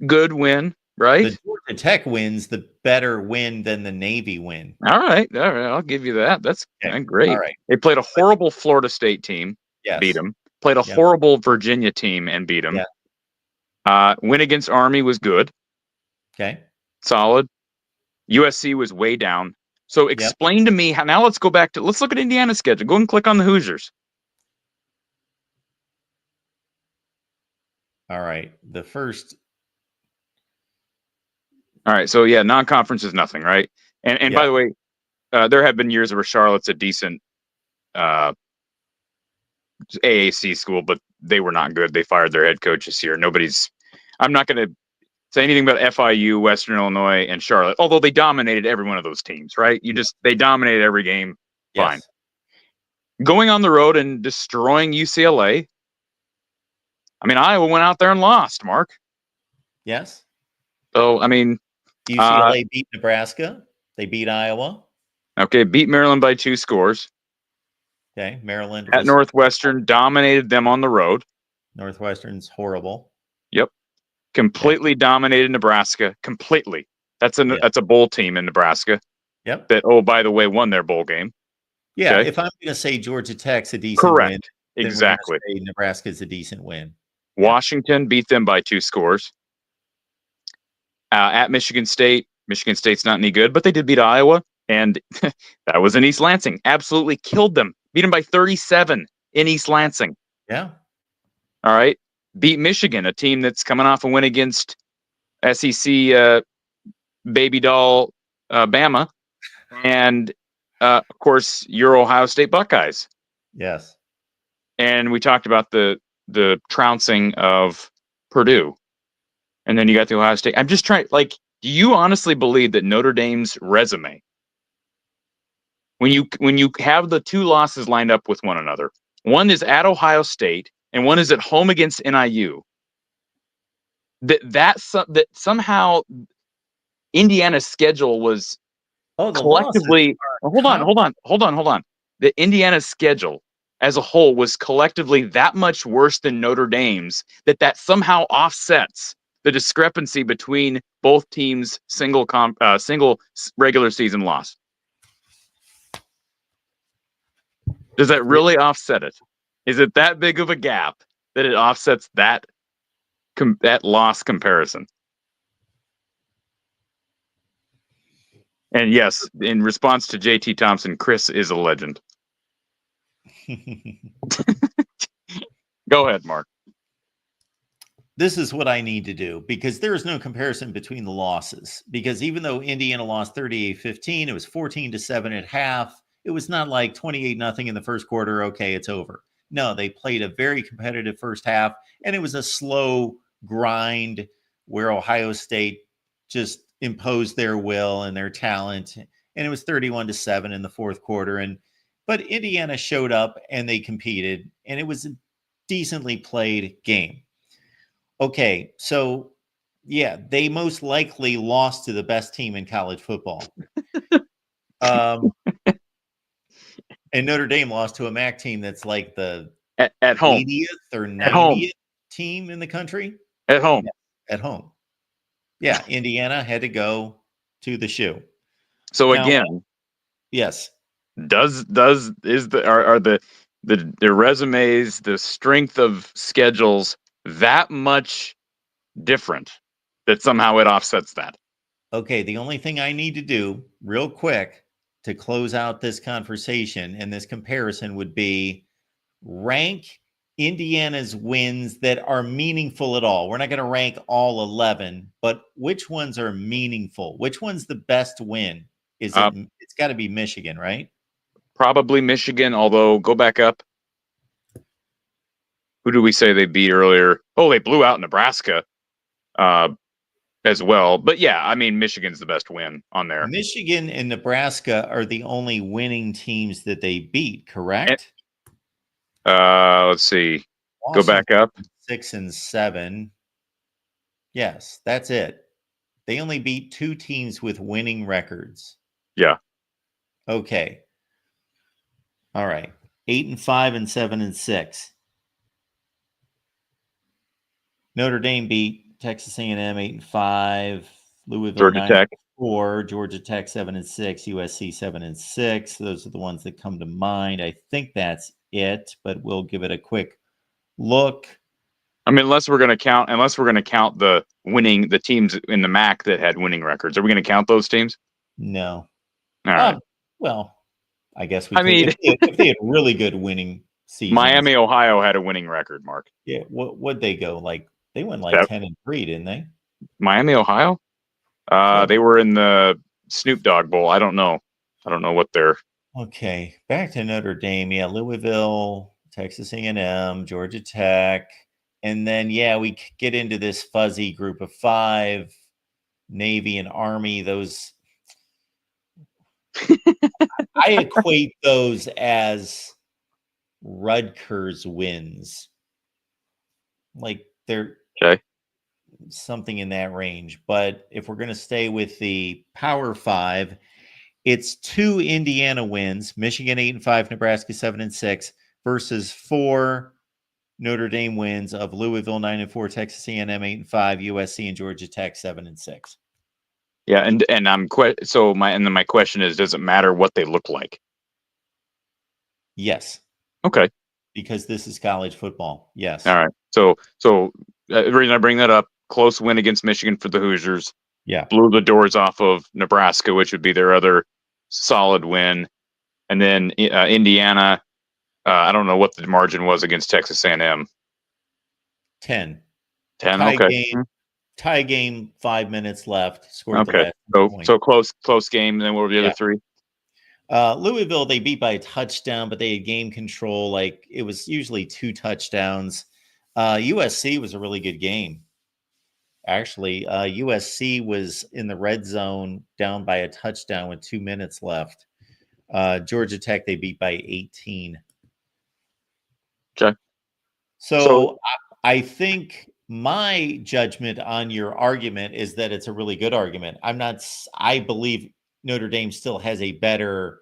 good win, right? The Georgia Tech win's the better win than the Navy win. All right. I'll give you that. That's great. All right. They played a horrible Florida State team, beat them. Played a horrible Virginia team and beat them. Yeah. Win against Army was good. Okay. Solid. USC was way down. So explain to me how. Now let's look at Indiana's schedule. Go and click on the Hoosiers. All right. The first. All right. So non-conference is nothing, right? And by the way, there have been years where Charlotte's a decent AAC school, but they were not good. They fired their head coach this year. I'm not going to say anything about FIU, Western Illinois, and Charlotte, although they dominated every one of those teams, right? They dominated every game. Fine. Going on the road and destroying UCLA. I mean, Iowa went out there and lost, Mark. Yes. So, I mean, UCLA beat Nebraska. They beat Iowa. Okay, beat Maryland by 2 scores. Okay, Maryland at Northwestern dominated them on the road. Northwestern's horrible. Yep, completely dominated Nebraska. Completely. That's a bowl team in Nebraska. Yep. That by the way won their bowl game. Yeah, if I'm going to say Georgia Tech's a decent win, exactly. Nebraska's a decent win. Washington beat them by 2 scores. At Michigan State. Michigan State's not any good, but they did beat Iowa, and that was in East Lansing. Absolutely killed them. Beat them by 37 in East Lansing. Yeah. All right. Beat Michigan, a team that's coming off a win against SEC baby doll Bama, and of course your Ohio State Buckeyes. Yes. And we talked about the trouncing of Purdue. And then you got the Ohio State. I'm just trying, do you honestly believe that Notre Dame's resume, when you have the 2 losses lined up with one another, one is at Ohio State and one is at home against NIU, that somehow Indiana's schedule was Oh, the collectively. losses are Hold on. The Indiana schedule as a whole was collectively that much worse than Notre Dame's that somehow offsets the discrepancy between both teams' single regular season loss. Does that really offset it? Is it that big of a gap that it offsets that loss comparison? And yes, in response to JT Thompson, Chris is a legend. Go ahead, Mark. This is what I need to do because there is no comparison between the losses. Because even though Indiana lost 38-15, it was 14-7 at half. It was not like 28-0 in the first quarter. Okay, it's over. No, they played a very competitive first half, and it was a slow grind where Ohio State just imposed their will and their talent, and it was 31-7 in the fourth quarter. But Indiana showed up and they competed, and it was a decently played game. Okay, so yeah, they most likely lost to the best team in college football. And Notre Dame lost to a MAC team that's like the at home, 80th or 90th at home. Team in the country. At home. Yeah, at home. Yeah, Indiana had to go to the shoe. So Now, again, yes. Are the resumes, the strength of schedules that much different that somehow it offsets that? Okay, the only thing I need to do real quick to close out this conversation and this comparison would be rank Indiana's wins that are meaningful at all. We're not going to rank all 11, but which ones are meaningful? Which one's the best win? It's got to be Michigan, right? Probably Michigan, although go back up. Who do we say they beat earlier? Oh, they blew out Nebraska as well. But yeah, I mean, Michigan's the best win on there. Michigan and Nebraska are the only winning teams that they beat, correct? Let's see. Go back up. 6 and 7. Yes, that's it. They only beat 2 teams with winning records. Yeah. Okay. All right. 8 and 5 and 7 and 6. Notre Dame beat Texas A&M 8 and 5. Louisville Georgia 9 Tech. and 4. Georgia Tech 7 and 6. USC 7 and 6. Those are the ones that come to mind. I think that's it, but we'll give it a quick look. I mean, unless we're going to count the teams in the MAC that had winning records. Are we going to count those teams? No. All right. Well, I guess we could. mean, if they had really good winning seasons. Miami, Ohio had a winning record, Mark. Yeah. What'd they go? Like they went like 10 and 3, didn't they? Miami, Ohio? They were in the Snoop Dogg Bowl. I don't know what they're. Okay. Back to Notre Dame. Yeah. Louisville, Texas A&M, Georgia Tech. And then, yeah, we get into this fuzzy group of 5, Navy and Army. Those, I equate those as Rutgers wins. Like they're Okay. something in that range. But if we're going to stay with the Power 5, it's 2 Indiana wins, Michigan 8 and 5, Nebraska 7 and 6, versus 4 Notre Dame wins of Louisville 9 and 4, Texas A&M 8 and 5, USC and Georgia Tech 7 and 6. Yeah, and my question is, does it matter what they look like? Yes. Okay. Because this is college football. Yes. All right. So the reason I bring that up, close win against Michigan for the Hoosiers. Yeah. Blew the doors off of Nebraska, which would be their other solid win, and then Indiana. I don't know what the margin was against Texas A&M. 10. 10. Tie Okay. game, tie game. 5 minutes left. Scored Okay. the last point. So close game. And then what were the other 3? Louisville, they beat by a touchdown, but they had game control. Like it was usually 2 touchdowns. USC was a really good game. Actually, USC was in the red zone down by a touchdown with 2 minutes left. Georgia Tech, they beat by 18. Okay. So I think my judgment on your argument is that it's a really good argument. I believe Notre Dame still has a better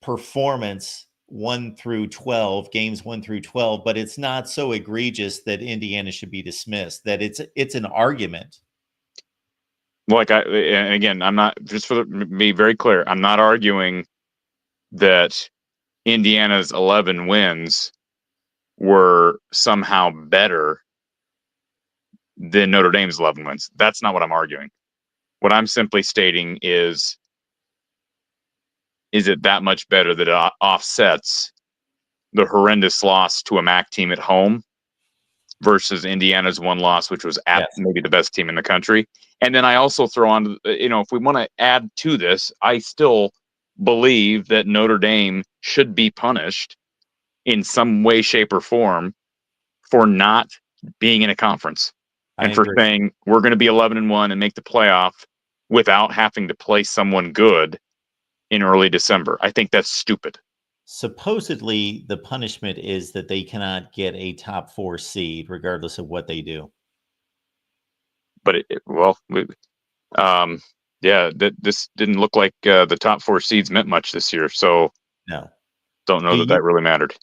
performance 1 through 12, games 1 through 12, but it's not so egregious that Indiana should be dismissed, that it's an argument. And again, I'm not, just for be very clear, I'm not arguing that Indiana's 11 wins were somehow better than Notre Dame's 11 wins. That's not what I'm arguing. What I'm simply stating is it that much better that it offsets the horrendous loss to a MAC team at home versus Indiana's one loss, which was at maybe the best team in the country? And then I also throw on, if we want to add to this, I still believe that Notre Dame should be punished in some way, shape, or form for not being in a conference and for saying we're going to be 11-1 and make the playoff without having to play someone good in early December. I think that's stupid. Supposedly, the punishment is that they cannot get a top 4 seed, regardless of what they do. But this didn't look like the top 4 seeds meant much this year. So no, don't know that really mattered.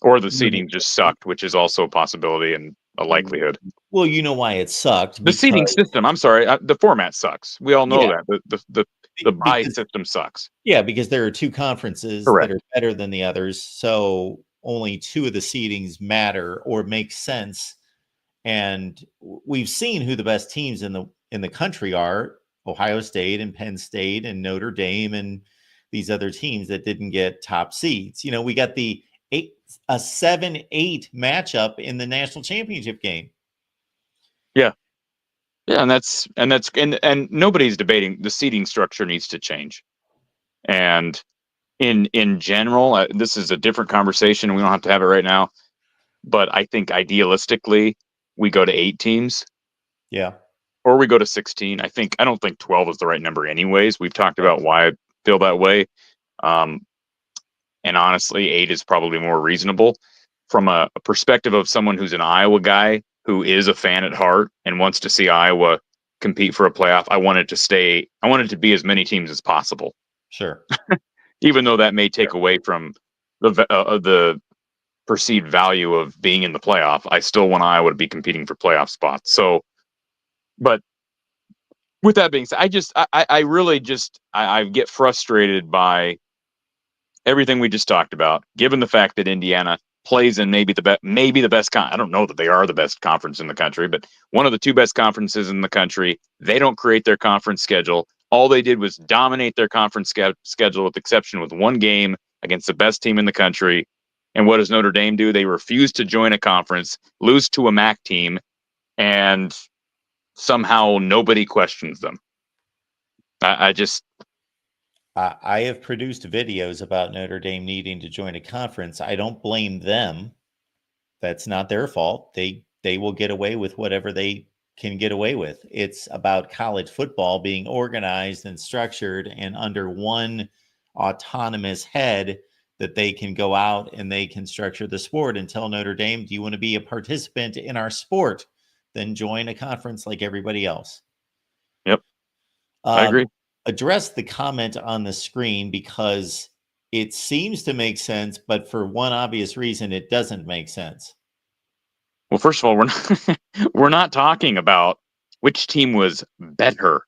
Or the seeding just sucked, which is also a possibility and a likelihood. Well, you know why it sucked. The seeding system, I'm sorry, the format sucks. We all know that. The bye system sucks. Yeah, because there are 2 conferences that are better than the others. So only 2 of the seedings matter or make sense. And we've seen who the best teams in the country are: Ohio State and Penn State and Notre Dame and these other teams that didn't get top seeds. We got a 7-8 matchup in the national championship game. Yeah. Yeah, and nobody's debating the seating structure needs to change. And in general, this is a different conversation. We don't have to have it right now. But I think idealistically, we go to 8 teams. Yeah. Or we go to 16. I don't think 12 is the right number anyways. We've talked about why I feel that way. And honestly, 8 is probably more reasonable from a perspective of someone who's an Iowa guy who is a fan at heart and wants to see Iowa compete for a playoff. I want it to be as many teams as possible. Sure. Even though that may take away from the perceived value of being in the playoff, I still want Iowa to be competing for playoff spots. So, but with that being said, I get frustrated by everything we just talked about, given the fact that Indiana plays in maybe the best. I don't know that they are the best conference in the country, but one of the 2 best conferences in the country. They don't create their conference schedule. All they did was dominate their conference schedule, with exception with 1 game against the best team in the country. And what does Notre Dame do? They refuse to join a conference, lose to a MAC team, and somehow nobody questions them. I have produced videos about Notre Dame needing to join a conference. I don't blame them. That's not their fault. They will get away with whatever they can get away with. It's about college football being organized and structured and under one autonomous head, that they can go out and they can structure the sport and tell Notre Dame, do you want to be a participant in our sport? Then join a conference like everybody else. Yep. I agree. Address the comment on the screen, because it seems to make sense, but for one obvious reason, it doesn't make sense. Well, first of all, we're not talking about which team was better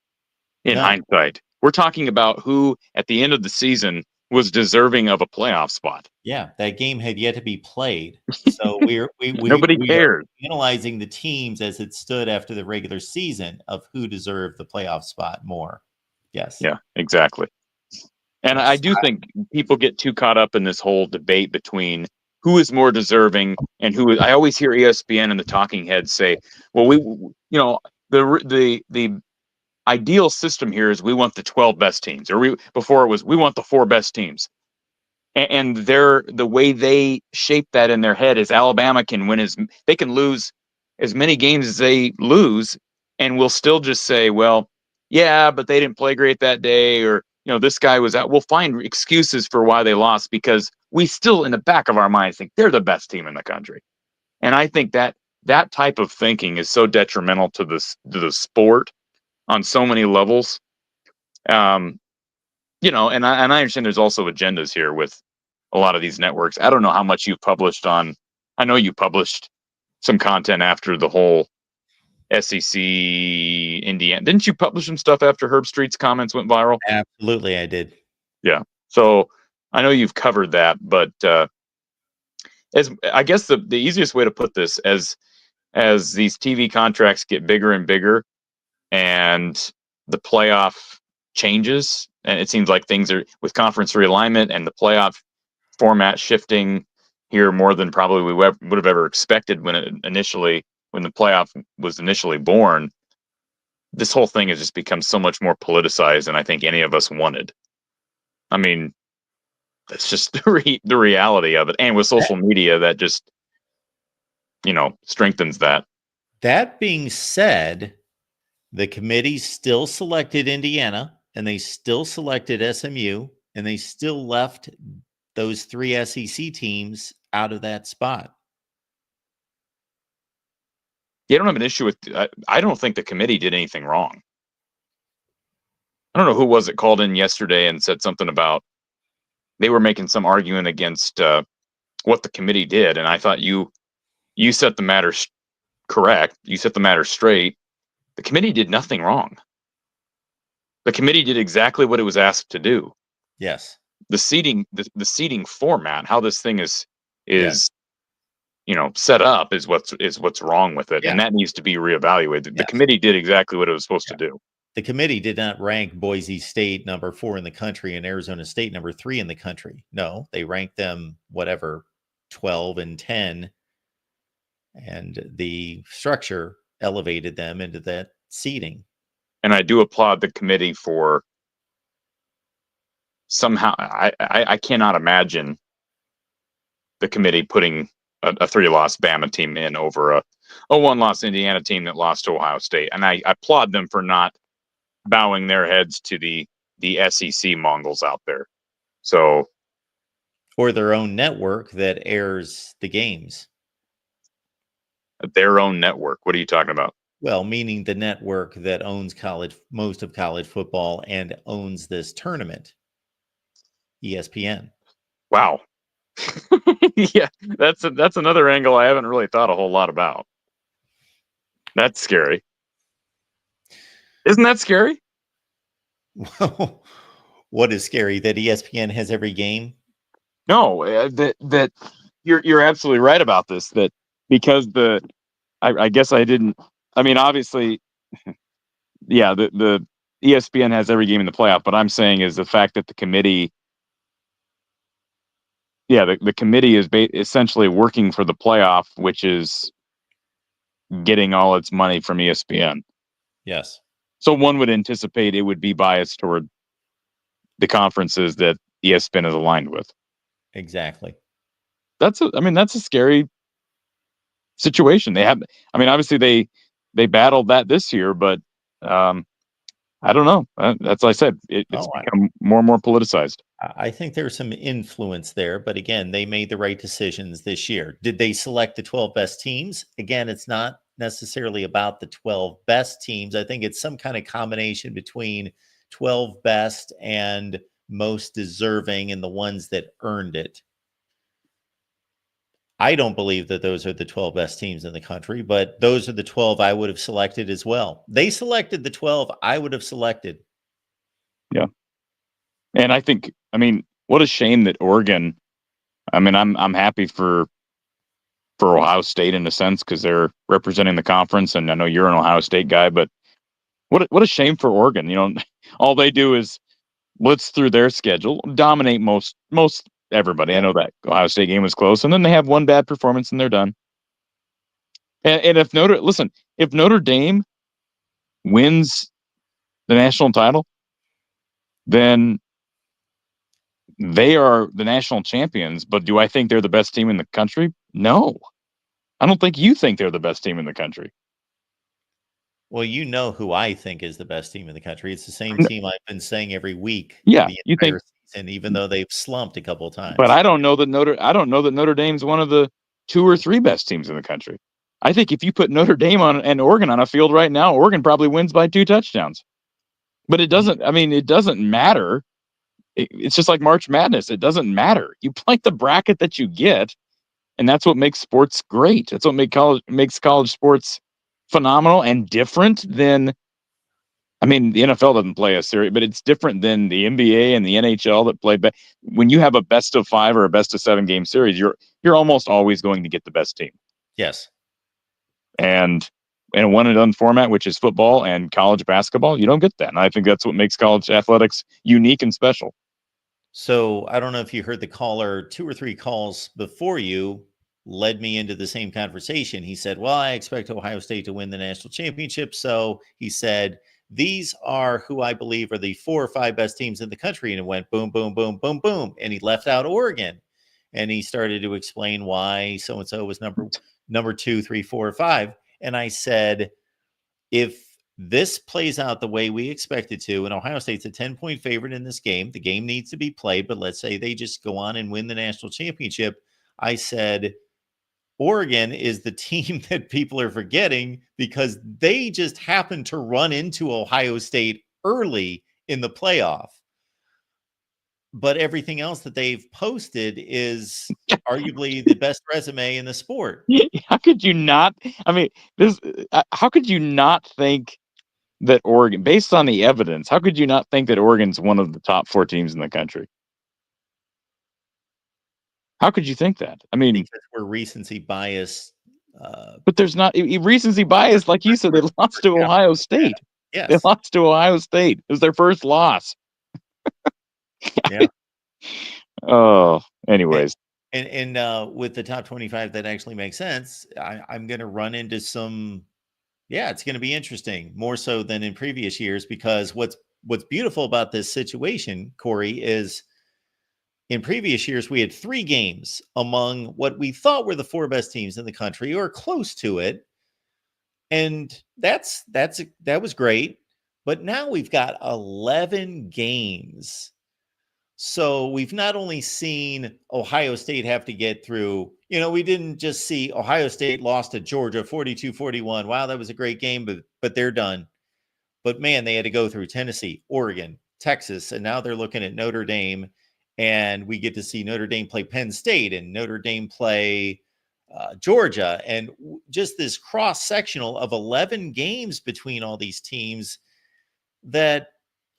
in hindsight. We're talking about who, at the end of the season, was deserving of a playoff spot. Yeah, that game had yet to be played. So nobody cares. Analyzing the teams as it stood after the regular season of who deserved the playoff spot more. Yes. Yeah, exactly. And I do think people get too caught up in this whole debate between who is more deserving and who. I always hear ESPN and the talking heads say, well, the ideal system here is we want the 12 best teams, or before it was we want the 4 best teams. And the way they shape that in their head is Alabama can they can lose as many games as they lose, and we'll still just say, well, yeah, but they didn't play great that day, or this guy was out. We'll find excuses for why they lost, because we still in the back of our minds think they're the best team in the country. And I think that type of thinking is so detrimental to the sport on so many levels. And I understand there's also agendas here with a lot of these networks. I don't know how much you've published on. I know you published some content after the whole SEC Indiana. Didn't you publish some stuff after Herb Street's comments went viral? Absolutely, I did. Yeah. So I know you've covered that, but as I guess the easiest way to put this, as these TV contracts get bigger and bigger, and the playoff changes, and it seems like things are with conference realignment and the playoff format shifting here more than probably we would have ever expected when the playoff was initially born. This whole thing has just become so much more politicized than I think any of us wanted. I mean, that's just the reality of it. And with social media, that just, strengthens that. That being said, the committee still selected Indiana, and they still selected SMU, and they still left those 3 SEC teams out of that spot. Yeah, I don't have an issue with. I don't think the committee did anything wrong. I don't know who was it called in yesterday and said something about they were making some argument against what the committee did, and I thought you set the matter correct. You set the matter straight. The committee did nothing wrong. The committee did exactly what it was asked to do. Yes. The seating format, how this thing is set up is what's wrong with it, and that needs to be reevaluated. The committee did exactly what it was supposed to do. The committee did not rank Boise State number 4 in the country and Arizona State number 3 in the country. No, they ranked them 12 and 10, and the structure elevated them into that seating. And I do applaud the committee for somehow. I cannot imagine the committee putting a 3-loss Bama team in over a 1-loss Indiana team that lost to Ohio State. And I applaud them for not bowing their heads to the SEC Mongols out there. So, or their own network that airs the games. Their own network. What are you talking about? Well, meaning the network that owns most of college football and owns this tournament, ESPN. Wow. Yeah, that's another angle I haven't really thought a whole lot about. That's scary. Isn't that scary? Well, what is scary? That ESPN has every game? No, that you're absolutely right about this. That because I guess I didn't. I mean, obviously, yeah, the ESPN has every game in the playoff. But I'm saying is the fact that the committee, the committee is essentially working for the playoff, which is getting all its money from ESPN. Yes. So one would anticipate it would be biased toward the conferences that ESPN is aligned with. Exactly. That's a scary situation. Obviously they battled that this year, but I don't know. That's like I said, it's become more and more politicized. I think there's some influence there, but again, they made the right decisions this year. Did they select the 12 best teams? Again, it's not necessarily about the 12 best teams. I think it's some kind of combination between 12 best and most deserving and the ones that earned it. I don't believe that those are the 12 best teams in the country, but those are the 12 I would have selected as well. They selected the 12 I would have selected. Yeah. And I think, what a shame that Oregon, I'm happy for Ohio State in a sense because they're representing the conference, and I know you're an Ohio State guy, but what a shame for Oregon. All they do is blitz through their schedule, dominate most everybody. I know that Ohio State game was close, and then they have one bad performance and they're done. And if Notre Dame wins the national title, then they are the national champions. But do I think they're the best team in the country? No. I don't think you think they're the best team in the country. Well, you know who I think is the best team in the country. It's the same team I've been saying every week. Yeah, you think, season, even though they've slumped a couple of times. But I don't know that Notre Dame's one of the 2 or 3 best teams in the country. I think if you put Notre Dame and Oregon on a field right now, Oregon probably wins by 2 touchdowns. But it doesn't. I mean, it doesn't matter. It's just like March Madness. It doesn't matter. You play the bracket that you get, and that's what makes sports great. That's what makes college sports phenomenal and different than. I mean, the NFL doesn't play a series, but it's different than the NBA and the NHL that play. When you have a best of 5 or a best of 7 game series, you're almost always going to get the best team. Yes. And in a one and done format, which is football and college basketball, you don't get that. And I think that's what makes college athletics unique and special. So I don't know if you heard the caller, 2 or 3 calls before you led me into the same conversation. He said, well, I expect Ohio State to win the national championship. So he said, these are who I believe are the 4 or 5 best teams in the country. And it went boom, boom, boom, boom, boom. And he left out Oregon. And he started to explain why so-and-so was number 2, 3, 4, or 5. And I said, if this plays out the way we expect it to, and Ohio State's a 10-point favorite in this game, the game needs to be played, but let's say they just go on and win the national championship. I said, Oregon is the team that people are forgetting because they just happened to run into Ohio State early in the playoff. But everything else that they've posted is arguably the best resume in the sport. How could you not? I mean, how could you not think that Oregon, based on the evidence, how could you not think that Oregon's one of the top 4 teams in the country? How could you think that? I mean, because we're recency bias. But there's not recency bias, like you said. They lost to Ohio State. Yes. They lost to Ohio State. It was their first loss. Yeah. Oh, anyways. And with the top 25, that actually makes sense. I'm going to run into some. Yeah, it's going to be interesting, more so than in previous years, because what's beautiful about this situation, Corey, is in previous years we had 3 games among what we thought were the 4 best teams in the country or close to it, and that was great. But now we've got 11 games. So we've not only seen Ohio State have to get through, we didn't just see Ohio State lost to Georgia 42-41. Wow, that was a great game, but they're done. But man, they had to go through Tennessee, Oregon, Texas, and now they're looking at Notre Dame, and we get to see Notre Dame play Penn State and Notre Dame play Georgia, and just this cross-sectional of 11 games between all these teams that,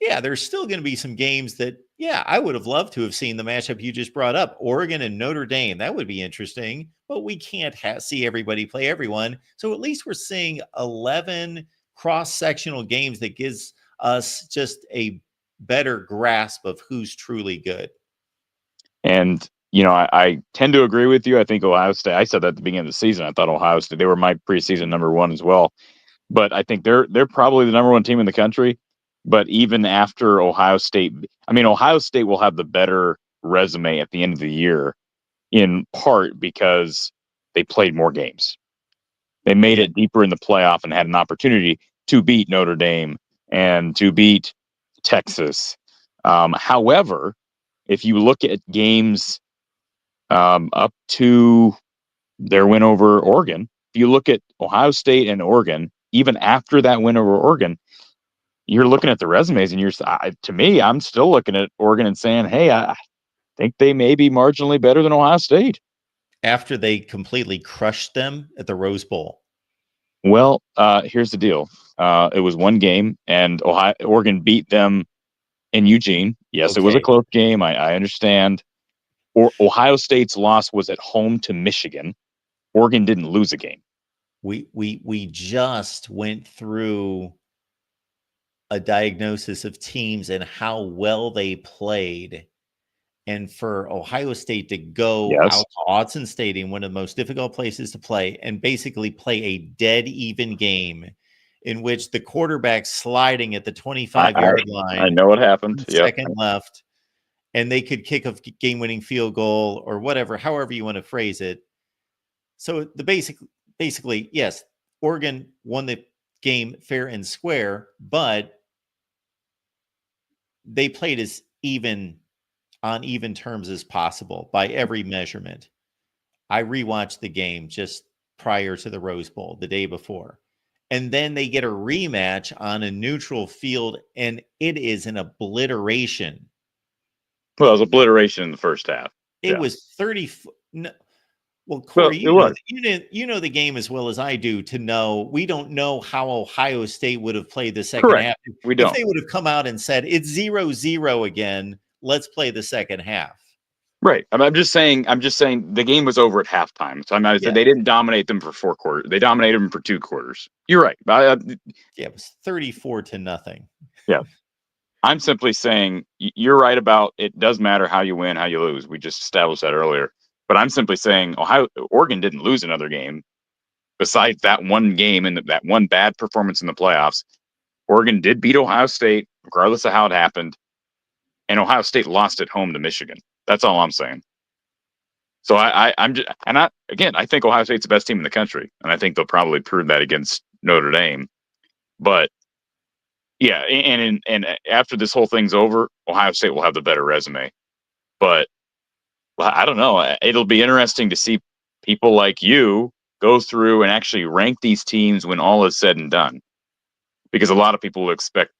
yeah, there's still going to be some games that, yeah, I would have loved to have seen the matchup you just brought up, Oregon and Notre Dame. That would be interesting, but we can't see everybody play everyone. So at least we're seeing 11 cross-sectional games that gives us just a better grasp of who's truly good. And, I tend to agree with you. I think Ohio State, I said that at the beginning of the season, I thought Ohio State, they were my preseason number 1 as well. But I think they're probably the number 1 team in the country. But even after Ohio State, Ohio State will have the better resume at the end of the year, in part because they played more games. They made it deeper in the playoff and had an opportunity to beat Notre Dame and to beat Texas. However, if you look at games up to their win over Oregon, if you look at Ohio State and Oregon, even after that win over Oregon, you're looking at the resumes and to me, I'm still looking at Oregon and saying, hey, I think they may be marginally better than Ohio State. After they completely crushed them at the Rose Bowl. Well, here's the deal. It was 1 game, and Oregon beat them in Eugene. Yes, okay. It was a close game. I understand. Ohio State's loss was at home to Michigan. Oregon didn't lose a game. We just went through a diagnosis of teams and how well they played. And for Ohio State to go out to Autzen Stadium, one of the most difficult places to play, and basically play a dead even game in which the quarterback sliding at the 25-yard line. I know what happened. Second left, and they could kick a game-winning field goal or whatever, however you want to phrase it. So basically, yes, Oregon won the game fair and square, but they played as on even terms as possible by every measurement. I rewatched the game just prior to the Rose Bowl, the day before, and then they get a rematch on a neutral field, and it is an obliteration. Well, it was obliteration in the first half. It Yes. was 30. No, well, Well, Corey, it was. you know the game as well as I do to know we don't know how Ohio State would have played the second Correct. half. We If don't. they would have come out and said it's 0-0 again, let's play the second half. Right. I'm just saying the game was over at halftime. So I said they didn't dominate them for 4 quarters. They dominated them for 2 quarters. You're right. Yeah, it was 34-0. Yeah. I'm simply saying you're right about it does matter how you win, how you lose. We just established that earlier. But I'm simply saying Oregon didn't lose another game besides that one game and that one bad performance in the playoffs. Oregon did beat Ohio State, regardless of how it happened. And Ohio State lost at home to Michigan. That's all I'm saying. So I'm just, and I think Ohio State's the best team in the country, and I think they'll probably prove that against Notre Dame. But yeah, and after this whole thing's over, Ohio State will have the better resume. But I don't know. It'll be interesting to see people like you go through and actually rank these teams when all is said and done, because a lot of people will expect,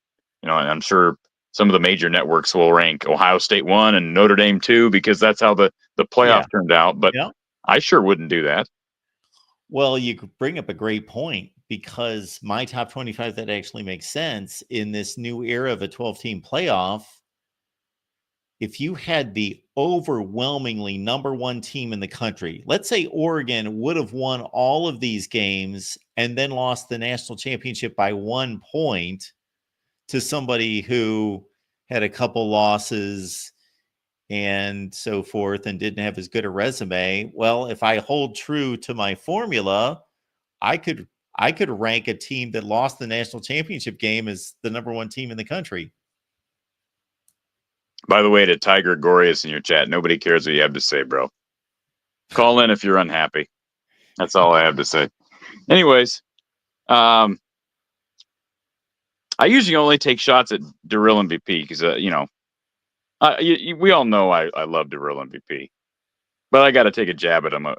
and I'm sure some of the major networks will rank Ohio State 1 and Notre Dame 2 because that's how the playoff turned out. But I sure wouldn't do that. Well, you could bring up a great point, because my top 25 that actually makes sense in this new era of a 12-team playoff. If you had the overwhelmingly number 1 team in the country, let's say Oregon would have won all of these games and then lost the national championship by 1 point to somebody who had a couple losses and so forth and didn't have as good a resume. Well, if I hold true to my formula, I could rank a team that lost the national championship game as the number 1 team in the country. By the way, to Tiger Gorius in your chat, nobody cares what you have to say, bro. Call in if you're unhappy. That's all I have to say. Anyways, I usually only take shots at Darrell MVP because, we all know I love Darrell MVP. But I got to take a jab at him, a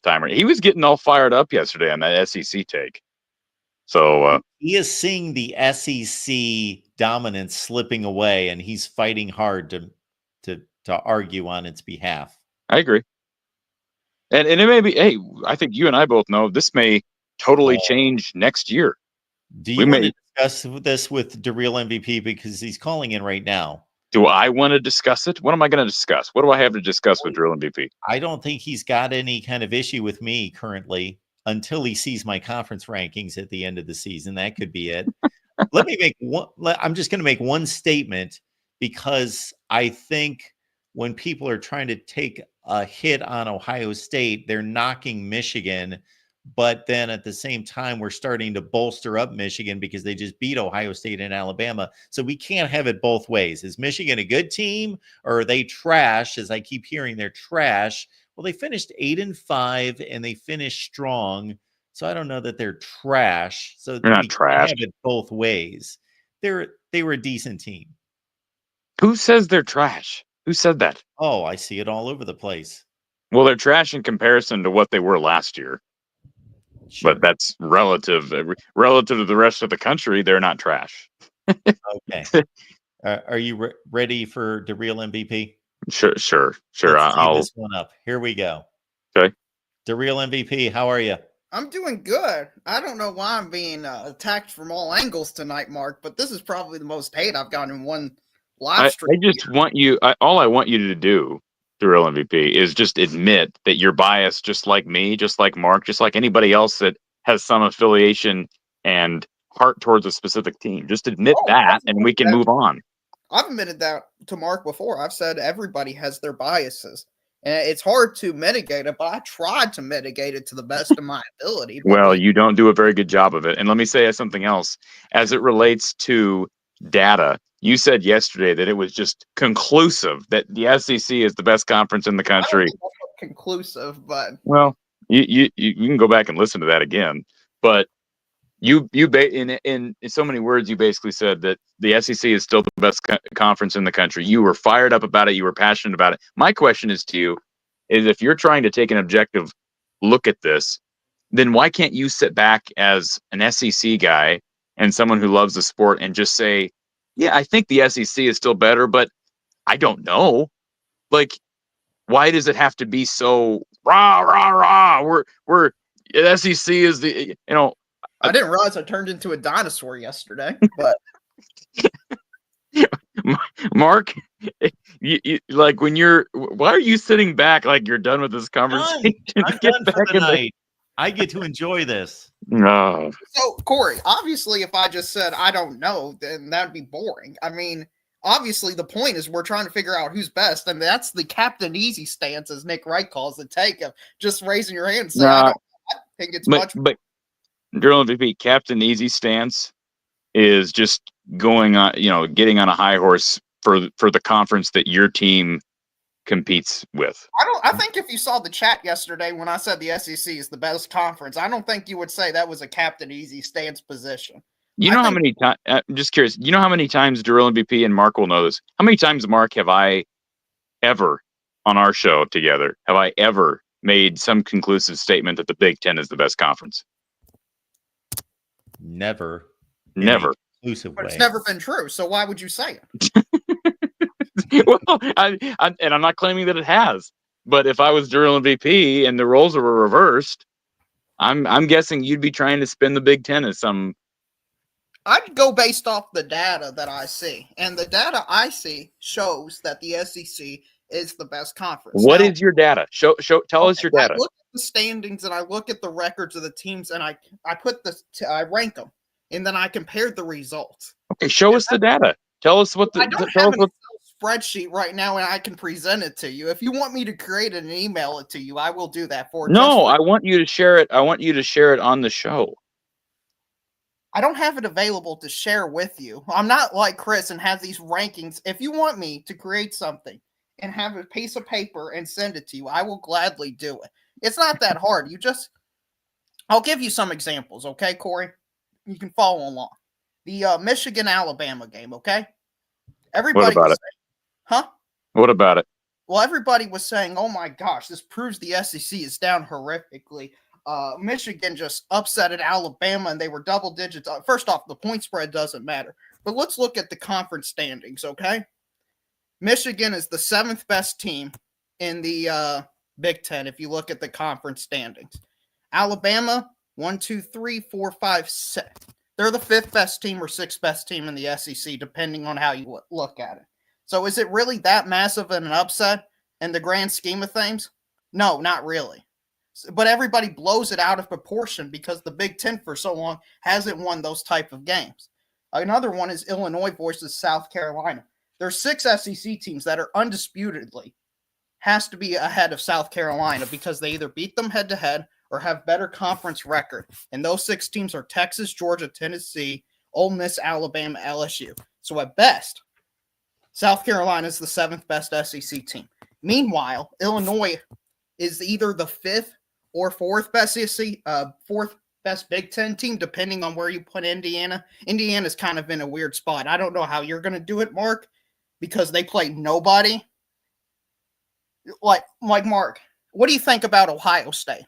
timer. He was getting all fired up yesterday on that SEC take. So he is seeing the SEC dominance slipping away, and he's fighting hard to argue on its behalf. I agree. And it may be, hey, I think you and I both know this may totally change next year. Do you want to discuss this with Darrell MVP, because he's calling in right now? Do I want to discuss it? What am I going to discuss? What do I have to discuss with Darrell MVP? I don't think he's got any kind of issue with me currently until he sees my conference rankings at the end of the season. That could be it. Let me make one. I'm just going to make one statement, because I think when people are trying to take a hit on Ohio State, they're knocking Michigan. But then at the same time, we're starting to bolster up Michigan because they just beat Ohio State and Alabama. So we can't have it both ways. Is Michigan a good team, or are they trash? As I keep hearing, they're trash. Well, they finished 8-5 and they finished strong. So I don't know that they're trash. So they're not trash. Have it both ways. They were a decent team. Who says they're trash? Who said that? Oh, I see it all over the place. Well, they're trash in comparison to what they were last year. Sure. But that's relative to the rest of the country. They're not trash. Okay. Are you ready for Darrell MVP? Sure. I'll this one up. Here we go. Okay. Darrell MVP, how are you? I'm doing good. I don't know why I'm being attacked from all angles tonight, Mark, but this is probably the most hate I've gotten in one live stream. I just want you. All I want you to do, Darrell MVP, is just admit that you're biased, just like me, just like Mark, just like anybody else that has some affiliation and heart towards a specific team. Just admit that, and we can move on. I've admitted that to Mark before. I've said everybody has their biases. And it's hard to mitigate it, but I tried to mitigate it to the best of my ability. Well, you don't do a very good job of it. And let me say something else. As it relates to data, you said yesterday that it was just conclusive that the SEC is the best conference in the country. I don't know if that's conclusive, but well, you can go back and listen to that again. But in so many words, you basically said that the SEC is still the best conference in the country. You were fired up about it. You were passionate about it. My question is to you: is if you're trying to take an objective look at this, then why can't you sit back as an SEC guy and someone who loves the sport and just say, yeah, I think the SEC is still better, but I don't know. Like, why does it have to be so rah, rah, rah? We're the SEC is the, I didn't realize I turned into a dinosaur yesterday, but Mark, like why are you sitting back like you're done with this conversation? I'm done for the night. I get to enjoy this. No. So, Corey, obviously, if I just said I don't know, then that'd be boring. I mean, obviously, the point is we're trying to figure out who's best, and that's the Captain Easy stance, as Nick Wright calls it. Take of just raising your hand and say, I think it's much. But Drill MVP Captain Easy stance is just going on, getting on a high horse for the conference that your team competes with. I think if you saw the chat yesterday when I said the SEC is the best conference, I don't think you would say that was a Captain Easy stance position. How many times? I'm just curious. You know how many times Drill MVP and Mark will know this? How many times, Mark, have I ever on our show together have I ever made some conclusive statement that the Big Ten is the best conference? Never. Never. Exclusive But way. it's never been true. So why would you say it? Well, and I'm not claiming that it has, but if I was Drill MVP and the roles were reversed, I'm guessing you'd be trying to spin the Big Ten as some. I'd go based off the data that I see, and the data I see shows that the SEC is the best conference. What is your data? Tell us your data. I look at the standings and I look at the records of the teams, and I rank them, and then I compared the results. Okay, show us the data. Tell us what the. I don't have an spreadsheet right now, and I can present it to you. If you want me to create it and email it to you, I will do that for you. No, I want you to share it. I want you to share it on the show. I don't have it available to share with you. I'm not like Chris and have these rankings. If you want me to create something and have a piece of paper and send it to you, I will gladly do it. It's not that hard. I'll give you some examples, okay, Corey? You can follow along. The Michigan-Alabama game, okay? Everybody What about it? Huh? What about it? Well, everybody was saying, oh my gosh, this proves the SEC is down horrifically. Michigan just upsetted Alabama, and they were double digits. First off, the point spread doesn't matter. But let's look at the conference standings, okay? Michigan is the 7th best team in the Big Ten if you look at the conference standings. Alabama, 1, 2, 3, 4, 5, 6. They're the 5th best team or 6th best team in the SEC, depending on how you look at it. So is it really that massive of an upset in the grand scheme of things? No, not really. But everybody blows it out of proportion because the Big Ten for so long hasn't won those type of games. Another one is Illinois versus South Carolina. There's 6 SEC teams that are undisputedly has to be ahead of South Carolina because they either beat them head-to-head or have better conference record. And those 6 teams are Texas, Georgia, Tennessee, Ole Miss, Alabama, LSU. So at best, South Carolina is the 7th best SEC team. Meanwhile, Illinois is either the 5th or 4th best SEC, 4th best Big Ten team, depending on where you put Indiana. Indiana's kind of in a weird spot. I don't know how you're going to do it, Mark, because they play nobody. Like Mark, what do you think about Ohio State?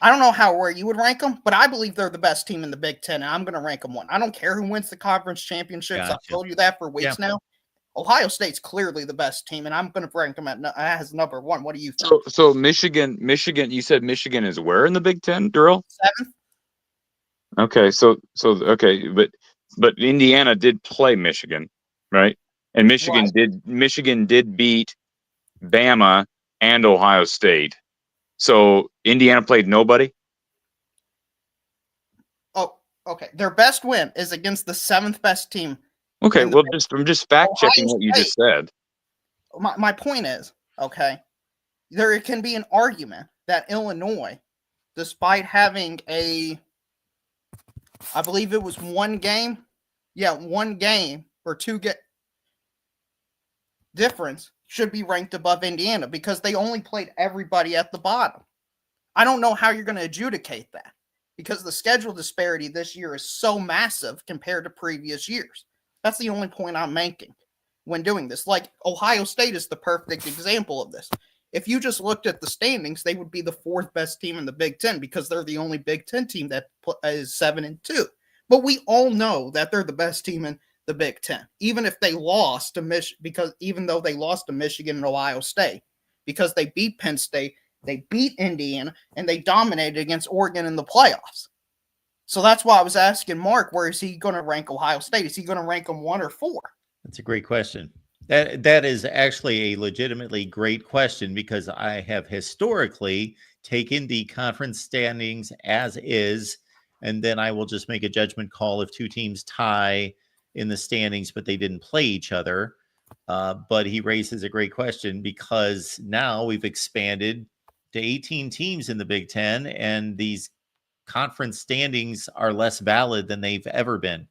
I don't know where you would rank them, but I believe they're the best team in the Big Ten, and I'm going to rank them 1. I don't care who wins the conference championships. Gotcha. I've told you that for weeks now. Ohio State's clearly the best team, and I'm going to rank them as number 1. What do you think? So Michigan, you said Michigan is where in the Big Ten, Durrell? 7th. Okay, okay, but Indiana did play Michigan, right? And Michigan did beat Bama and Ohio State. So Indiana played nobody? Oh, okay. Their best win is against the 7th best team. Okay, well, I'm just fact checking what you just said. My point is, okay, there can be an argument that Illinois, despite having I believe it was 1 game, 1 game or 2 difference, should be ranked above Indiana because they only played everybody at the bottom. I don't know how you're going to adjudicate that because the schedule disparity this year is so massive compared to previous years. That's the only point I'm making when doing this. Like Ohio State is the perfect example of this. if you just looked at the standings, they would be the 4th best team in the Big Ten because they're the only Big Ten team that is 7-2. But we all know that they're the best team in the Big Ten, even if they lost to even though they lost to Michigan and Ohio State, because they beat Penn State, they beat Indiana, and they dominated against Oregon in the playoffs. So that's why I was asking Mark, where is he going to rank Ohio State? Is he going to rank them 1 or 4? That's a great question. That is actually a legitimately great question, because I have historically taken the conference standings as is, and then I will just make a judgment call if two teams tie in the standings, but they didn't play each other. But he raises a great question, because now we've expanded to 18 teams in the Big Ten, and these conference standings are less valid than they've ever been.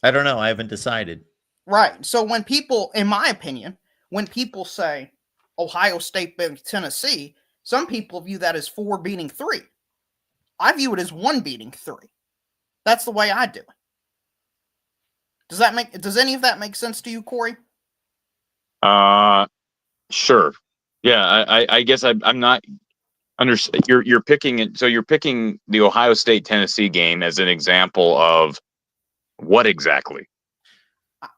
I don't know. I haven't decided. Right. So when people, in my opinion, when people say Ohio State beat Tennessee, some people view that as 4 beating 3. I view it as 1 beating 3. That's the way I do it. Does any of that make sense to you, Corey? Sure. Yeah, I guess I'm not you're picking it. So you're picking the Ohio State Tennessee game as an example of what exactly?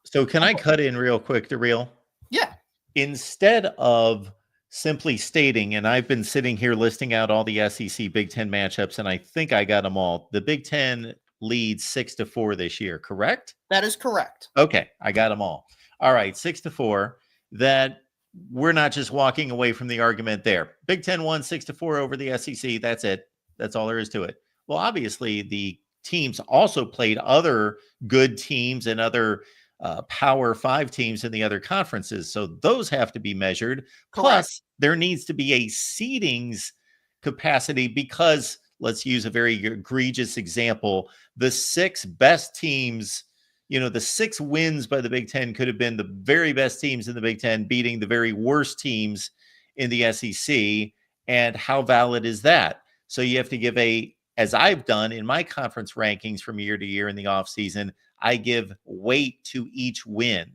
So can I cut in real quick to real? Yeah. Instead of simply stating, and I've been sitting here listing out all the SEC Big Ten matchups, and I think I got them all. The Big Ten leads 6-4 this year, correct? That is correct. Okay, I got them all. All right, 6-4. That we're not just walking away from the argument there. Big Ten won 6-4 over the SEC. That's it. That's all there is to it. Well, obviously, the teams also played other good teams and other Power 5 teams in the other conferences. So those have to be measured. Correct. Plus, there needs to be a seedings capacity, because let's use a very egregious example. The 6 best teams, the 6 wins by the Big Ten could have been the very best teams in the Big Ten beating the very worst teams in the SEC. And how valid is that? So you have to give as I've done in my conference rankings from year to year in the offseason, I give weight to each win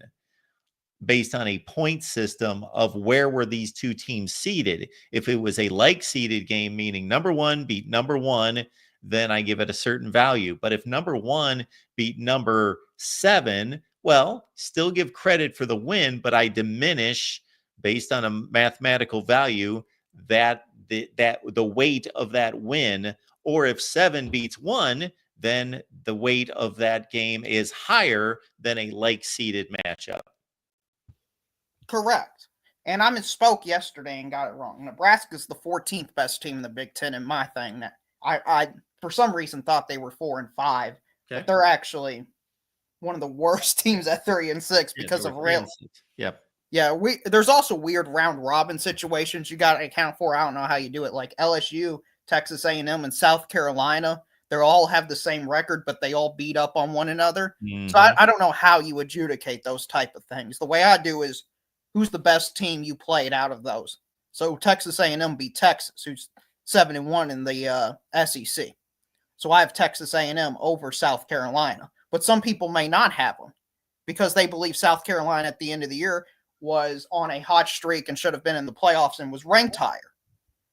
based on a point system of where were these two teams seated. If it was a like-seeded game, meaning number 1 beat number 1, then I give it a certain value. But if number 1 beat number 7, well, still give credit for the win, but I diminish based on a mathematical value that the weight of that win. Or if 7 beats 1, then the weight of that game is higher than a like-seeded matchup. Correct. And I misspoke yesterday and got it wrong. Nebraska's the 14th best team in the Big Ten in my thing. That I for some reason thought they were 4 and 5. Okay. But they're actually one of the worst teams at 3 and 6 because of real. Yep. Yeah, there's also weird round robin situations you got to account for. I don't know how you do it. Like LSU, Texas A&M, and South Carolina, they all have the same record, but they all beat up on one another. Mm-hmm. So I don't know how you adjudicate those type of things. The way I do is, who's the best team you played out of those? So Texas A&M beat Texas, who's 7-1 in the SEC. So I have Texas A&M over South Carolina. But some people may not have them because they believe South Carolina at the end of the year was on a hot streak and should have been in the playoffs and was ranked higher.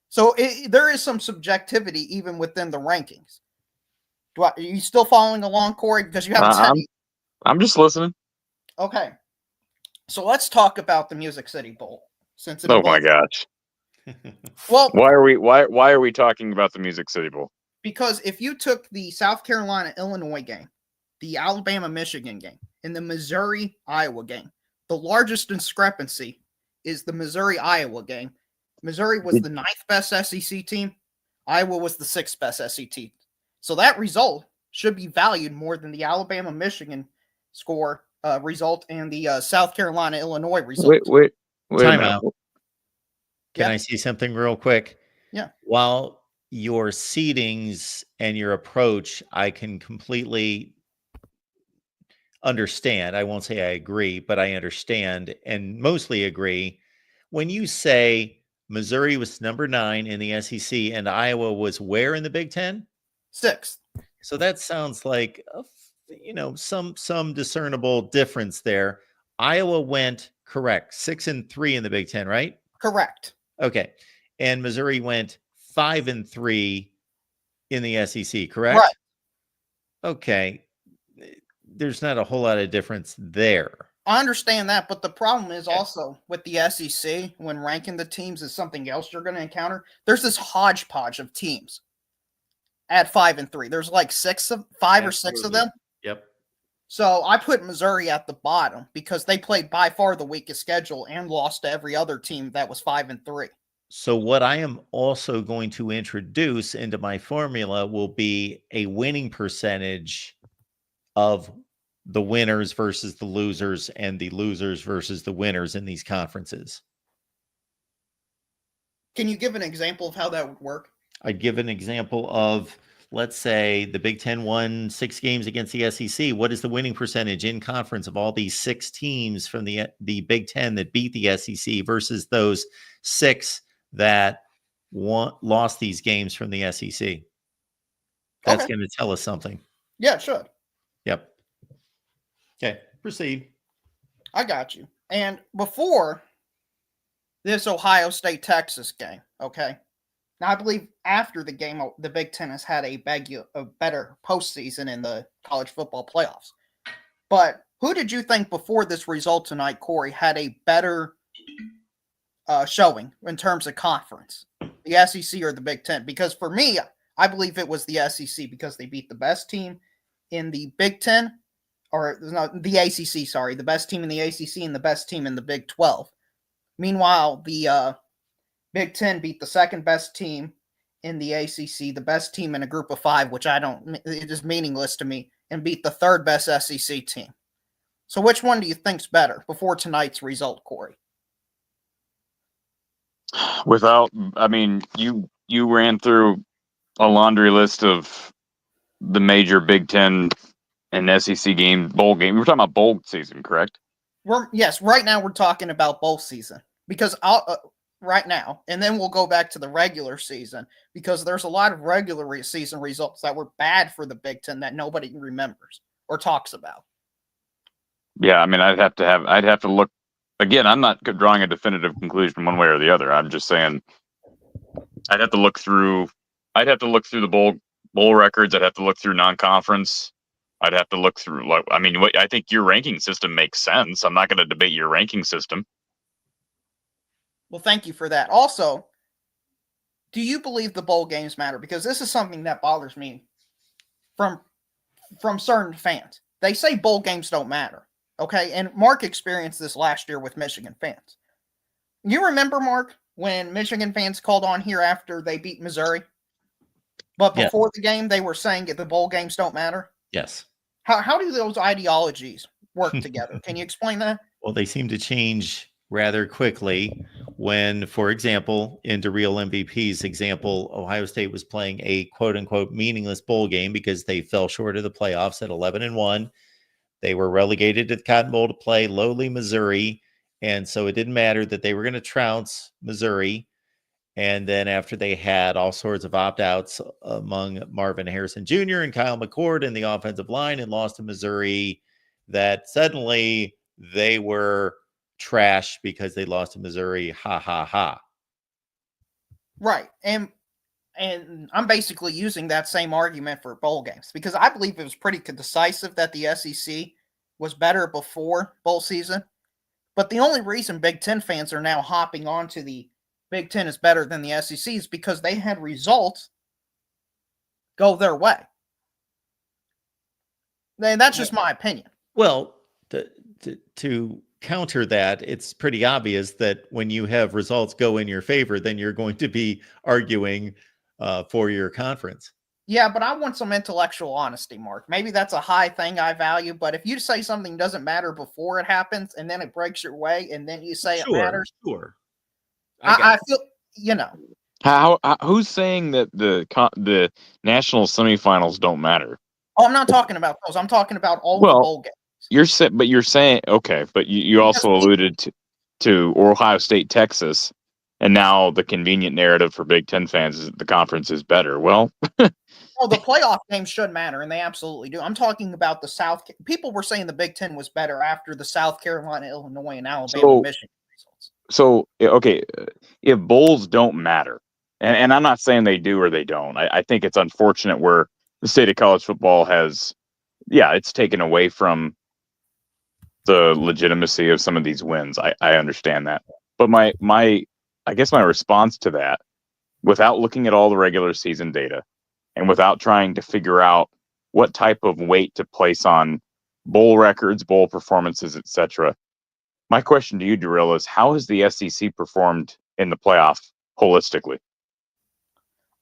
So there is some subjectivity even within the rankings. Are you still following along, Corey? Because you haven't said I'm just listening. Okay. So let's talk about the Music City Bowl. Since my gosh. Well, why are we talking about the Music City Bowl? Because if you took the South Carolina-Illinois game, the Alabama-Michigan game, and the Missouri-Iowa game, the largest discrepancy is the Missouri-Iowa game. Missouri was the 9th best SEC team. Iowa was the 6th best SEC team. So that result should be valued more than the Alabama-Michigan score result and the South Carolina-Illinois result. Wait Time out. Can I see something real quick? Yeah. While your seedings and your approach, I can completely understand. I won't say I agree, but I understand and mostly agree. When you say Missouri was number 9 in the SEC and Iowa was where in the Big Ten? 6th. So that sounds like some discernible difference there. Iowa went Correct. 6-3 in the Big Ten, right? Correct. Okay. And Missouri went 5-3 in the SEC, correct? Right. Okay. There's not a whole lot of difference there. I understand that, but the problem is also with the SEC, when ranking the teams is something else you're going to encounter, there's this hodgepodge of teams at 5-3. There's like five or six of them. Yep. So I put Missouri at the bottom because they played by far the weakest schedule and lost to every other team that was 5-3. So what I am also going to introduce into my formula will be a winning percentage of the winners versus the losers and the losers versus the winners in these conferences. Can you give an example of how that would work? I'd give an example of, let's say the Big Ten won 6 games against the SEC. What is the winning percentage in conference of all these 6 teams from the Big Ten that beat the SEC versus those 6 that lost these games from the SEC? That's going to tell us something. Yeah, it should. Yep. Okay, proceed. I got you. And before this Ohio State-Texas game, okay? Now, I believe after the game, the Big Ten has had a better postseason in the college football playoffs. But who did you think before this result tonight, Corey, had a better showing in terms of conference? The SEC or the Big Ten? Because for me, I believe it was the SEC because they beat the best team in the Big Ten, or no, the ACC, sorry, the best team in the ACC and the best team in the Big 12. Meanwhile, the Big Ten beat the second best team in the ACC, the best team in a group of 5, which it is meaningless to me, and beat the third best SEC team. So which one do you think's better before tonight's result, Corey? You ran through a laundry list of the major Big Ten and SEC bowl game. We're talking about bowl season, correct? Yes, right now we're talking about bowl season because right now, and then we'll go back to the regular season because there's a lot of regular season results that were bad for the Big Ten that nobody remembers or talks about. Yeah, I mean, I'd have to look again. I'm not drawing a definitive conclusion one way or the other. I'm just saying I'd have to look through the bowl records. I'd have to look through non-conference. I'd have to look through, I think your ranking system makes sense. I'm not going to debate your ranking system. Well, thank you for that. Also, do you believe the bowl games matter? Because this is something that bothers me from certain fans. They say bowl games don't matter, okay? And Mark experienced this last year with Michigan fans. You remember, Mark, when Michigan fans called on here after they beat Missouri? But before the game, they were saying that the bowl games don't matter? Yes. How do those ideologies work together? Can you explain that? Well, they seem to change rather quickly when, for example, in Real MVP's example, Ohio State was playing a quote-unquote meaningless bowl game because they fell short of the playoffs at 11-1. They were relegated to the Cotton Bowl to play lowly Missouri, and so it didn't matter that they were going to trounce Missouri. And then after they had all sorts of opt-outs among Marvin Harrison Jr. and Kyle McCord in the offensive line and lost to Missouri, that suddenly they were trash because they lost to Missouri. Ha, ha, ha. Right. And I'm basically using that same argument for bowl games because I believe it was pretty decisive that the SEC was better before bowl season. But the only reason Big Ten fans are now hopping onto the Big Ten is better than the SEC is because they had results go their way. And that's just my opinion. Well, to counter that, it's pretty obvious that when you have results go in your favor, then you're going to be arguing for your conference. Yeah, but I want some intellectual honesty, Mark. Maybe that's a high thing I value, but if you say something doesn't matter before it happens and then it breaks your way and then you say it matters. Sure. I feel, Who's saying that the national semifinals don't matter? Oh, I'm not talking about those. I'm talking about all the bowl games. You're saying okay, but you also alluded to Ohio State, Texas, and now the convenient narrative for Big Ten fans is that the conference is better. Well, Oh, the playoff games should matter, and they absolutely do. I'm talking about the South. People were saying the Big Ten was better after the South Carolina, Illinois, and Alabama, Michigan results. So okay, if bowls don't matter, and I'm not saying they do or they don't. I think it's unfortunate where the state of college football has, it's taken away from the legitimacy of some of these wins. I understand that, but I guess my response to that, without looking at all the regular season data, and without trying to figure out what type of weight to place on bowl records, bowl performances, etc. My question to you, Darrell, is how has the SEC performed in the playoff holistically?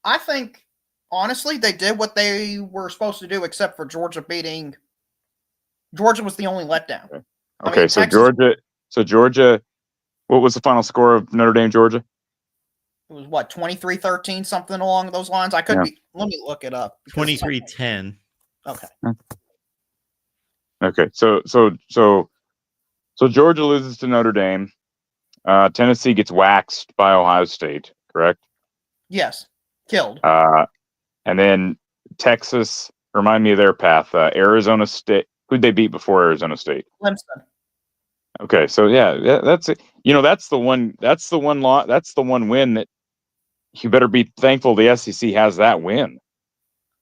I think, honestly, they did what they were supposed to do, except for Georgia beating. Georgia was the only letdown. Okay, I mean, so Texas, Georgia, what was the final score of Notre Dame, Georgia? it was what, 23-13, something along those lines. I could be. Let me look it up. 23-10. Okay. Okay, so Georgia loses to Notre Dame. Tennessee gets waxed by Ohio State, correct? Yes, killed. And then Texas, remind me of their path. Arizona State, who'd they beat before Arizona State? Clemson. Okay, so that's it. That's the one win that you better be thankful the SEC has that win.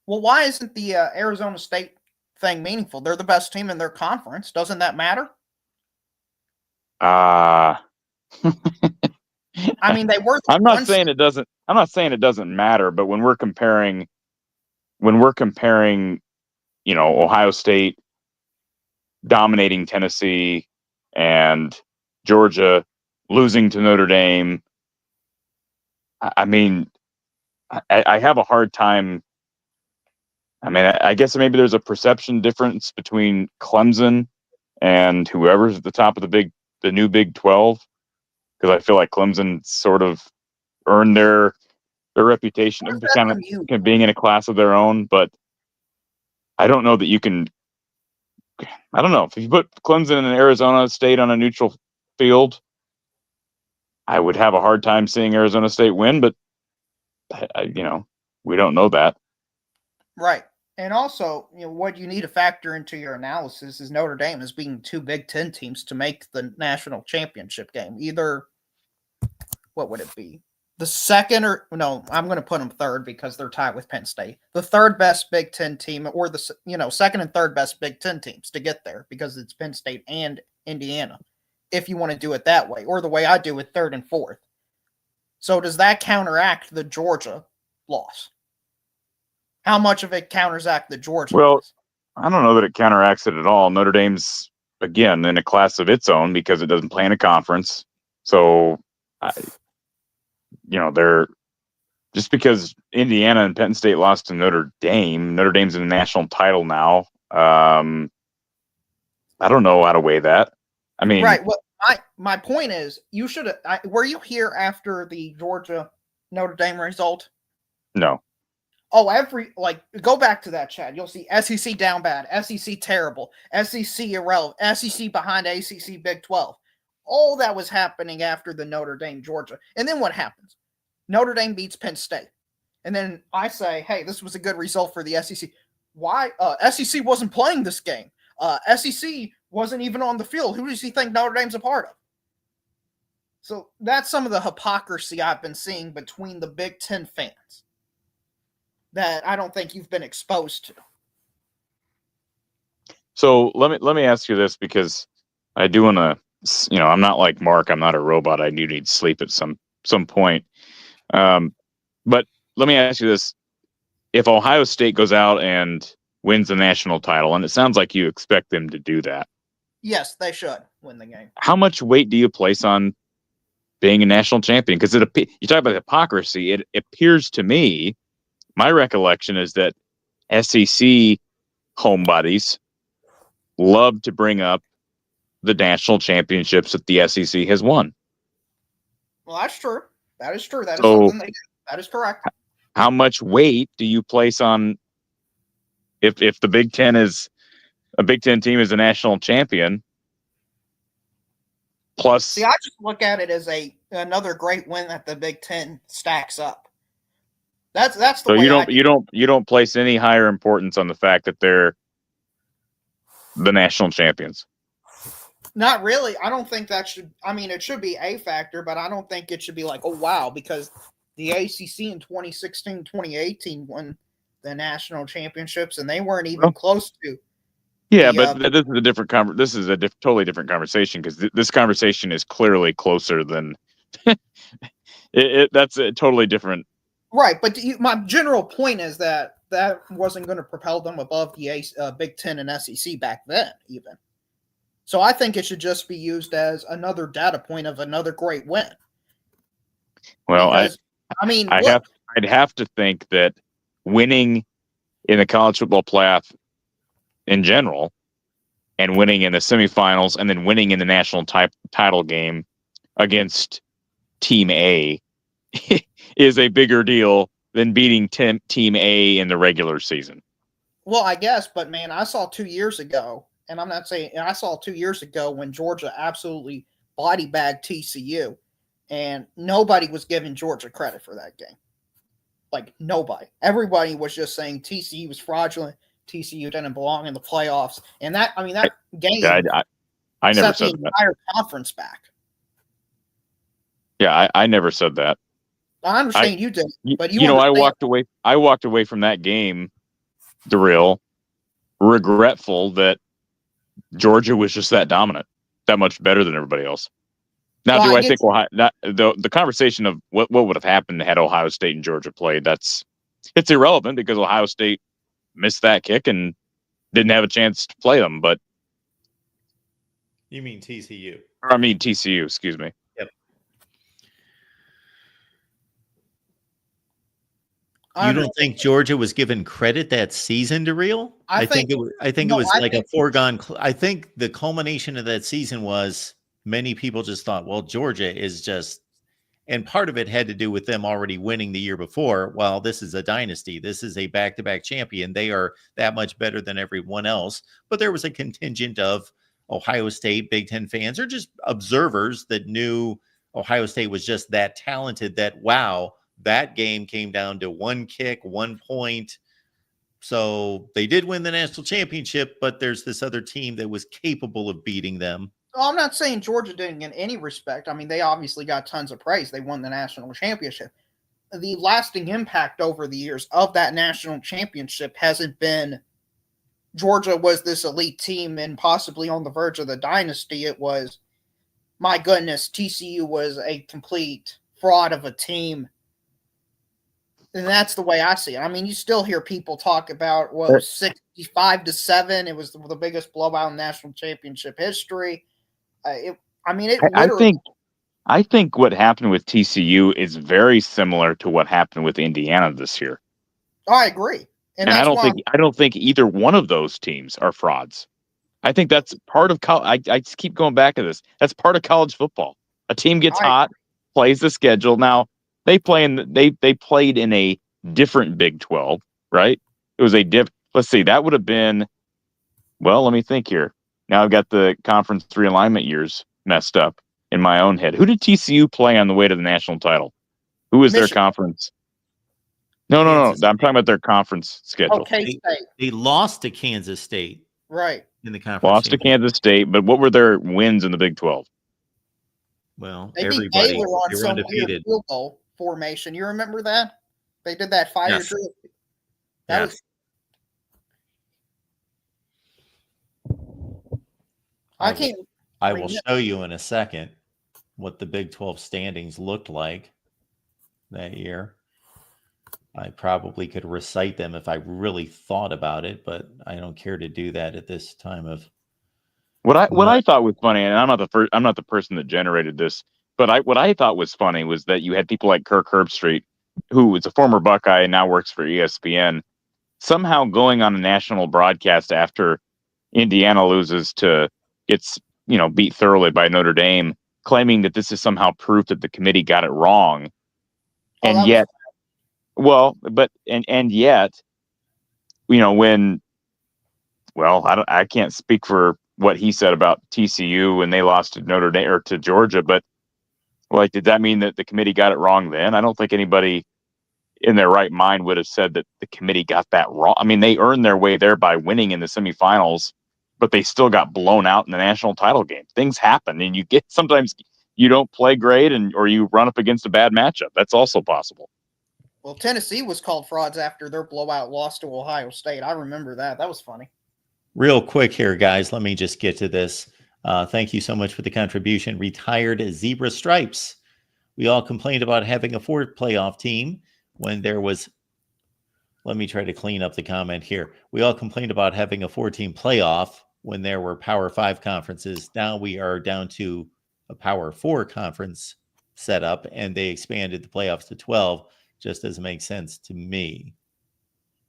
Well, why isn't the Arizona State thing meaningful? They're the best team in their conference. Doesn't that matter? I mean, they were. I'm not saying it doesn't. I'm not saying it doesn't matter, but when we're comparing, Ohio State dominating Tennessee and Georgia losing to Notre Dame, I mean, I have a hard time. I mean, I guess maybe there's a perception difference between Clemson and whoever's at the top of the new Big 12, because I feel like Clemson sort of earned their reputation of kind of being in a class of their own. But I don't know that you can. I don't know if you put Clemson and Arizona State on a neutral field, I would have a hard time seeing Arizona State win. But we don't know that. Right. And also, what you need to factor into your analysis is Notre Dame as being two Big Ten teams to make the national championship game. Either, what would it be? The second I'm going to put them third because they're tied with Penn State. The third best Big Ten team, or the second and third best Big Ten teams to get there, because it's Penn State and Indiana, if you want to do it that way, or the way I do with third and fourth. So does that counteract the Georgia loss? How much of it counteracts the Georgia loss? I don't know that it counteracts it at all. Notre Dame's, again, in a class of its own because it doesn't play in a conference. So, they're just because Indiana and Penn State lost to Notre Dame's in the national title now. I don't know how to weigh that. I mean, right. Well, my point is, you should. Were you here after the Georgia Notre Dame result? No. Oh, go back to that, Chad. You'll see SEC down bad, SEC terrible, SEC irrelevant, SEC behind ACC Big 12. All that was happening after the Notre Dame Georgia. And then what happens? Notre Dame beats Penn State. And then I say, hey, this was a good result for the SEC. Why? SEC wasn't playing this game. SEC wasn't even on the field. Who does he think Notre Dame's a part of? So that's some of the hypocrisy I've been seeing between the Big Ten fans that I don't think you've been exposed to. So let me ask you this, because I do want to, I'm not like Mark. I'm not a robot. I do need sleep at some point. But let me ask you this: if Ohio State goes out and wins the national title, and it sounds like you expect them to do that, yes, they should win the game. How much weight do you place on being a national champion? Because you talk about hypocrisy. It appears to me, my recollection is that SEC homebodies love to bring up the national championships that the SEC has won. Well, that's true. That is true. That is something they do. That is correct. How much weight do you place on if the Big Ten is a Big Ten team is a national champion? Plus, see, I just look at it as another great win that the Big Ten stacks up. That's the So way you don't place any higher importance on the fact that they're the national champions. Not really. I don't think that should. I mean, it should be a factor, but I don't think it should be like, oh wow, because the ACC in 2016, 2018 won the national championships, and they weren't even close to. Yeah, but this is a different this is a totally different conversation because this conversation is clearly closer than that's a totally different. Right, but my general point is that wasn't going to propel them above the Big Ten and SEC back then, even. So I think it should just be used as another data point of another great win. Well, because, I'd have to think that winning in the college football playoff in general, and winning in the semifinals, and then winning in the national title game against Team A is a bigger deal than beating Team A in the regular season. Well, I guess, but man, I saw 2 years ago, and I'm not saying I saw 2 years ago when Georgia absolutely body bagged TCU, and nobody was giving Georgia credit for that game. Like nobody. Everybody was just saying TCU was fraudulent. TCU didn't belong in the playoffs, and that game. I never set said the that. entire conference back. Yeah, I never said that. I understand you did, but I walked away. I walked away from that game, regretful that Georgia was just that dominant, that much better than everybody else. Now, do I think the conversation of what would have happened had Ohio State and Georgia played? It's irrelevant because Ohio State missed that kick and didn't have a chance to play them. But you mean TCU? Or I mean TCU. Excuse me. Yep. You don't think Georgia was given credit that season to real? I think it was like a foregone. I think the culmination of that season was many people just thought, well, Georgia is just, and part of it had to do with them already winning the year before. Well, this is a dynasty. This is a back-to-back champion. They are that much better than everyone else. But there was a contingent of Ohio State Big Ten fans or just observers that knew Ohio State was just that talented that, wow, that game came down to one kick, 1 point. So they did win the national championship, but there's this other team that was capable of beating them. Well, I'm not saying Georgia didn't get any respect. I mean, they obviously got tons of praise. They won the national championship. The lasting impact over the years of that national championship hasn't been Georgia was this elite team and possibly on the verge of the dynasty. It was, my goodness, TCU was a complete fraud of a team. And that's the way I see it. I mean, you still hear people talk about, 65-7. It was the biggest blowout in national championship history. I think what happened with TCU is very similar to what happened with Indiana this year. I agree, and I don't think either one of those teams are frauds. I think that's part of college. I just keep going back to this. That's part of college football. A team gets hot, plays the schedule. Now they played in a different Big 12, right? It was let's see, that would have been. Well, let me think here. Now I've got the conference realignment years messed up in my own head. Who did TCU play on the way to the national title? Who was their conference? No. I'm talking about their conference schedule. They lost to Kansas State. Right. In the conference. Lost to Kansas State, but what were their wins in the Big 12? Well, they beat Baylor on some weird field goal formation. You remember that? They did that fire drill. I will show you in a second what the Big 12 standings looked like that year. I probably could recite them if I really thought about it, but I don't care to do that at this time of. What I thought was funny, and I'm not the person that generated this, but what I thought was funny was that you had people like Kirk Herbstreit, who is a former Buckeye and now works for ESPN, somehow going on a national broadcast after Indiana loses to beat thoroughly by Notre Dame, claiming that this is somehow proof that the committee got it wrong. And yet, I can't speak for what he said about TCU when they lost to Notre Dame or to Georgia, but did that mean that the committee got it wrong then? I don't think anybody in their right mind would have said that the committee got that wrong. I mean, they earned their way there by winning in the semifinals, but they still got blown out in the national title game. Things happen, and sometimes you don't play great, or you run up against a bad matchup. That's also possible. Well, Tennessee was called frauds after their blowout loss to Ohio State. I remember that. That was funny. Real quick here, guys. Let me just get to this. Thank you so much for the contribution. Retired Zebra Stripes. We all complained about having a 4th playoff team when there was. Let me try to clean up the comment here. We all complained about having a 4-team playoff when there were Power 5 conferences. Now we are down to a Power 4 conference setup, and they expanded the playoffs to 12. Just doesn't make sense to me.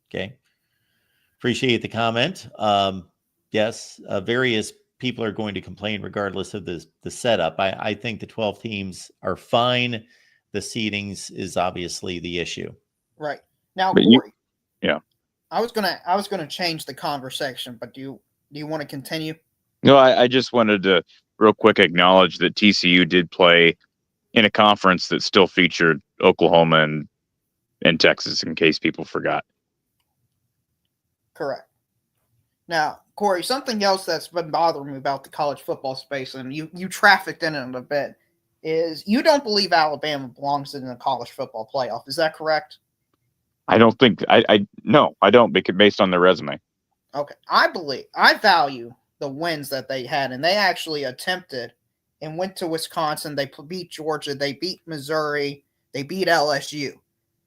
Okay. Appreciate the comment. Yes, various people are going to complain regardless of the setup. I think the 12 teams are fine. The seedings is obviously the issue. Right. Now, But Corey. yeah. I was gonna change the conversation, but do you want to continue? No, I just wanted to real quick acknowledge that TCU did play in a conference that still featured Oklahoma and Texas, in case people forgot. Correct. Now, Corey, something else that's been bothering me about the college football space, and you trafficked in it a bit, is you don't believe Alabama belongs in the college football playoff. Is that correct? I don't think no, I don't, because based on their resume. Okay. I value the wins that they had, and they actually attempted and went to Wisconsin. They beat Georgia. They beat Missouri. They beat LSU.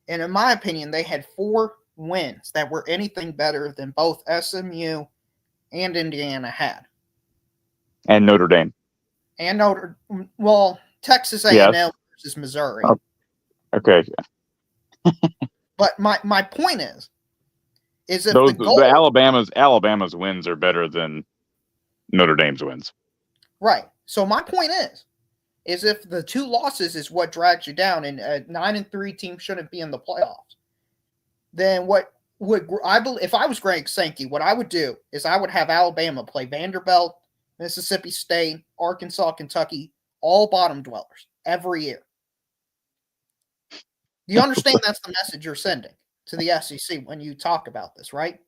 And in my opinion, they had 4 wins that were anything better than both SMU and Indiana had. And Notre Dame. And Texas A&M versus Missouri. Oh, okay. But my point is if Those, the goal, but Alabama's wins are better than Notre Dame's wins. right. So my point is if the 2 losses is what drags you down, and a 9-3 team shouldn't be in the playoffs, then what would I believe? If I was Greg Sankey, what I would do is I would have Alabama play Vanderbilt, Mississippi State, Arkansas, Kentucky, all bottom dwellers every year. Do you understand that's the message you're sending to the SEC when you talk about this, right?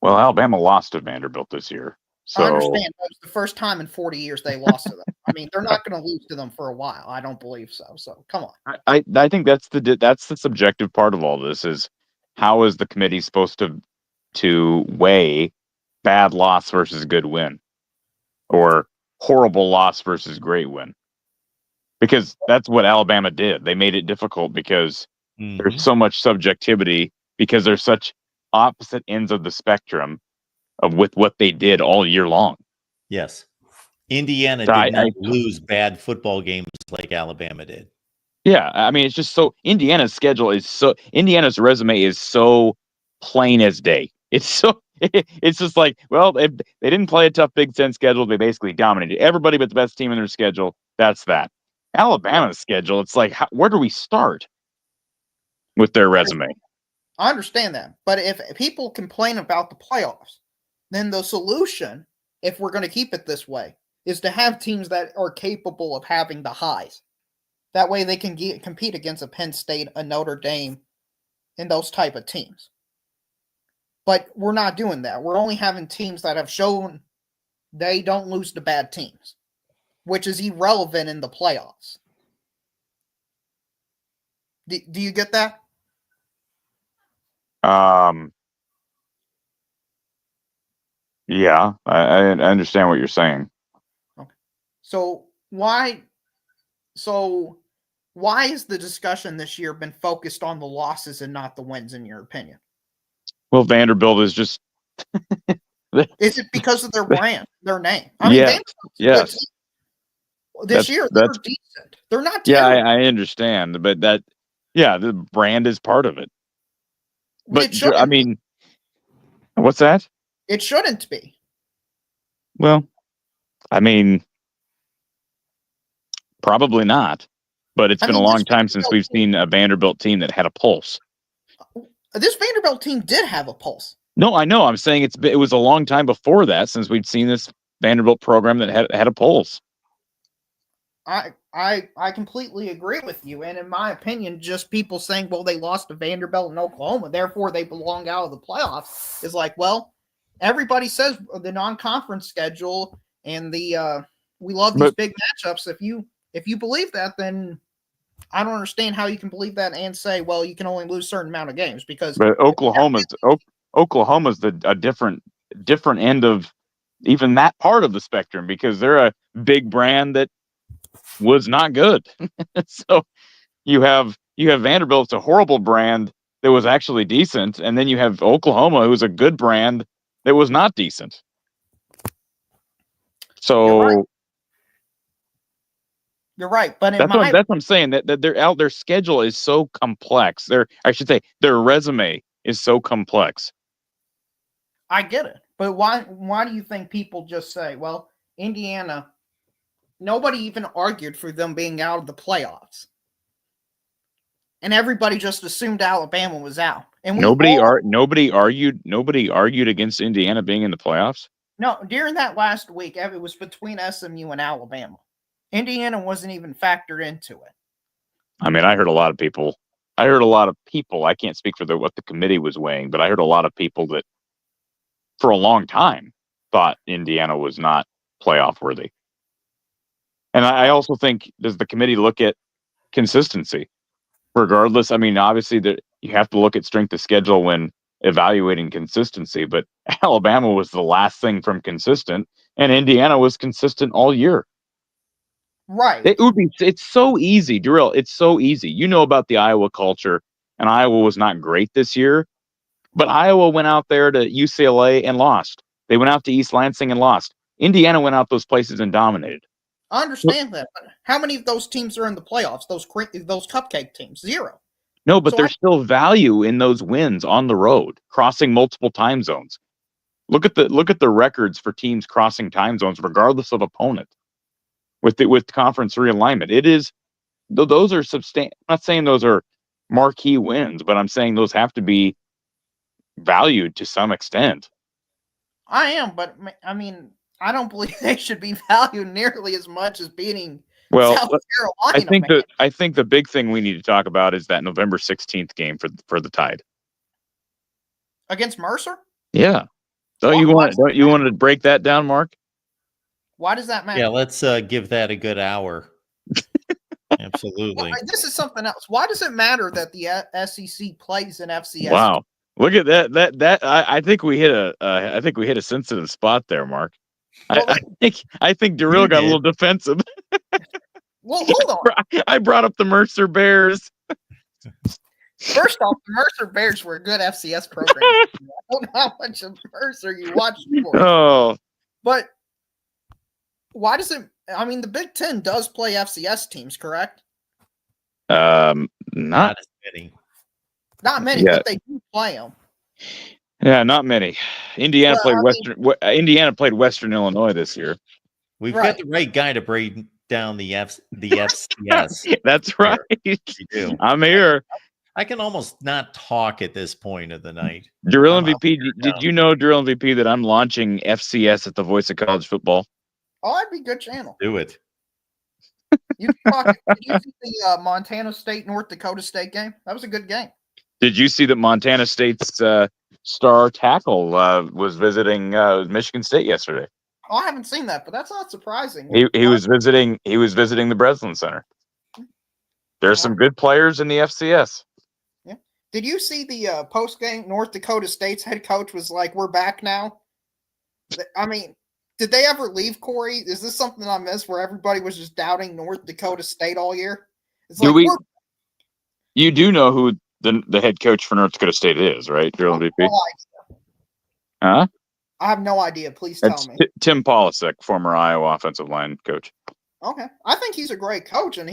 Well, Alabama lost to Vanderbilt this year. So I understand. That was the first time in 40 years they lost to them. I mean, they're not going to lose to them for a while. I don't believe so. So come on. I think that's the subjective part of all this is how is the committee supposed to weigh bad loss versus good win, or horrible loss versus great win? Because that's what Alabama did. They made it difficult because there's so much subjectivity, because there's such opposite ends of the spectrum with what they did all year long. Yes. Indiana did not lose bad football games like Alabama did. Yeah, I mean, it's just so Indiana's resume is so plain as day. It's just like, well, they didn't play a tough Big Ten schedule. They basically dominated everybody but the best team in their schedule. That's that. Alabama's schedule, it's like, where do we start with their resume? I understand that. But if people complain about the playoffs, then the solution, if we're going to keep it this way, is to have teams that are capable of having the highs. That way they can compete against a Penn State, a Notre Dame, and those type of teams. But we're not doing that. We're only having teams that have shown they don't lose to bad teams, which is irrelevant in the playoffs. Do you get that? Yeah, I understand what you're saying. Okay. So why is the discussion this year been focused on the losses and not the wins, in your opinion? Well, Vanderbilt is just. Is it because of their brand, their name? I mean, yes. This year, they're decent. They're not terrible. Yeah, I understand, but the brand is part of it. But I mean, what's that? It shouldn't be. Well, I mean, probably not. But it's been a long time since we've seen a Vanderbilt team that had a pulse. This Vanderbilt team did have a pulse. No, I know. I'm saying it was a long time before that since we'd seen this Vanderbilt program that had a pulse. I I completely agree with you. And in my opinion, just people saying, well, they lost to Vanderbilt and Oklahoma, therefore they belong out of the playoffs, is like, well, everybody says the non-conference schedule and the we love these big matchups. If you believe that, then I don't understand how you can believe that and say, well, you can only lose a certain amount of games because But Oklahoma's a different end of even that part of the spectrum because they're a big brand that was not good. So you have Vanderbilt, it's a horrible brand that was actually decent, and then you have Oklahoma, who's a good brand that was not decent. So you're right, but that's what I'm saying. That their schedule is so complex. I should say their resume is so complex. I get it, but why do you think people just say, well, Indiana? Nobody even argued for them being out of the playoffs, and everybody just assumed Alabama was out. And nobody argued against Indiana being in the playoffs. No, during that last week, it was between SMU and Alabama. Indiana wasn't even factored into it. I mean, I heard a lot of people. I can't speak for what the committee was weighing, but I heard a lot of people that, for a long time, thought Indiana was not playoff worthy. And I also think, does the committee look at consistency? Regardless, I mean, obviously that you have to look at strength of schedule when evaluating consistency, but Alabama was the last thing from consistent, and Indiana was consistent all year. Right. It's so easy, Drill. It's so easy. You know about the Iowa culture, and Iowa was not great this year, but Iowa went out there to UCLA and lost. They went out to East Lansing and lost. Indiana went out those places and dominated. I understand that, but how many of those teams are in the playoffs? Those cupcake teams, 0. No, but there's still value in those wins on the road, crossing multiple time zones. Look at the records for teams crossing time zones, regardless of opponent. With conference realignment, those are substantial. I'm not saying those are marquee wins, but I'm saying those have to be valued to some extent. I am, but I mean, I don't believe they should be valued nearly as much as beating South Carolina. I think the big thing we need to talk about is that November 16th game for the Tide against Mercer. Yeah, don't you want to break that down, Mark? Why does that matter? Yeah, let's give that a good hour. Absolutely. This is something else. Why does it matter that the SEC plays in FCS? Wow, look at that! I think we hit a sensitive spot there, Mark. Well, I think Darrell got a little defensive. Well, hold on. I brought up the Mercer Bears. First off, the Mercer Bears were a good FCS program. I don't know how much of Mercer you watched for. Oh, but why does it? I mean, the Big Ten does play FCS teams, correct? Not as many. Not many, but they do play them. Yeah, not many. Indiana played Western Illinois this year. We've got the right guy to break down the FCS. That's right. We do. I'm here. I can almost not talk at this point of the night. Drill MVP, did you know, Drill MVP, that I'm launching FCS at the Voice of College Football? Oh, that'd be a good channel. Do it. Did you see the Montana State, North Dakota State game? That was a good game. Did you see that Montana State's star tackle was visiting Michigan State yesterday? Oh, I haven't seen that, but that's not surprising. He was visiting the Breslin Center. There's some good players in the FCS. Yeah. Did you see the post game? North Dakota State's head coach was like, "We're back now." I mean, did they ever leave, Corey? Is this something I missed where everybody was just doubting North Dakota State all year? It's you do know who the head coach for North Dakota State is, right? Drill MVP. Huh? I have no idea. Please tell me. Tim Polasek, former Iowa offensive line coach. Okay, I think he's a great coach, and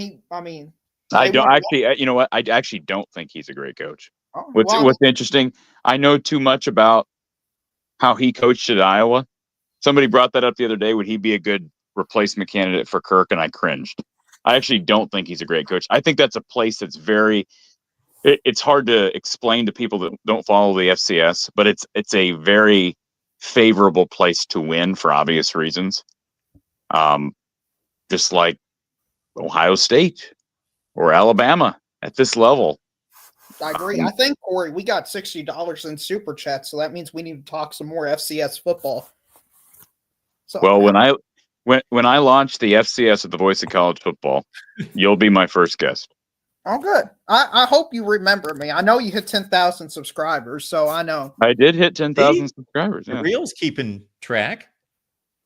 I don't actually. You know what? I actually don't think he's a great coach. Oh, what's interesting? I know too much about how he coached at Iowa. Somebody brought that up the other day. Would he be a good replacement candidate for Kirk? And I cringed. I actually don't think he's a great coach. I think that's a place that's it's hard to explain to people that don't follow the FCS, but it's a very favorable place to win for obvious reasons. Just like Ohio State or Alabama at this level. I agree. I think, Corey, we got $60 in super chat, so that means we need to talk some more FCS football. So, Well, when I launch the FCS at the Voice of College Football, you'll be my first guest. oh, good. I hope you remember me. I know you hit 10,000 subscribers, so I know. I did hit 10,000 subscribers. The Yeah. Real's keeping track.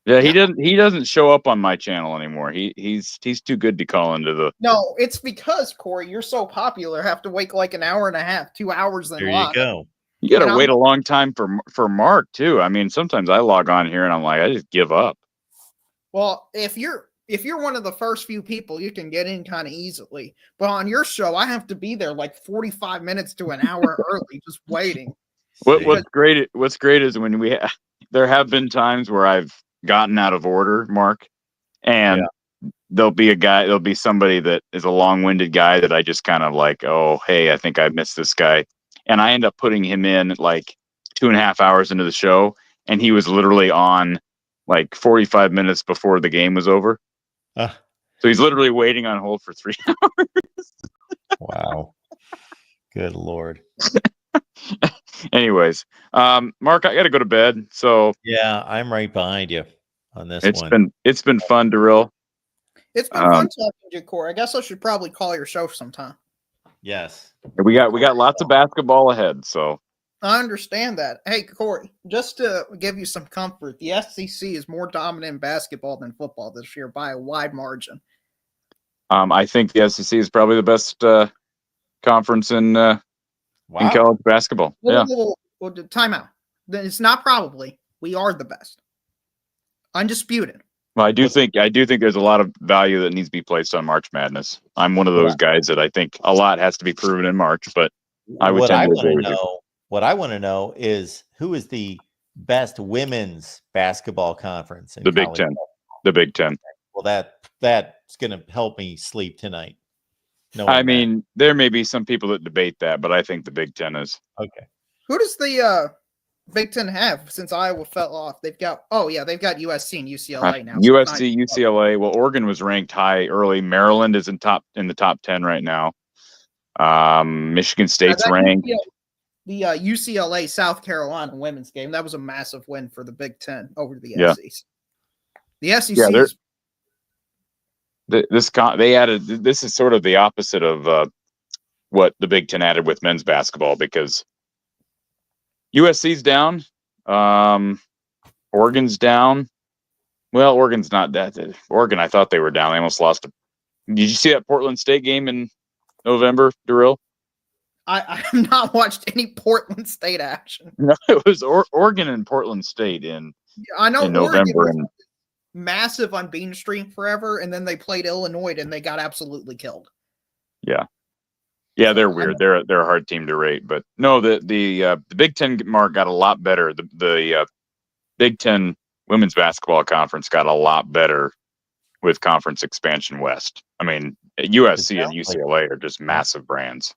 Yeah, he doesn't show up on my channel anymore. He's too good to call into the. No, it's because, Corey, you're so popular. Have to wait like an hour and a half, 2 hours in There line. you go. You got to And wait a long time for Mark too. I mean, sometimes I log on here and I'm like, I just give up. Well, if you're one of the first few people, you can get in kind of easily. But on your show, I have to be there like 45 minutes to an hour early, just waiting. What's great is when there have been times where I've gotten out of order, Mark, and there'll be somebody that is a long-winded guy that I just kind of like, oh, hey, I think I missed this guy. And I end up putting him in like 2.5 hours into the show, and he was literally on like 45 minutes before the game was over. So he's literally waiting on hold for 3 hours. Wow. Good Lord. Anyways, Mark, I got to go to bed. So yeah, I'm right behind you on this one. It's been fun, Darryl. It's been fun talking to you, Corey. I guess I should probably call your show sometime. Yes. We got lots of basketball ahead, so I understand that. Hey, Corey, just to give you some comfort, the SEC is more dominant in basketball than football this year by a wide margin. I think the SEC is probably the best conference in college basketball. Well, time out. It's not probably. We are the best. Undisputed. Well, I do think there's a lot of value that needs to be placed on March Madness. I'm one of those guys that I think a lot has to be proven in March, but I would tend to agree with you. What I want to know is who is the best women's basketball conference in the Big Ten. The Big Ten. Well, that's going to help me sleep tonight. I mean, there may be some people that debate that, but I think the Big Ten is. Okay. Who does the Big Ten have since Iowa fell off? They've got USC and UCLA now. USC, UCLA. Well, Oregon was ranked high early. Maryland is in the top 10 right now. Michigan State's ranked. The UCLA South Carolina women's game, that was a massive win for the Big Ten over the SEC. The SEC. This is sort of the opposite of what the Big Ten added with men's basketball, because USC's down, Oregon's down. Well, Oregon's not that. Oregon, I thought they were down. They almost lost. Did you see that Portland State game in November, Darryl? I have not watched any Portland State action. No, it was Oregon and Portland State in November. And massive unbeaten streak forever, and then they played Illinois and they got absolutely killed. Yeah, they're weird. They're a hard team to rate, but no, the Big Ten Mark got a lot better. The Big Ten Women's Basketball Conference got a lot better with Conference Expansion West. I mean, USC and UCLA are just massive brands.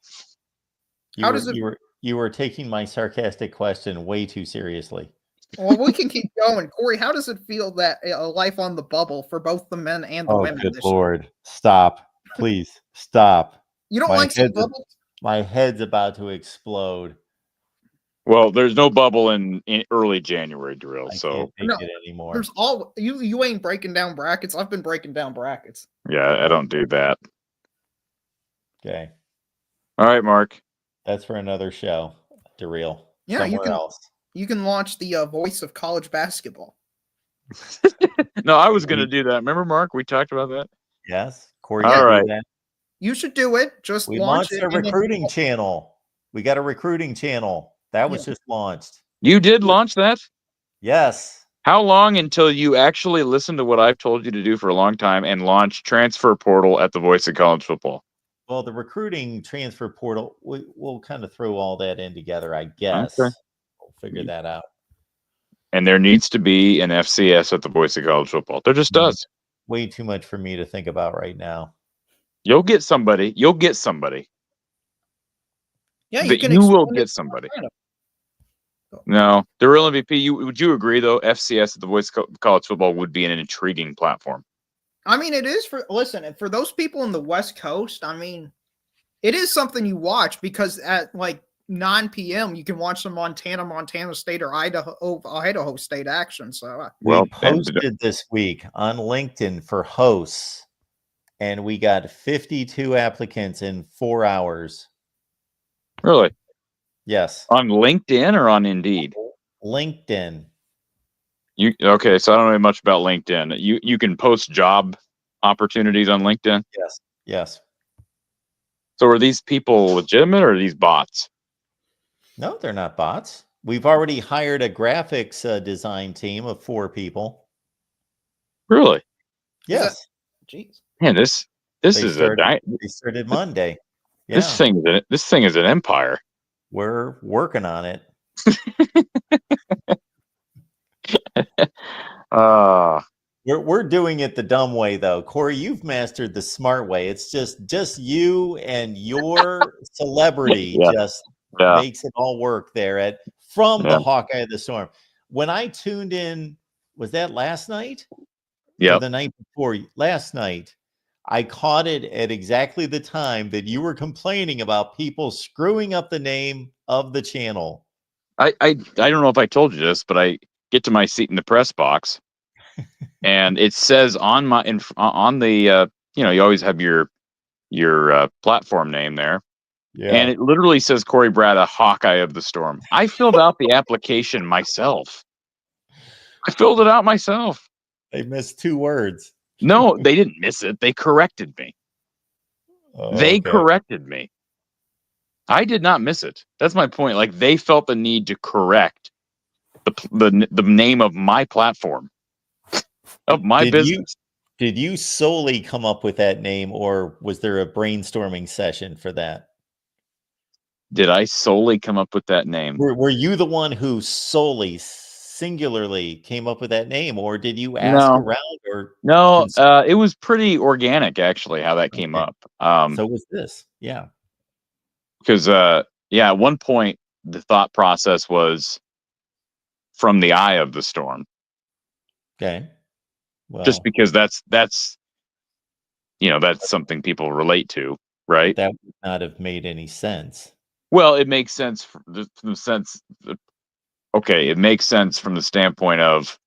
You were taking my sarcastic question way too seriously. Well, we can keep going. Corey, how does it feel that a life on the bubble for both the men and the women? Good Lord. Stop. Please stop. You don't like some bubbles? My head's about to explode. Well, there's no bubble in early January, Darryl. So I can't take it anymore. There's you ain't breaking down brackets. I've been breaking down brackets. Yeah, I don't do that. Okay. All right, Mark. That's for another show, Darryl. Yeah, somewhere else. You can launch the voice of college basketball. No, I was going to do that. Remember, Mark? We talked about that. Yes, Corey. All right. You should do it. Just we launch launched a recruiting channel. We got a recruiting channel that was just launched. You did launch that? Yes. How long until you actually listen to what I've told you to do for a long time and launch Transfer Portal at the Voice of College Football? Well, the recruiting transfer portal, we'll kind of throw all that in together, I guess. Okay. We'll figure that out. And there needs to be an FCS at the Voice of College Football. There just does. Way too much for me to think about right now. You'll get somebody. Yeah, you will get somebody. No, the real MVP. Would you agree though? FCS at the Voice of College Football would be an intriguing platform. I mean, it is for those people in the West Coast. I mean, it is something you watch because at like 9 p.m. you can watch some Montana State or Idaho State action. So We Well, posted this week on LinkedIn for hosts, and we got 52 applicants in 4 hours. really, Yes, on LinkedIn or on Indeed? LinkedIn. Okay? So I don't know much about LinkedIn. You can post job opportunities on LinkedIn. Yes, yes. So are these people legitimate or are these bots? No, they're not bots. We've already hired a graphics design team of 4 people. Really? Yes, jeez. Man, this they is they started Monday. this Yeah, thing is an empire. we're working on it. Uh We're doing it the dumb way though. Corey, you've mastered the smart way. It's just you and your celebrity yeah, just yeah, makes it all work there from yeah, the Hawkeye of the Storm. When I tuned in, was that last night or yep. the night before? Last night, I caught it at exactly the time that you were complaining about people screwing up the name of the channel. I don't know if I told you this, but I get to my seat in the press box, and it says on on the you always have your platform name there, and Yeah, it literally says Corey Brad, a Hawkeye of the Storm. I filled out the application myself. I filled it out myself. they missed 2 words. No, they didn't miss it. They corrected me. Oh, They okay. corrected me. I did not miss it. That's my point. Like they felt the need to correct the name of my platform, of my Did you business. did you solely come up with that name, or was there a brainstorming session for that? Did I solely come up with that name? Were you the one who solely, singularly came up with that name, or did you ask No, around or no. consult? It was pretty organic actually how that came Okay, up. so was this. Yeah. Because yeah, at one point the thought process was from the eye of the storm, Okay. just Well, because that's that's something people relate to, but right? that would not have made any sense. Well, it makes sense from the sense. Okay, it makes sense from the standpoint of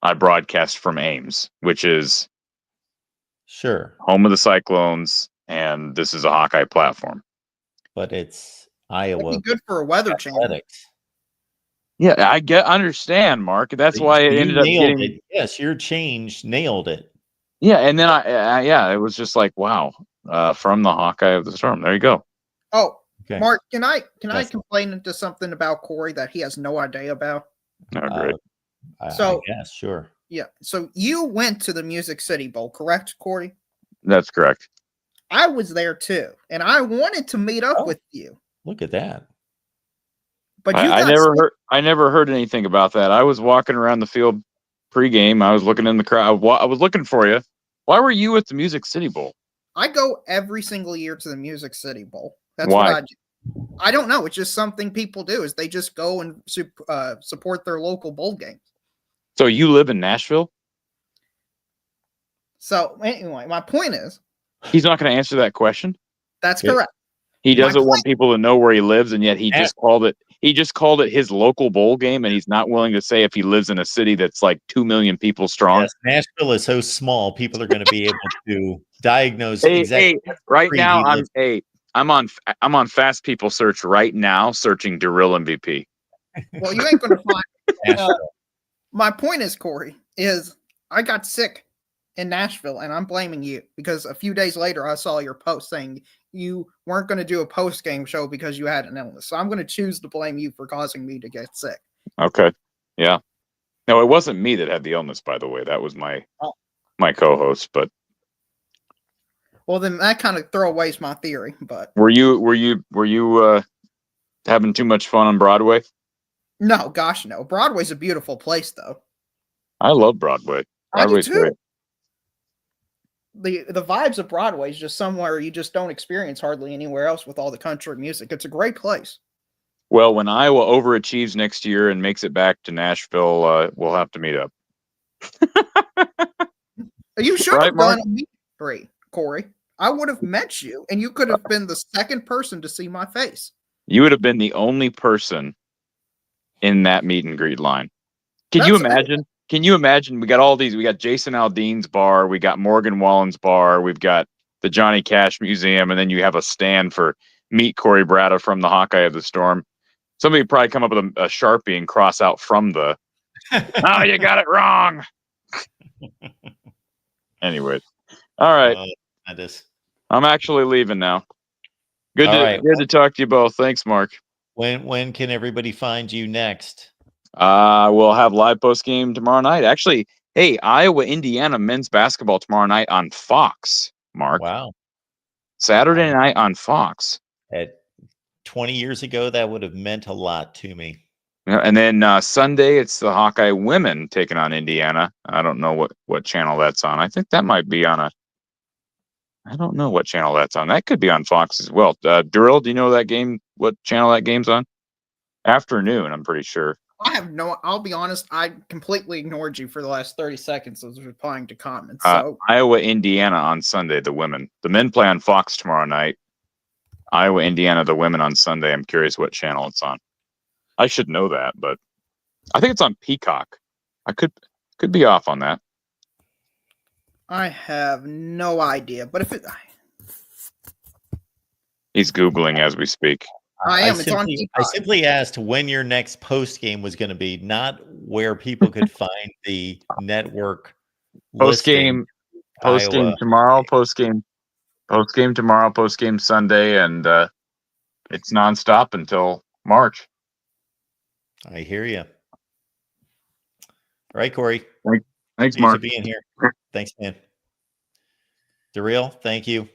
I broadcast from Ames, which is Sure, home of the Cyclones, and this is a Hawkeye platform. but it's That'd be Iowa good for a weather channel. athletics. Yeah, understand, Mark. That's So why it you ended up nailed getting. it. Yes, your change nailed it. Yeah, and then yeah, it was just like wow, from the Hawkeye of the Storm. There you go. Oh, Okay. Mark, can I Yes. complain into something about Corey that he has no idea about? Oh, great. I So guess, sure. yeah, so you went to the Music City Bowl, correct, Corey? That's correct. I was there too, and I wanted to meet up Oh. with you, Look at that. but you I got never sick. heard. I never heard anything about that. I was walking around the field pregame. I was looking in the crowd. I was looking for you. Why were you at the Music City Bowl? I go every single year to the Music City Bowl. That's Why? what I do. I don't know. It's just something people do. Is they just go and support their local bowl games. So you live in Nashville? So anyway, my point is He's not going to answer that question. that's Yeah. correct. He My doesn't want point- people to know where he lives, and yet he just called it. He just called it his local bowl game, and he's not willing to say if he lives in a city that's like 2 million people strong. Yes, Nashville is so small, people are going to be able to diagnose Hey, exactly hey, what right street now he lives I'm on Fast People Search right now, searching Darryl MVP. Well, you ain't going to find. in. Nashville. My point is, Corey, is I got sick in Nashville, and I'm blaming you because a few days later I saw your post saying you weren't going to do a post game show because you had an illness. So I'm going to choose to blame you for causing me to get sick. Okay, yeah. No, it wasn't me that had the illness, by the way. That was my Oh. my co-host. But Well, then that kind of throw away my theory. But were you having too much fun on Broadway? no, gosh, no. Broadway's a beautiful place, though. I love Broadway. I do Broadway's too. great. The vibes of Broadway is just somewhere you just don't experience hardly anywhere else with all the country music. It's a great place. Well, when Iowa overachieves next year and makes it back to Nashville, we'll have to meet up. You should Right, have Mark? done a meet and greet, Corey. I would have met you, and you could have been the second person to see my face. You would have been the only person in that meet and greet line. Can you That's imagine? Can you imagine? We got all these. We got Jason Aldean's bar. We got Morgan Wallen's bar. We've got the Johnny Cash Museum, and then you have a stand for Meet Corey Brada from the Hawkeye of the Storm. Somebody would probably come up with a Sharpie and cross out from the. Oh, you got it wrong. Anyways, all right. That is. I'm actually leaving now. Good All to talk to you both. Thanks, Mark. When can everybody find you next? We'll have live post game tomorrow night. Actually, hey, Iowa, Indiana men's basketball tomorrow night on Fox, Mark. Wow. Saturday night on Fox. At 20 years ago, that would have meant a lot to me. And then Sunday, it's the Hawkeye women taking on Indiana. I don't know what channel that's on. I think that might be on I don't know what channel that's on. That could be on Fox as well. Durrell, do you know that game? What channel that game's on? Afternoon, I'm pretty sure. I'll be honest, I completely ignored you for the last 30 seconds of replying to comments. So Iowa, Indiana on Sunday, the women. The men play on Fox tomorrow night. Iowa, Indiana, the women on Sunday. I'm curious what channel it's on. I should know that, but I think it's on Peacock. I could be off on that. I have no idea, but if He's Googling as we speak. I am, it's on Peacock. I simply asked when your next post game was going to be, not where people could find the network post game tomorrow, post game tomorrow, post game Sunday, and it's nonstop until March. I hear you. All right, Corey. Thanks, Mark, for being here. Thanks, man. Durrell, thank you.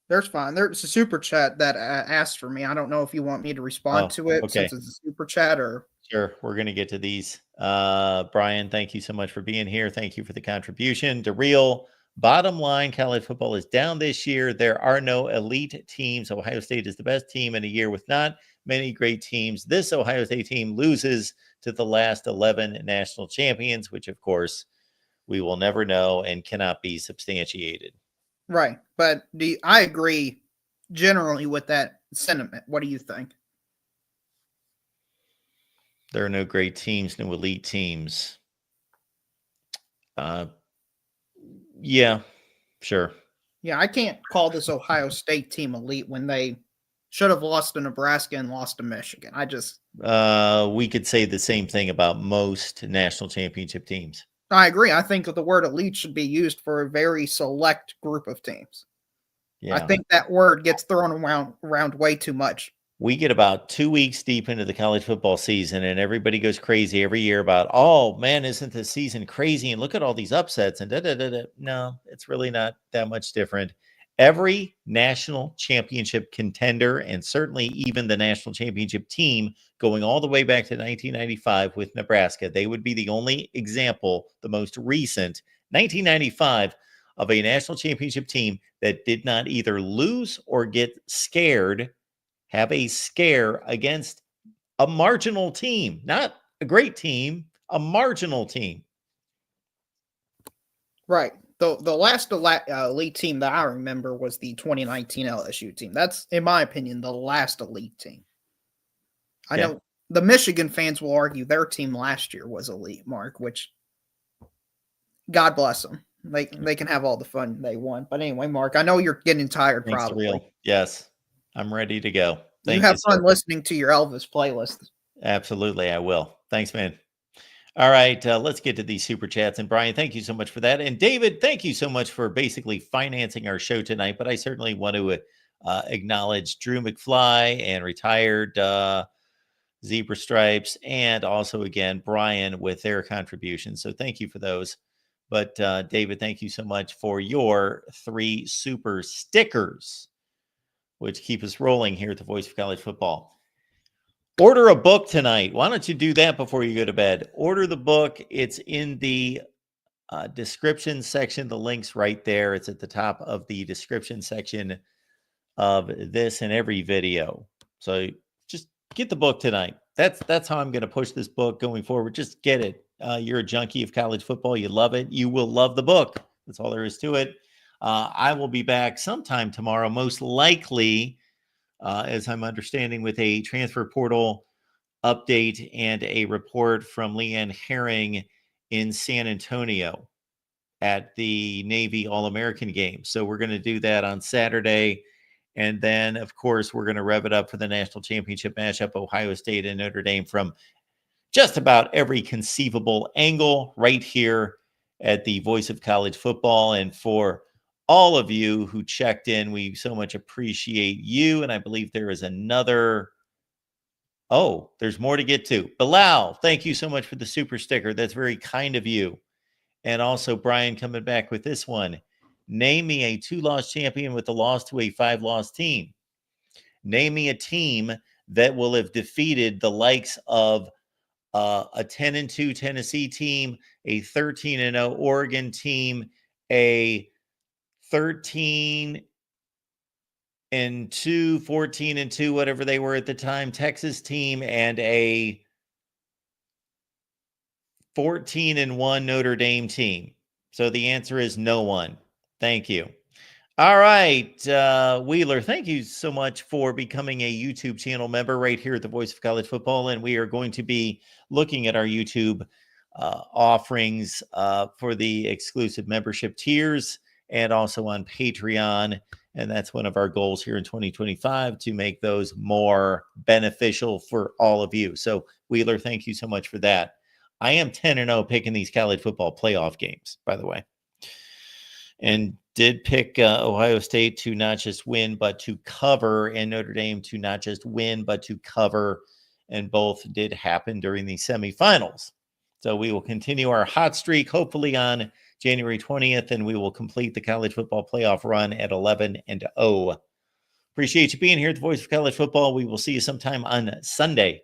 There's fine. There's a super chat that asked for me. I don't know if you want me to respond to it since it's a super chat or. Sure, we're going to get to these. Brian, thank you so much for being here. Thank you for the contribution. Durrell, bottom line, college football is down this year. There are no elite teams. Ohio State is the best team in a year with not many great teams. This Ohio State team loses to the last 11 national champions, which, of course, we will never know and cannot be substantiated. Right. But I agree generally with that sentiment. What do you think? There are no great teams, no elite teams. Yeah, sure. Yeah, I can't call this Ohio State team elite when they should have lost to Nebraska and lost to Michigan. We could say the same thing about most national championship teams. I agree. I think the word elite should be used for a very select group of teams. Yeah. I think that word gets thrown around way too much. We get about 2 weeks deep into the college football season, and everybody goes crazy every year about, oh, man, isn't this season crazy? And look at all these upsets and da-da-da-da. No, it's really not that much different. Every national championship contender, and certainly even the national championship team going all the way back to 1995 with Nebraska, they would be the only example, the most recent, 1995, of a national championship team that did not either lose or get scared, have a scare against a marginal team, not a great team, a marginal team. Right. The last elite team that I remember was the 2019 LSU team. That's, in my opinion, the last elite team. I know the Michigan fans will argue their team last year was elite, Mark, which God bless them. They can have all the fun they want. But anyway, Mark, I know you're getting tired. Thanks, probably. Real. Yes, I'm ready to go. You have fun listening to your Elvis playlist. Absolutely, I will. Thanks, man. All right, let's get to these super chats. And Brian, thank you so much for that. And David, thank you so much for basically financing our show tonight. But I certainly want to acknowledge Drew McFly and retired Zebra Stripes, and also, again, Brian with their contributions. So thank you for those. But David, thank you so much for your 3 super stickers, which keep us rolling here at the Voice of College Football. Order a book tonight. Why don't you do that before you go to bed? Order the book. It's in the description section. The link's right there. It's at the top of the description section of this and every video. So just get the book tonight. That's how I'm going to push this book going forward. Just get it. You're a junkie of college football. You love it. You will love the book. That's all there is to it. I will be back sometime tomorrow, most likely, as I'm understanding, with a transfer portal update and a report from Leanne Herring in San Antonio at the Navy All-American game. So we're going to do that on Saturday. And then, of course, we're going to rev it up for the national championship matchup, Ohio State and Notre Dame, from just about every conceivable angle right here at the Voice of College Football. And for all of you who checked in, we so much appreciate you. And I believe there is another. Oh, there's more to get to. Bilal, thank you so much for the super sticker. That's very kind of you. And also Brian coming back with this one. Name me a 2-loss champion with a loss to a 5-loss team. Name me a team that will have defeated the likes of a 10-2 Tennessee team, a 13-0 Oregon team, a 13-2, 14-2, whatever they were at the time, Texas team, and a 14-1 Notre Dame team. So the answer is no one. Thank you. All right, Wheeler, thank you so much for becoming a YouTube channel member right here at the Voice of College Football. And we are going to be looking at our YouTube offerings for the exclusive membership tiers and also on Patreon. And that's one of our goals here in 2025, to make those more beneficial for all of you. So, Wheeler, thank you so much for that. I am 10-0 picking these college football playoff games, by the way. And did pick Ohio State to not just win, but to cover, and Notre Dame to not just win, but to cover. And both did happen during the semifinals. So we will continue our hot streak, hopefully on January 20th, and we will complete the college football playoff run at 11-0. Appreciate you being here at the Voice of College Football. We will see you sometime on Sunday.